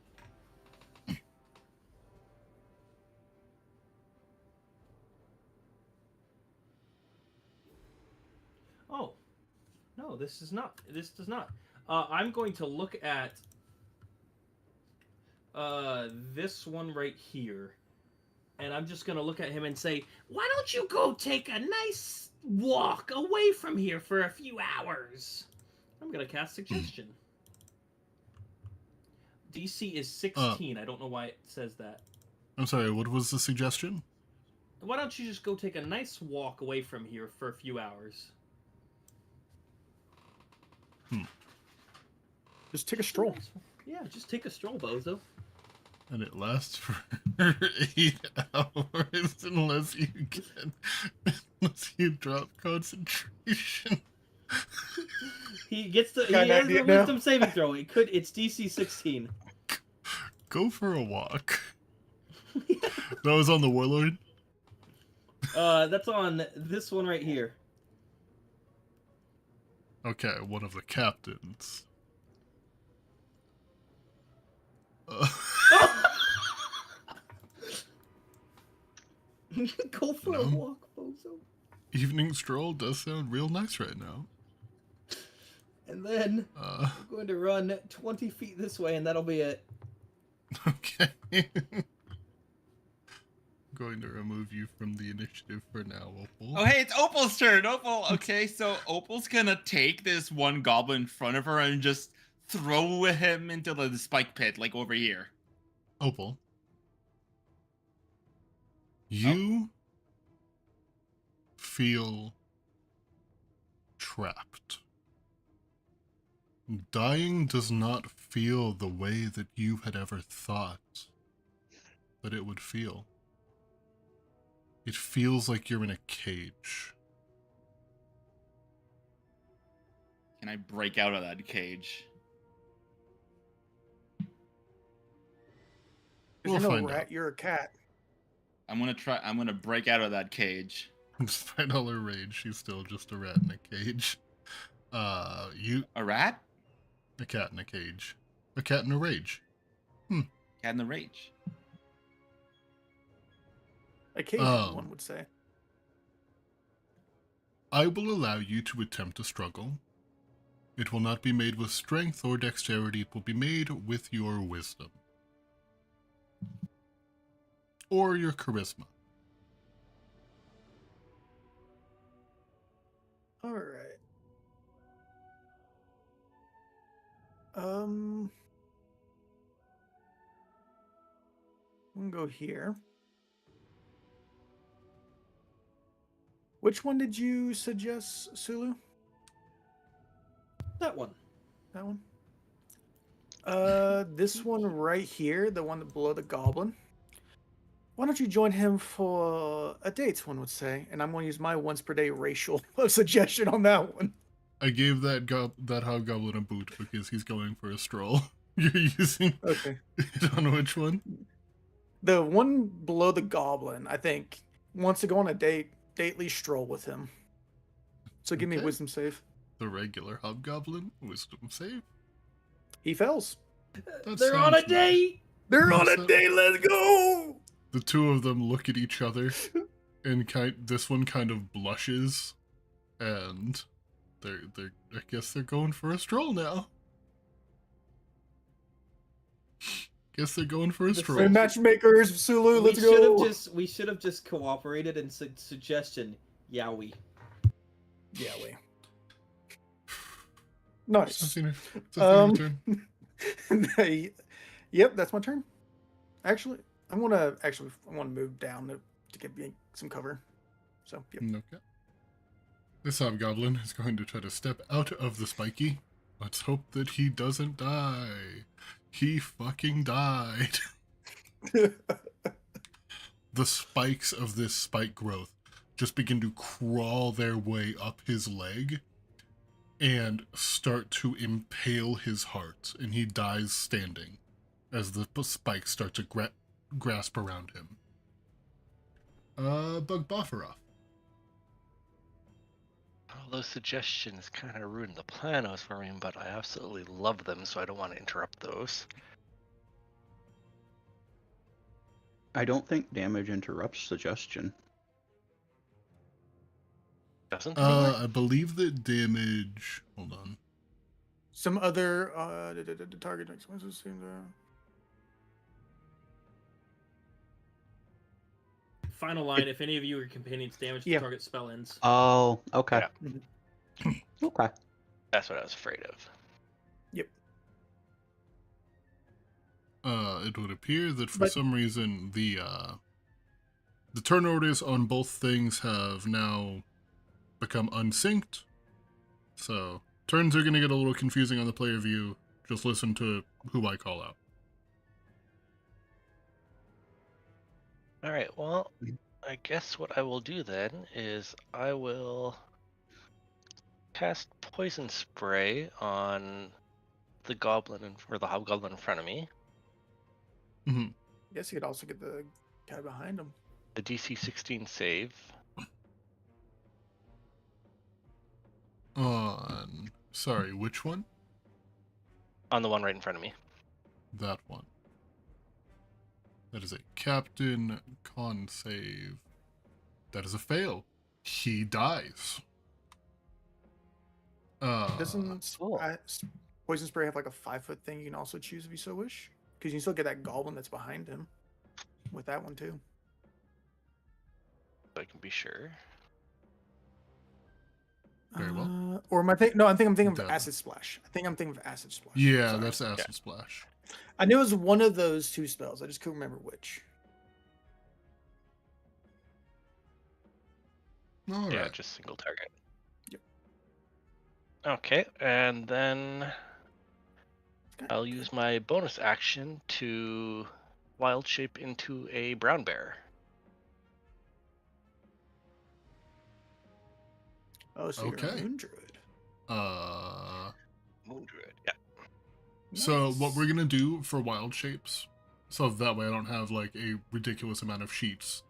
Oh, no, this is not. This does not. I'm going to look at This one right here. And I'm just gonna look at him and say, why don't you go take a nice walk away from here for a few hours? I'm gonna cast Suggestion. DC is 16. I don't know why it says that. I'm sorry, what was the suggestion? Why don't you just go take a nice walk away from here for a few hours? Just take a stroll. Yeah, just take a stroll, bozo. And it lasts for 8 hours unless you drop concentration. He gets the Got he an has idea the now? wisdom saving throw. It's DC 16. Go for a walk. That was on the warlord? That's on this one right here. Okay, one of the captains. Go for a walk, bozo. Evening stroll does sound real nice right now. And then I'm going to run 20 feet this way, and that'll be it. Okay. Going to remove you from the initiative for now, Opal. Oh, hey, it's Opal's turn. Opal. Okay, so Opal's gonna take this one goblin in front of her and just throw him into the spike pit, like over here. Opal. You feel trapped. Dying does not feel the way that you had ever thought that it would feel. It feels like you're in a cage. Can I break out of that cage? You're We'll no find rat, out. you're a cat. I'm gonna break out of that cage. Despite all her rage, she's still just a rat in a cage. A rat? A cat in a cage. A cat in a rage. Cat in the rage. Occasionally, one would say. I will allow you to attempt a struggle. It will not be made with strength or dexterity. It will be made with your wisdom. Or your charisma. All right. I'm gonna go here. Which one did you suggest, Sulu? That one. That one? This one right here, the one below the goblin. Why don't you join him for a date, one would say, and I'm going to use my once per day racial suggestion on that one. I gave that hobgoblin a boot because he's going for a stroll. You're using Okay. it on which one? The one below the goblin, I think, wants to go on a dately stroll with him. So give me a Okay. wisdom save. The regular hobgoblin, wisdom save. He fails. That They're on a sounds nice. date. They're on a So- date. Let's go. The two of them look at each other, and this one kind of blushes, and they're I guess they're going for a stroll now. Guess they're going for a The stroll. We're matchmakers, Sulu. Let's go. We should have just cooperated and suggestion. Yowie. Yeah, we. Nice. It's your turn. Yep, that's my turn. Actually, I want to move down to get me some cover. So, yep. Okay. This hobgoblin is going to try to step out of the spiky. Let's hope that he doesn't die. He fucking died. The spikes of this spike growth just begin to crawl their way up his leg and start to impale his heart, and he dies standing as the spikes start to grasp around him. Bug Bofferoff. All those suggestions kind of ruined the plan I was forming, but I absolutely love them, so I don't want to interrupt those. I don't think damage interrupts suggestion. Doesn't anyway? I believe that damage. Hold on. Some other the target makes final line. If any of you or companions damage the Yeah. target spell ends. Oh, okay. Yeah. Okay. That's what I was afraid of. Yep. It would appear that for But- some reason the turn orders on both things have now become unsynced. So turns are going to get a little confusing on the player view. Just listen to who I call out. All right. Well, I guess what I will do then is I will cast poison spray on the goblin or the hobgoblin in front of me. hmm I guess you could also get the guy behind him. The DC 16 save. Sorry, which one? On the one right in front of me. That one. That is a Captain Con save. That is a fail. He dies. Doesn't cool. poison spray have like a 5-foot thing you can also choose if you so wish? Because you can still get that goblin that's behind him with that one too. So I can be sure. Very well. Or am I thinking? No, I'm thinking of Done. acid splash. I think I'm thinking of acid splash. Yeah, Sorry. that's Acid Splash. I knew it was one of those two spells. I just couldn't remember which. All Yeah, right. just single target. Yep. Okay, and then Okay. I'll use my bonus action to wild shape into a brown bear. Oh, so you're a Okay. moon druid. Moon druid. Yeah. So what Nice. we're gonna do for wild shapes, so that way I don't have like a ridiculous amount of sheets.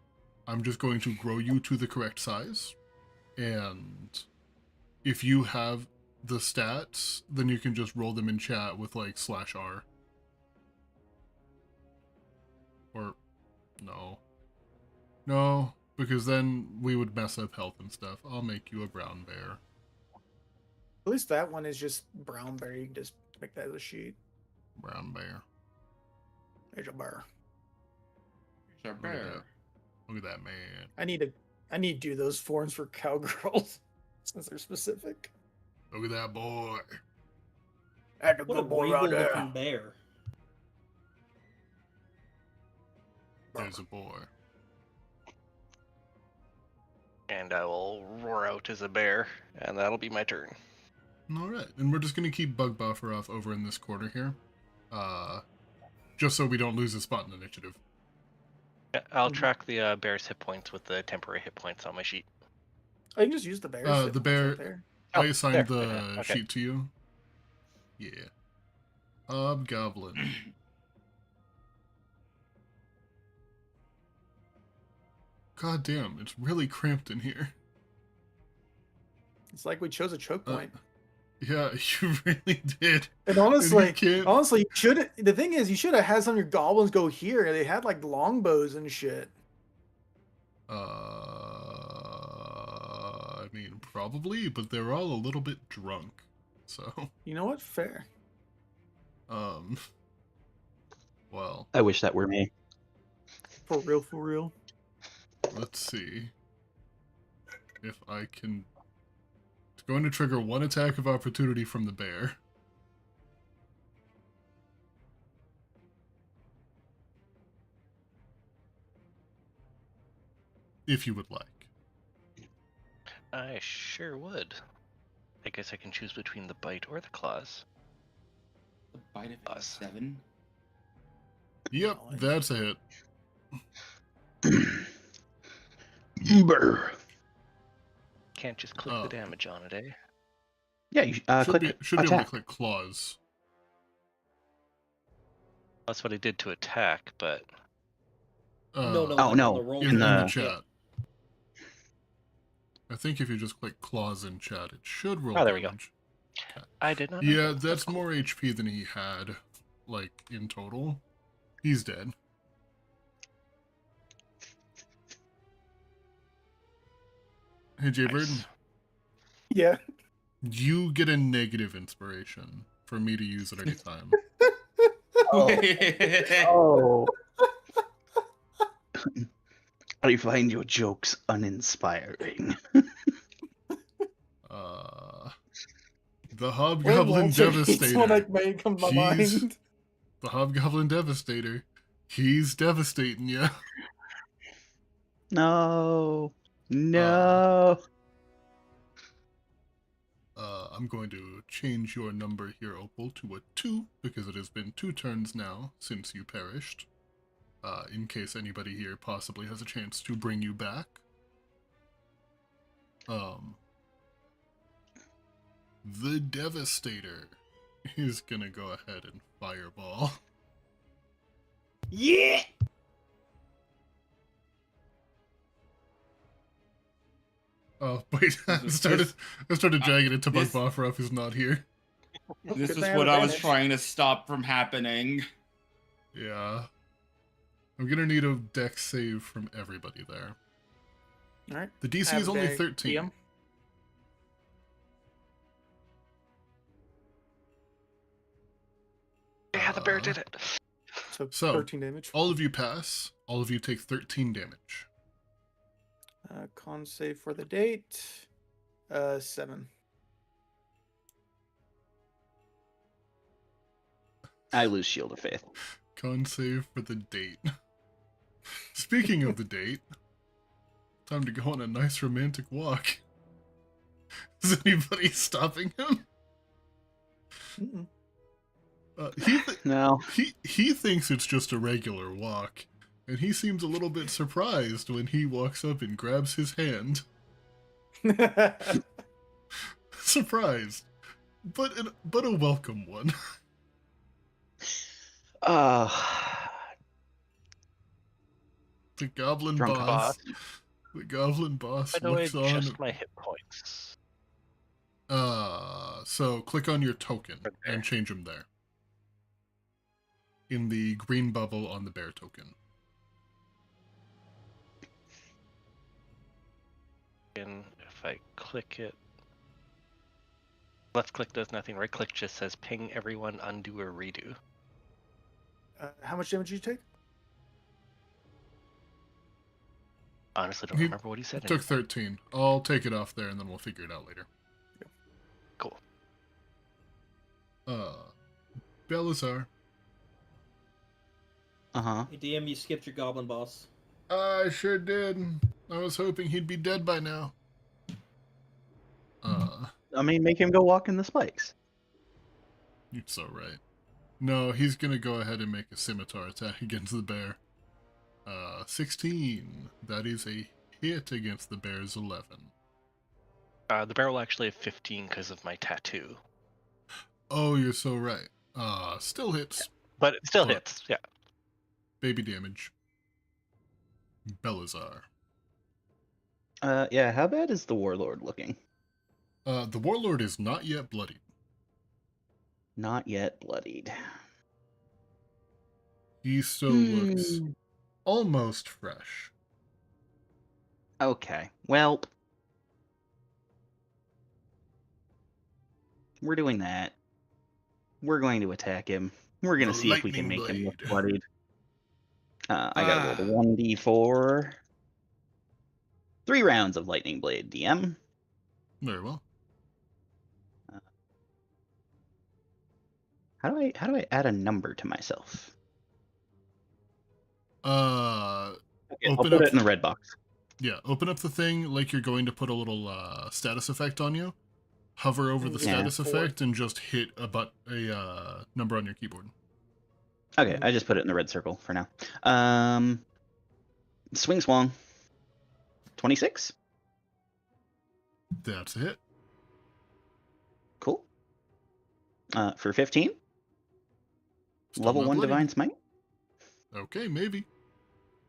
I'm just going to grow you to the correct size, and if you have the stats, then you can just roll them in chat with like /R. Or no, because then we would mess up health and stuff. I'll make you a brown bear. At least that one is just brown bear. You can just make that as a sheet. Brown bear. There's a bear. Sure, Look at that. Look at that man. I need to do those forms for cowgirls since they're specific. Look at that boy. Had to What a go boy regal out there. looking bear. There's a boy. And I will roar out as a bear, and that'll be my turn. All right, and we're just gonna keep Bug Buffer off over in this corner here, just so we don't lose a spot in initiative. Yeah, I'll Mhm. track the bear's hit points with the temporary hit points on my sheet. I can just use the bear. The bear- There. Oh, I assigned there. the Okay. sheet to you. Yeah. Hobgoblin. God damn, it's really cramped in here. It's like we chose a choke point. Yeah, you really did. And honestly, you can't- you should. The thing is, you should have had some of your goblins go here. They had like longbows and shit. I mean, probably, but they're all a little bit drunk. So, You know what? Fair. well, I wish that were me. For real, for real. let's see if I can. It's going to trigger one attack of opportunity from the bear. If you would like. I sure would. I guess I can choose between the bite or the claws. The bite of Us. 7. Yep, Nice. that's a hit. Brr. Can't just click Oh. the damage on it, eh? Yeah, you Should click be able to attack. click claws. That's what I did to attack, but No, Uh, no. Oh, like no, on the roll in the the- chat. I think if you just click claws in chat, it should roll Oh, there we go. damage. I did not know Yeah, that. that's cool. more HP than he had, like, in total. He's dead. Hey, Jaybird, Nice. Yeah. you get a negative inspiration for me to use at any time. Oh. I find your jokes uninspiring. The Hobgoblin Devastator. One that may come to my He's- mind. The Hobgoblin Devastator. He's devastating you. No. No. I'm going to change your number here, Opal, to a 2, because it has been 2 turns now since you perished. In case anybody here possibly has a chance to bring you back. The Devastator is gonna go ahead and fireball. Yeah! Oh, wait, I started dragging it to Bug Bofferoff, who's not here. This Good is thing I what have I was advantage. trying to stop from happening. Yeah. I'm gonna need a dex save from everybody there. Alright. The DC is only 13. DM. Yeah, the bear did it. So 13 damage. All of you pass. All of you take 13 damage. Con save for the date. 7. I lose Shield of Faith. Con save for the date. Speaking of the date, time to go on a nice romantic walk. Is anybody stopping him? Mm-mm. No. He thinks it's just a regular walk, and he seems a little bit surprised when he walks up and grabs his hand. Surprised, but a welcome one. The goblin Drunk boss. The goblin boss By the way, looks on. just my hit points. So click on your token Right there. and change them there. In the green bubble on the bear token. And if I click it, left click does nothing. Right click just says ping everyone, undo or redo. How much damage did you take? Honestly, don't He remember what he said. Took 13. I'll take it off there and then we'll figure it out later. Cool. Belisar. Uh-huh. Hey, DM, you skipped your goblin boss. I sure did. I was hoping he'd be dead by now. I mean, make him go walk in the spikes. You're so right. No, he's gonna go ahead and make a scimitar attack against the bear. 16. That is a hit against the bear's 11. The bear will actually have 15 because of my tattoo. Oh, you're so right. Still hits. But it still What? hits, yeah. Baby damage. Belisar. Yeah, how bad is the warlord looking? The warlord is not yet bloodied. Not yet bloodied. He still looks almost fresh. Okay, well, we're doing that. We're going to attack him. We're going to The see if we can lightning make him look blade. bloodied. I gotta roll the 1d4. 3 rounds of lightning blade, DM. Very well. How do I add a number to myself? Okay, I'll open put up it in the red box. Yeah, open up the thing like you're going to put a little status effect on you. Hover over the Yeah. status effect and just hit a number on your keyboard. Okay, I just put it in the red circle for now. Swing swung. 26. That's a hit. Cool. For 15. Still Level not 1 bloodied. divine smite. Okay, maybe.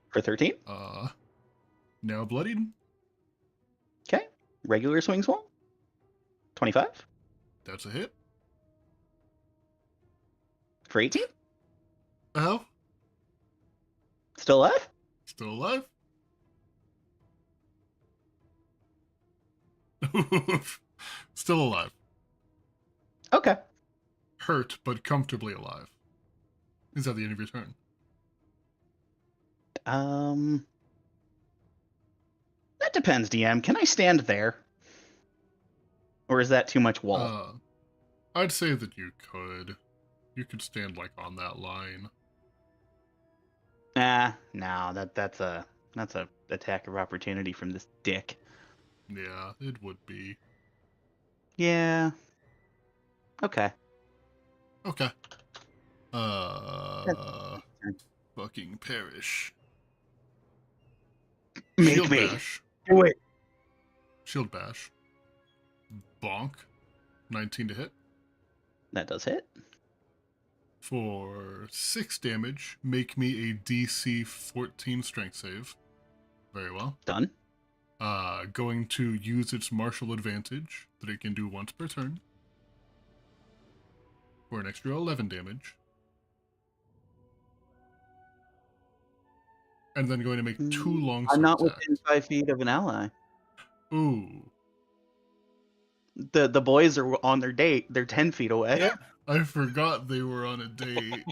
For 13. Now bloodied. Okay. Regular swing swung. 25. That's a hit. For 18. How? Still alive? Still alive? Still alive. Okay. Hurt, but comfortably alive. Is that the end of your turn? That depends, DM. Can I stand there? Or is that too much wall? I'd say that you could. You could stand like on that line. No, that's a attack of opportunity from this dick. Yeah, it would be. Yeah. Okay. Okay. Fucking perish. Make Shield me. bash. Do it. Shield bash. Bonk. 19 to hit. That does hit. For 6 damage, make me a DC 14 strength save. Very well. Done. Going to use its martial advantage that it can do once per turn for an extra 11 damage. And then going to make 2 longsword I'm not attacks. within 5 feet of an ally. Ooh. The boys are on their date. They're 10 feet away. Yeah. I forgot they were on a date.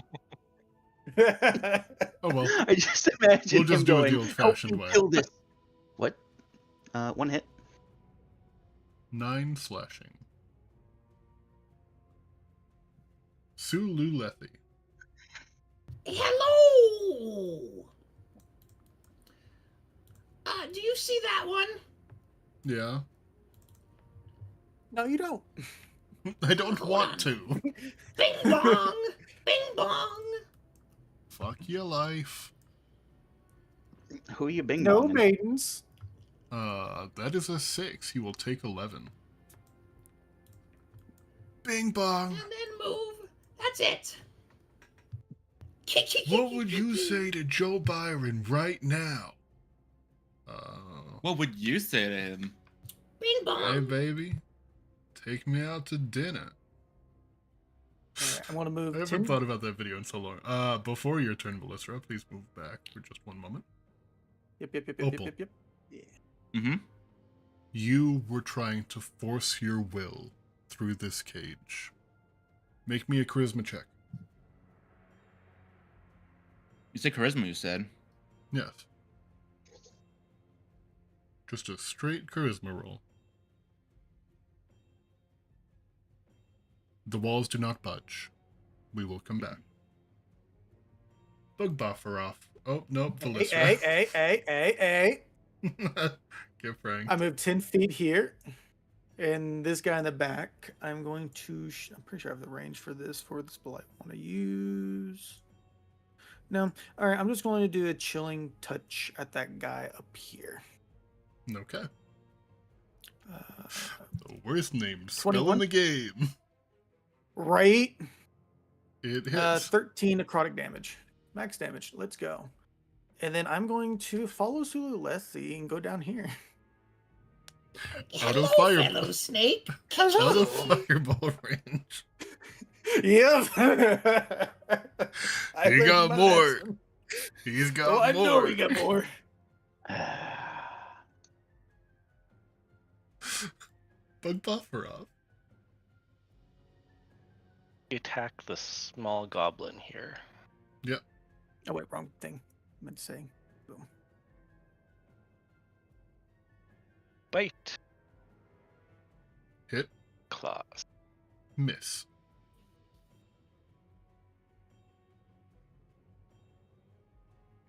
Oh well. I just imagine We'll just him do it going, the old-fashioned "Help me way." kill this. What? 1 hit. 9 slashing. Sulu Lethy. Hello! Do you see that one? Yeah. No, you don't. I don't Hold want on. to. Bing bong! Bing bong! Fuck your life. Who are you bing No bonging? maidens. That is a 6. He will take 11. Bing bong. And then move. That's it. What would you say to Joe Byron right now? What would you say to him? Bing Hey, bong! baby. Take me out to dinner. Alright, I want to move I haven't 10. thought about that video in so long. Before your turn, Belisra, please move back for just one moment. Yep. Opal. Yeah. Mm-hmm. You were trying to force your will through this cage. Make me a charisma check. You said charisma, you said. Yes. Just a straight charisma roll. The walls do not budge. We will come back. Bug buffer off. Oh, nope, Belisra. Hey. Get Frank. I moved 10 feet here. And this guy in the back, I'm going to... I'm pretty sure I have the range for this but I want to use... No. All right, I'm just going to do a chilling touch at that guy up here. Okay. The worst named spell 21? in the game. Right? It hits. 13 necrotic damage. Max damage. Let's go. And then I'm going to follow Sulu Lethy and go down here. Out of Hello, fire- fellow snake. Out Hello. of fireball range. Yep. He got more. He's got Oh, I more. know we got more. Bug buffer off. Attack the small goblin here. Oh wait, wrong thing. I meant to say. Boom. Bite. Hit. Claws. Miss.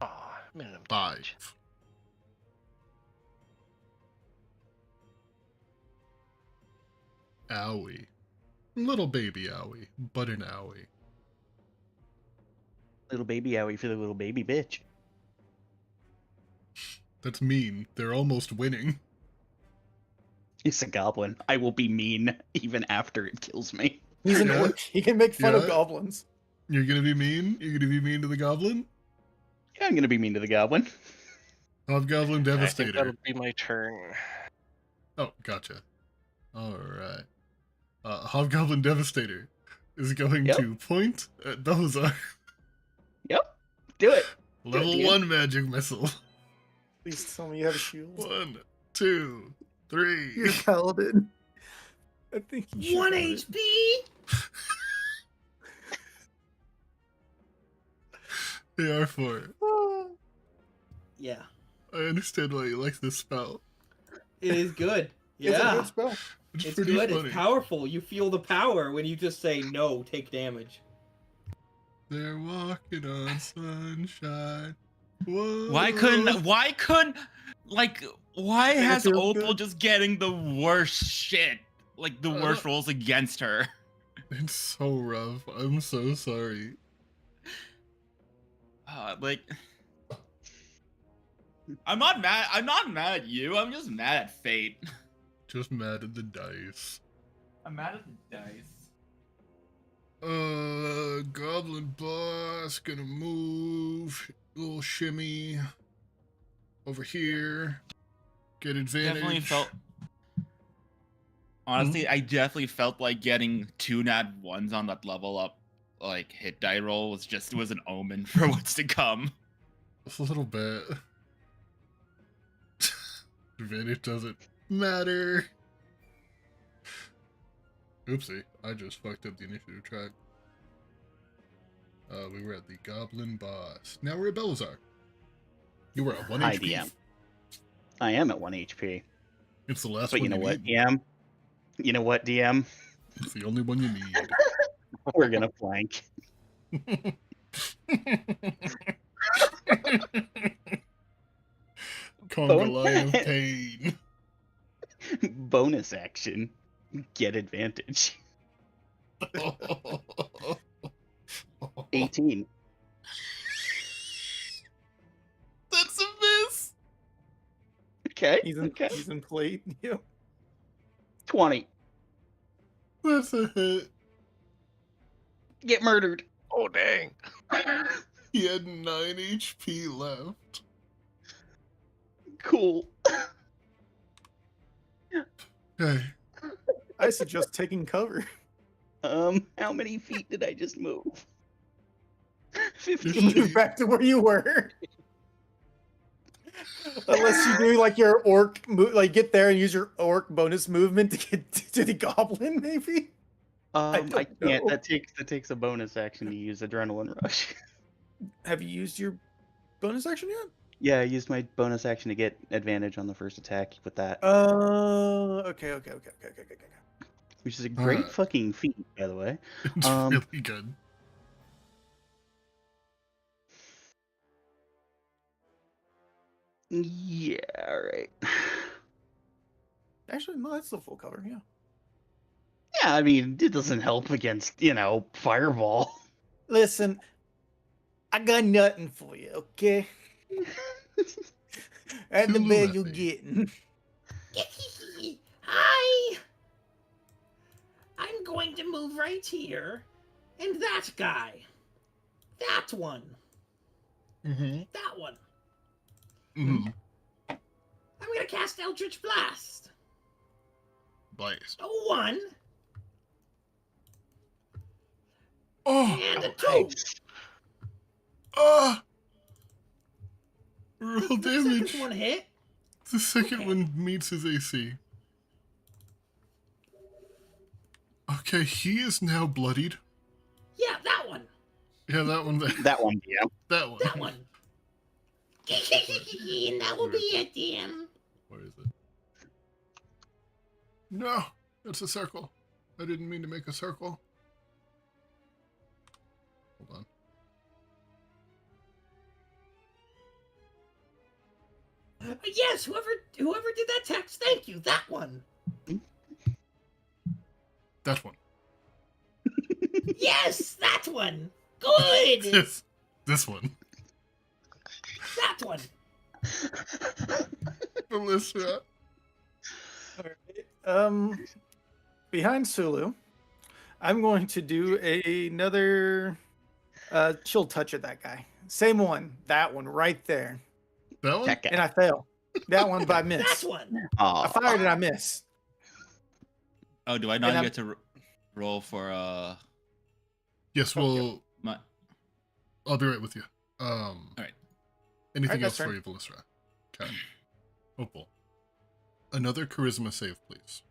Aw, minimum 5. damage. Owie. Little baby owie, but an owie. Little baby owie for the little baby bitch. That's mean. They're almost winning. It's a goblin. I will be mean even after it kills me. He's an Yeah. orc. He can make fun of Yeah. goblins. You're gonna be mean? You're gonna be mean to the goblin? Yeah, I'm gonna be mean to the goblin. Hobgoblin I think Devastator. that'll be my turn. Oh, gotcha. Alright. Hobgoblin Devastator is going Yep. to point at Belazar. Yep. Do it. Level dude. 1 magic missile. Please tell me you have a shield. 1, 2, 3. You're paladin. I think you should 1 have it. HP. They are 4. Ah. Yeah. I understand why you like this spell. It is good. It's a Yeah. good spell. It's pretty good. funny. It's powerful. You feel the power when you just say no, take damage. They're walking on sunshine. Whoa. Why has feels Opal good. just getting the worst shit? Like the worst rolls against her. It's so rough. I'm so sorry. Like I'm not mad at you, I'm just mad at fate. Just mad at the dice. I'm mad at the dice. Goblin boss gonna move. Little shimmy over here. Get advantage. Definitely felt. Honestly, I definitely felt like getting 2 nat 1s on that level up, like hit die roll was an omen for what's to come. a little bit. Advantage doesn't matter. Oopsie, I just fucked up the initiative track. We were at the Goblin Boss. Now we're at Belazar. You were at 1 Hi, HP. DM. I am at 1 HP. It's the last But one you know what, need. DM? You know what, DM? It's the only one you need. We're gonna flank. Conga line of pain. Bonus action. Get advantage. 18. That's a miss. Okay. He's in, okay. he's in plate. Yep. 20. That's a hit. Get murdered. Oh dang. He had 9 HP left. Cool. Hey, I suggest taking cover. How many feet did I just move? 15. 15. Back to where you were. Unless you do like your orc move, like get there and use your orc bonus movement to get to the goblin, maybe. I don't can't. know. That takes a bonus action to use Adrenaline Rush. Have you used your bonus action yet? Yeah, I used my bonus action to get advantage on the first attack with that, Okay. which is a great Alright. fucking feat, by the way. it's really good. Yeah, alright. Actually, no, that's the full cover. Yeah. Yeah, I mean, it doesn't help against, Fireball. Listen, I got nothing for you, okay? And the Too bed you're lucky. getting. Hi! I'm going to move right here. And that guy. That one. Mm-hmm. That one. Mm-hmm. I'm gonna cast Eldritch Blast. Blast. A 1 Oh! and a 2. Nice. Ah! Roll The damage. second one hit. The second Okay. one meets his AC. Okay, he is now bloodied. Yeah, that one. Yeah, that one there. That one, yeah. That one. That one. And that will be it, DM. Where is it? No! It's a circle. I didn't mean to make a circle. Hold on. Yes, whoever did that text, thank you. That one. That one. Yes, that one. Good. This one. That one. Melissa. Behind Sulu, I'm going to do another chill touch at that guy. Same one. That one right there. That one? That guy. And I fail. That one, but I That miss. one. I Aw. fired and I miss. Oh, do I And not I'm- get to roll for Yes, well, my? I'll be right with you. Alright. Anything Alright, else that's for you, Belisra? Okay. Opal. Another charisma save, please.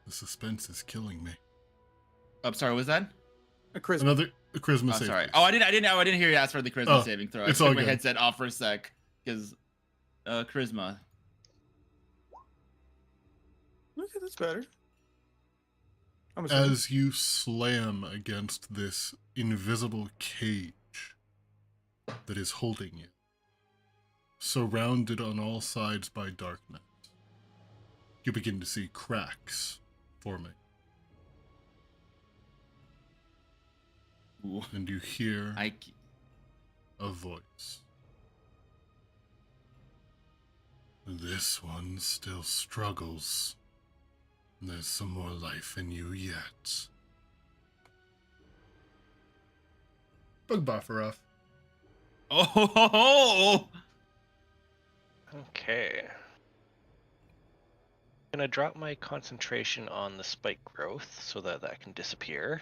The suspense is killing me. I'm sorry, what was that? A charisma. Another charisma Oh, save. sorry. please. Oh, I didn't hear you ask for the charisma Oh, saving throw. it's I all took my good. headset off for a sec because charisma. Okay, that's better. I'm assuming. As you slam against this invisible cage that is holding you, surrounded on all sides by darkness, you begin to see cracks forming. Ooh, And you hear I a voice. This one still struggles. There's some more life in you yet. Bug buffer off. Oh. Okay. Gonna drop my concentration on the spike growth so that that can disappear.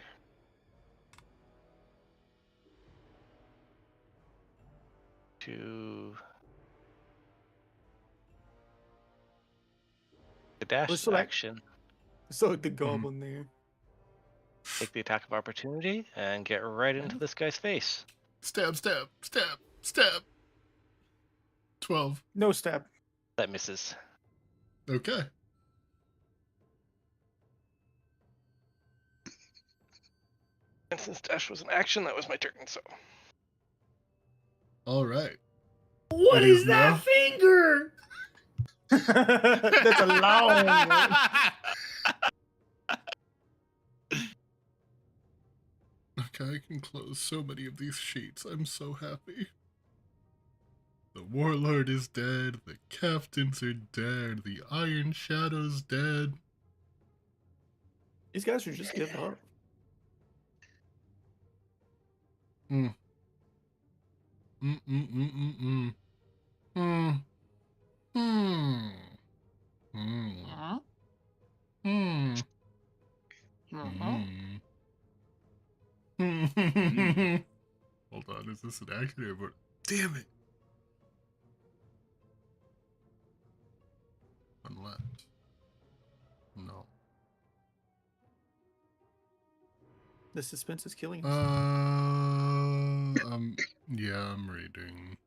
To the dash Let's select- action, So the goblin there. take the attack of opportunity and get right into this guy's face. Stab, stab, stab, stab. 12. No stab. That misses. Okay. And since dash was an action, that was my turn. So All right. What It is is that now- finger? That's a long one. Okay, I can close so many of these sheets. I'm so happy. The Warlord is dead. The Captains are dead. The Iron Shadow's dead. These guys should just give up. Mm. Mm-mm-mm-mm-mm. Hmm. Hmm. Hmm. Hmm. Hmm. Hold on, is this an action or what? Damn it! One left. No. The suspense is killing us. Yeah, I'm reading.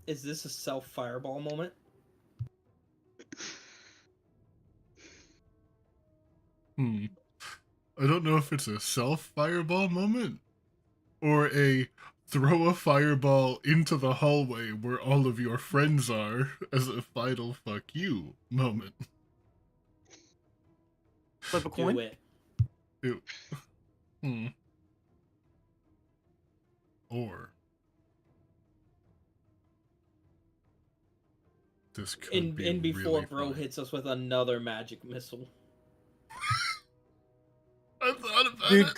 Is this a self fireball moment? I don't know if it's a self-fireball moment or a throw a fireball into the hallway where all of your friends are as a final fuck you moment. Flip a Do coin. it. Ew. Or this could be And before really bro fun. hits us with another magic missile. I thought about Dude, it.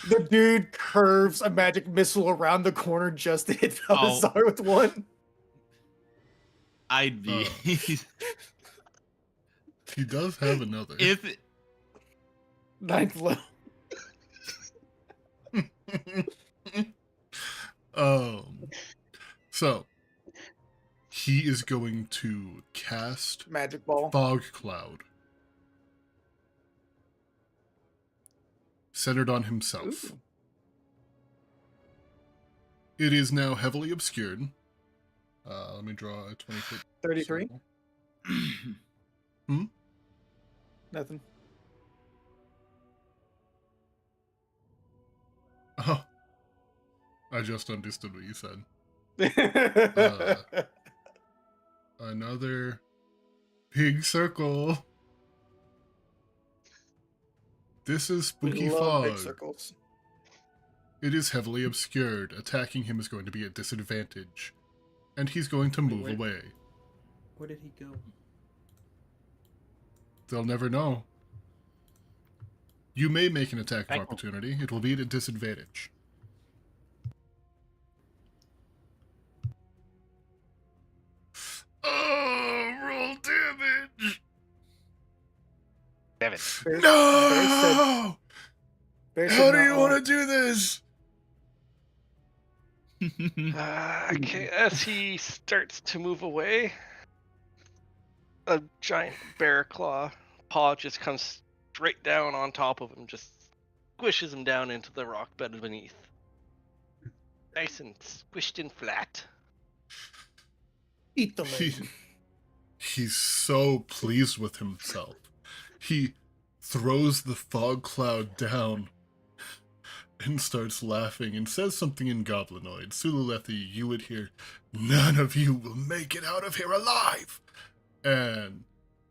the dude curves a magic missile around the corner just to hit Balazar with one. I'd be He does have another. if Ninth level. So he is going to cast Magic ball. Fog Cloud, centered on himself. Ooh. It is now heavily obscured. Let me draw a 20-foot 33. circle. Nothing. Oh, I just understood what you said. Another big circle. This is We spooky love big fog. circles. It is heavily obscured. Attacking him is going to be at disadvantage. And he's going to move wait. away. Where did he go? They'll never know. You may make an attack of I- opportunity. It will be at a disadvantage. Oh, roll damage! 7. No! Bear said How do not you all. want to do this? Okay, as he starts to move away, a giant bear claw paw just comes straight down on top of him, just squishes him down into the rock bed beneath. Nice and squished in flat. Eat the leg. He's so pleased with himself. He throws the fog cloud down and starts laughing and says something in Goblinoid. Sululethi, you would hear, "None of you will make it out of here alive!" And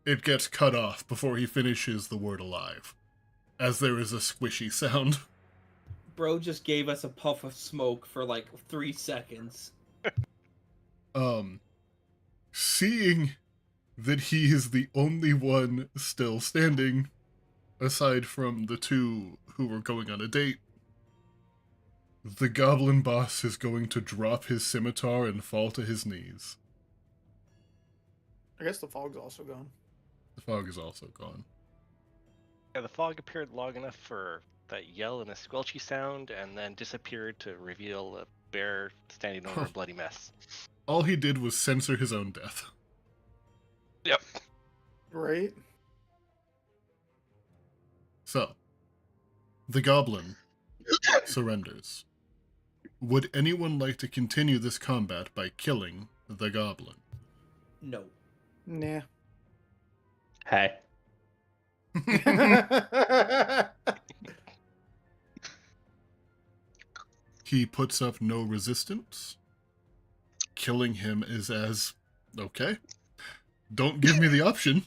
it gets cut off before he finishes the word alive, as there is a squishy sound. Bro just gave us a puff of smoke for like 3 seconds. Seeing that he is the only one still standing, aside from the two who were going on a date, the goblin boss is going to drop his scimitar and fall to his knees. I guess the fog's also gone. The fog is also gone. Yeah, the fog appeared long enough for that yell and a squelchy sound, and then disappeared to reveal a bear standing over a bloody mess. All he did was censor his own death. Yep. Right? So, the goblin surrenders. Would anyone like to continue this combat by killing the goblin? No. Nah. Hey. He puts up no resistance. Killing him is as, okay. Don't give me the option.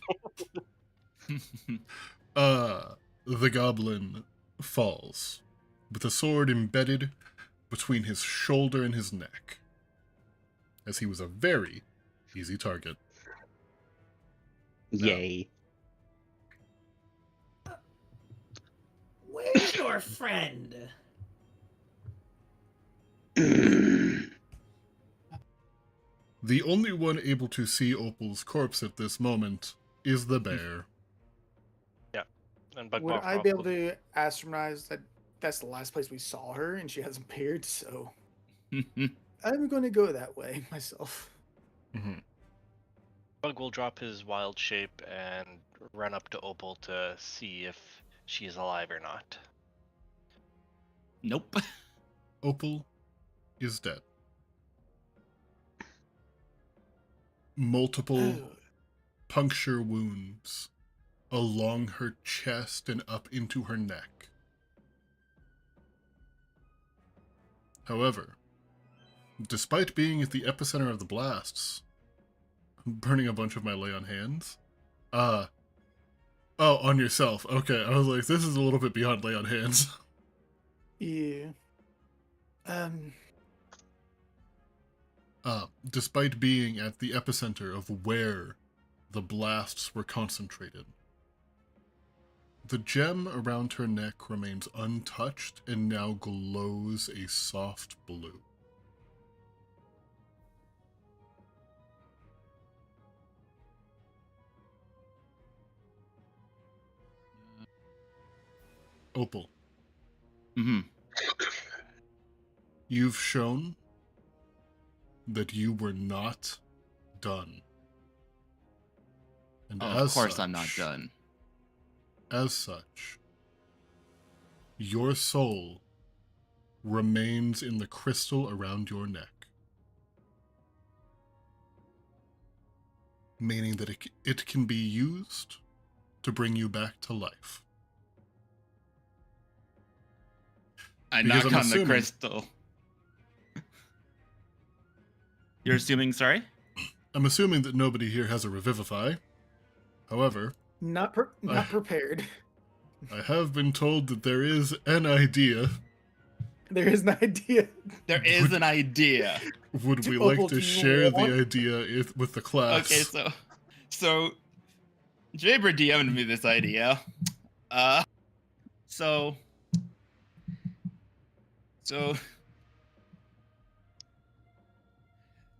The goblin falls, with a sword embedded between his shoulder and his neck, as he was a very easy target. Yay. Where's your friend? The only one able to see Opal's corpse at this moment is the bear. And Bug Would Boff I be able will- to astronomize that that's the last place we saw her and she hasn't appeared, so I'm going to go that way myself. Mhm. Bug will drop his wild shape and run up to Opal to see if she is alive or not. Nope. Opal is dead. Multiple puncture wounds along her chest and up into her neck. However, despite being at the epicenter of the blasts, burning a bunch of my lay on hands, oh, on yourself. Okay, I was like, this is a little bit beyond lay on hands. Yeah. Despite being at the epicenter of where the blasts were concentrated, the gem around her neck remains untouched and now glows a soft blue. Opal, Mm-hmm. you've shown that you were not done. And Oh, as of course I'm not such- done. As such, your soul remains in the crystal around your neck, meaning that it can be used to bring you back to life. I Because knock I'm on the assuming- crystal. You're assuming, sorry? I'm assuming that nobody here has a revivify. However, Not prepared. I have been told that there is an idea. There is an idea. There is an idea. Would we Opal, like do to you share want- the idea with the class? Okay, so Jaber DM'd me this idea.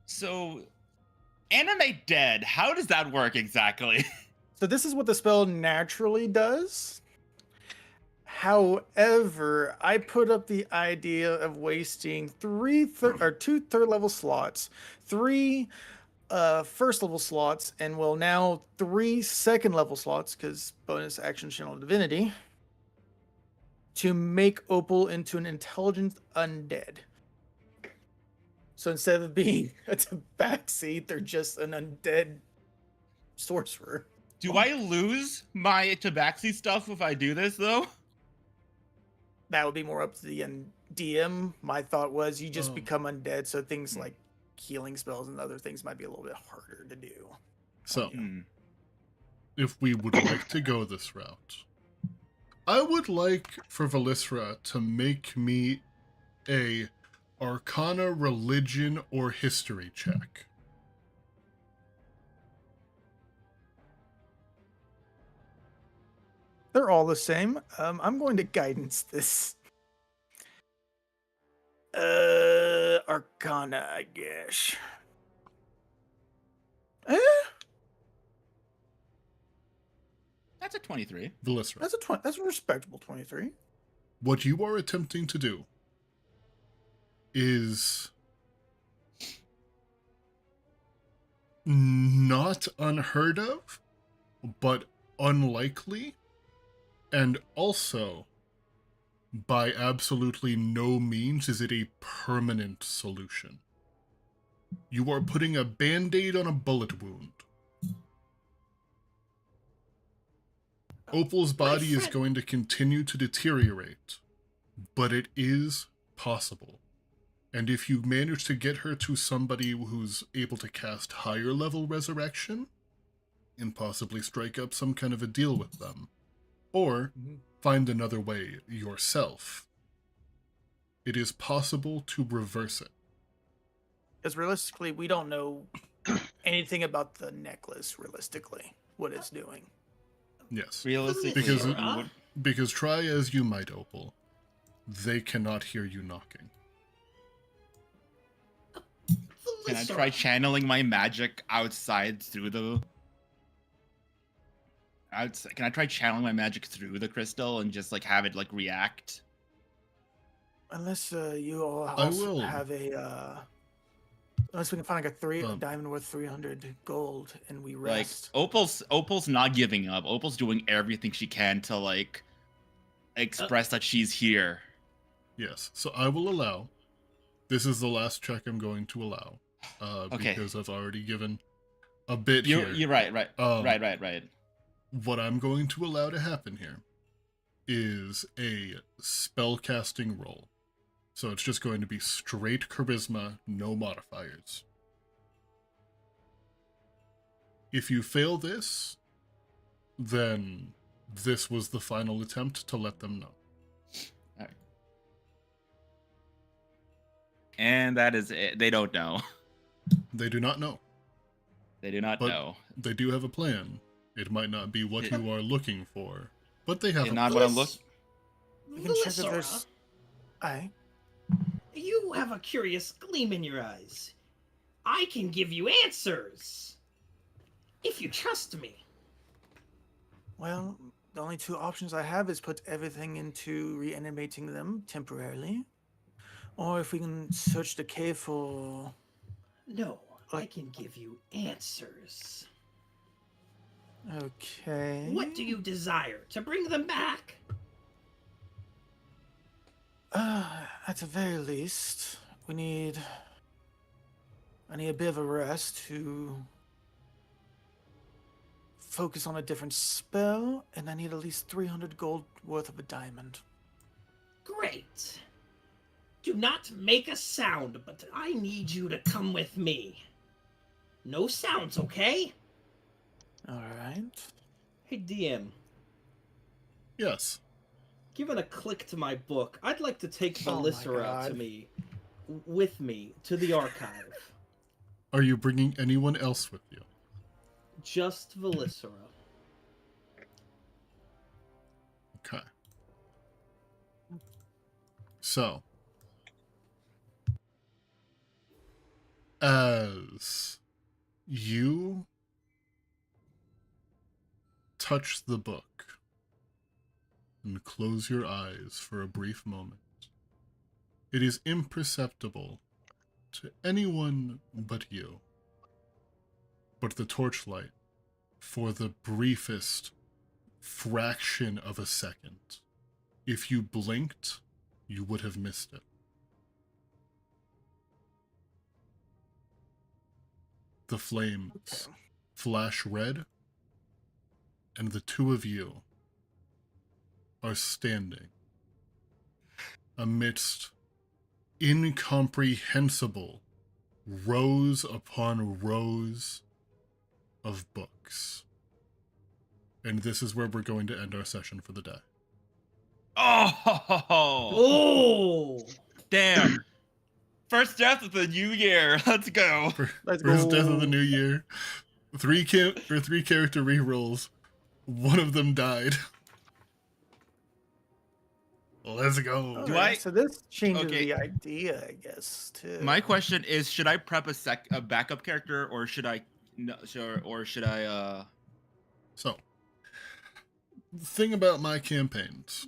So animate dead. How does that work exactly? So this is what the spell naturally does. However, I put up the idea of wasting two third level slots, three first level slots, and well, now 3 second level slots because bonus action channel divinity to make Opal into an intelligent undead. So instead of being a tabaxi, they're just an undead sorcerer. Do I lose my tabaxi stuff if I do this though? That would be more up to the DM. My thought was you just Oh. become undead, so things like healing spells and other things might be a little bit harder to do. So, Hmm. if we would like to go this route, I would like for Velisra to make me a Arcana, Religion, or History check. They're all the same. I'm going to guidance this. Arcana, I guess. Eh, That's a 23. Velisra, that's a respectable 23. what you are attempting to do is not unheard of, but unlikely, and also, by absolutely no means is it a permanent solution. You are putting a band-aid on a bullet wound. Opal's body is friend- going to continue to deteriorate, but it is possible. And if you manage to get her to somebody who's able to cast higher level resurrection, and possibly strike up some kind of a deal with them, or find another way yourself, it is possible to reverse it. Because realistically, we don't know anything about the necklace, realistically, what it's doing. Yes. Realistically, Because- you would- Because try as you might, Opal, they cannot hear you knocking. can I try channeling my magic outside through the? Can I try channeling my magic through the crystal and just like have it like react? Unless you all I also will. have unless we can find like a diamond worth 300 gold and we Like rest. Opal's not giving up. Opal's doing everything she can to like express that she's here. Yes. So I will allow. This is the last check I'm going to allow. Okay. Because I've already given a bit You're here. right. Um, Right. What I'm going to allow to happen here is a spellcasting roll. So it's just going to be straight charisma, no modifiers. If you fail this, then this was the final attempt to let them know. And that is it. They don't know. They do not know. They do not But know. They do have a plan. It might not be what you are looking for, but they have It's a not plan. what I'm looking. We can check if Velisra, there's. Aye. you have a curious gleam in your eyes. I can give you answers. If you trust me. Well, the only two options I have is put everything into reanimating them temporarily, or if we can search the cave for. No, I Like- can give you answers. Okay. What do you desire? To bring them back? At the very least, I need a bit of a rest to focus on a different spell, and I need at least 300 gold worth of a diamond. Great. Do not make a sound, but I need you to come with me. No sounds, okay? All right. Hey, DM, Yes. given a click to my book, I'd like to take Oh my Velisra God. with me to the archive. Are you bringing anyone else with you? Just Velisra. Okay. So, as you touch the book, and close your eyes for a brief moment. It is imperceptible to anyone but you. But the torchlight, for the briefest fraction of a second, if you blinked, you would have missed it. The flames flash red, and the two of you are standing amidst incomprehensible rows upon rows of books. And this is where we're going to end our session for the day. Oh, Oh! damn. First death of the new year. Let's go. Let's First death of the go. new year. 3 character rerolls. One of them died. Let's go. Do Alright, I- So this changes Okay. the idea, I guess, too. My question is, should I prep a backup character, or should I So, the thing about my campaigns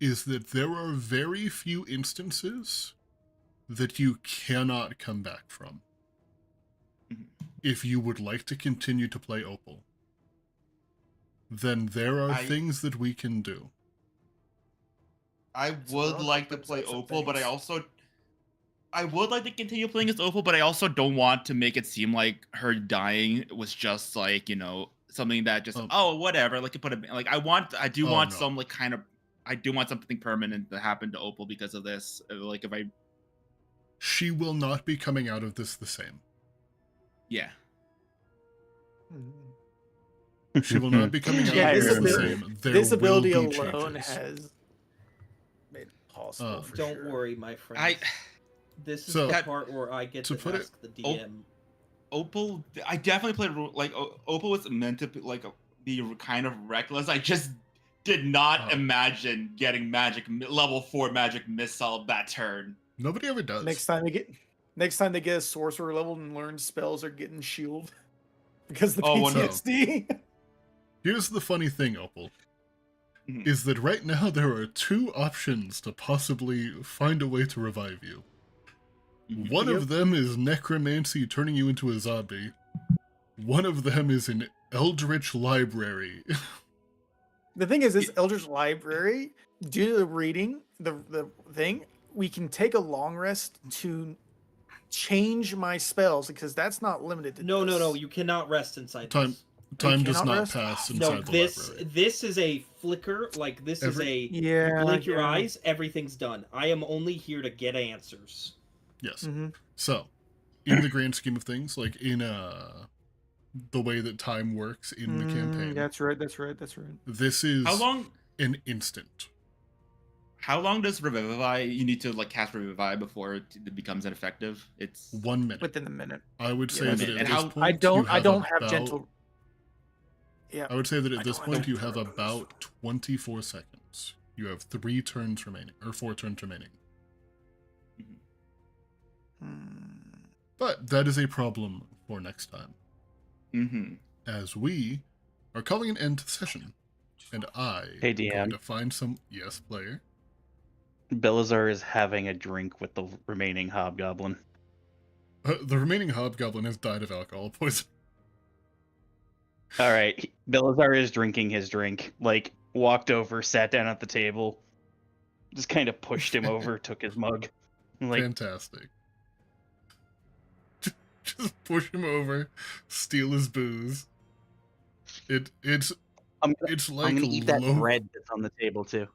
is that there are very few instances that you cannot come back from. Mhm. If you would like to continue to play Opal, then there are things that we can do. I So would I'll like to put play some Opal, but things. I would like to continue playing as Opal, but I also don't want to make it seem like her dying was just like, something that just whatever, like to put it like I do want no. some like kind of I do want something permanent to happen to Opal because of this. Like if I She will not be coming out of this the same. yeah. Mhm. She will not be coming out Yeah, of this this the ability- same. There This ability will be alone changes. has made it possible for Don't sure. worry, my friend. I This is So- the part where I get to to put it- ask the DM. Opal, I definitely played like Opal was meant to like be kind of reckless. I just did not Oh. imagine getting level 4 magic missile that turn. Nobody ever does. Next time they get a sorcerer level and learn spells are getting shielded because the Oh, well, no. PTSD. Here's the funny thing, Opal, Mhm. is that right now there are 2 options to possibly find a way to revive you. Mhm. One Yep. of them is necromancy, turning you into a zombie. One of them is an eldritch library. The thing is, this Eldritch Library, due to the reading, the thing, we can take a long rest to change my spells because that's not limited to No, this. you cannot rest inside Time this. Time does cannot not rest? pass inside No, the this library. this is a flicker. Like this is a Yeah. you blink your yeah. eyes, everything's done. I am only here to get answers. Yes. Mhm. So, in the grand scheme of things, like in the way that time works in the campaign, That's right. this is How long an instant. does Revivify you need to like cast Revivify before it becomes ineffective? It's 1 minute. Within the minute. I would say Yeah. that at And this how- point, I don't have about, gentle. Yeah. I would say that I at this don't point have you have gentle on this about 24 seconds. You have 3 turns remaining, or 4 turns remaining. Hmm. But that is a problem for next time, mm-hmm. as we are calling an end to the session, and I Hey, am going DM. to find some player. Belazar is having a drink with the remaining hobgoblin. The remaining hobgoblin has died of alcohol poison. All right, Belazar is drinking his drink. Like, walked over, sat down at the table, just kind of pushed him over, took his mug. Like, Fantastic. Just push him over, steal his booze. It's I'm like gonna eat that low. bread that's on the table too.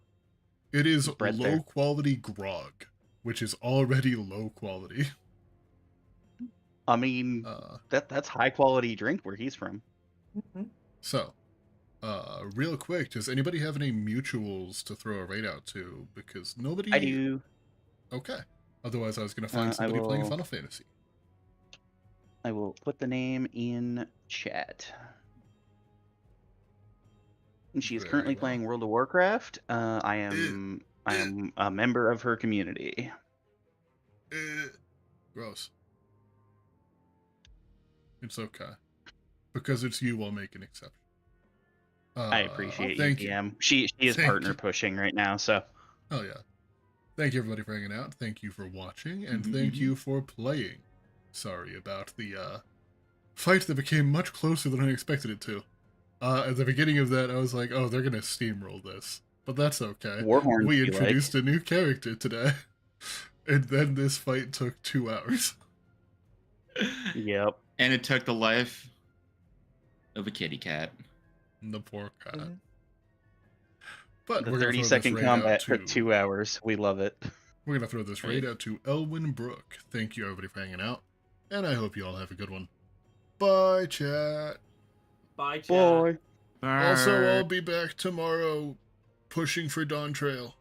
It is bread low there. quality grog, which is already low quality. I mean, that's high quality drink where he's from. So, real quick, does anybody have any mutuals to throw a raid out to? Because nobody. I do. Okay. Otherwise, I was going to find I somebody playing will- Final Fantasy. I will put the name in chat. And she's Very currently well. playing World of Warcraft. I am a member of her community. Gross. It's okay. Because it's you, I'll make an exception. I appreciate you, thank you. DM. She is Thank partner you. pushing right now, so Oh yeah. Thank you everybody for hanging out. Thank you for watching, and Mhm, thank mhm. you for playing. Sorry about the fight that became much closer than I expected it to. At the beginning of that, I was like, oh, they're gonna steamroll this. But that's okay. Warhorns We be introduced a new character today. And then this fight took 2 hours. Yep. And it took the life of a kitty cat. The poor cat. Mhm. But The we're gonna throw this 30-second raid out combat to... took 2 hours. We love it. We're gonna throw this raid out to Elwyn Brook. Thank you everybody for hanging out. And I hope you all have a good one. Bye, chat. Bye, chat. Boy. Also, I'll be back tomorrow pushing for Dawn Trail.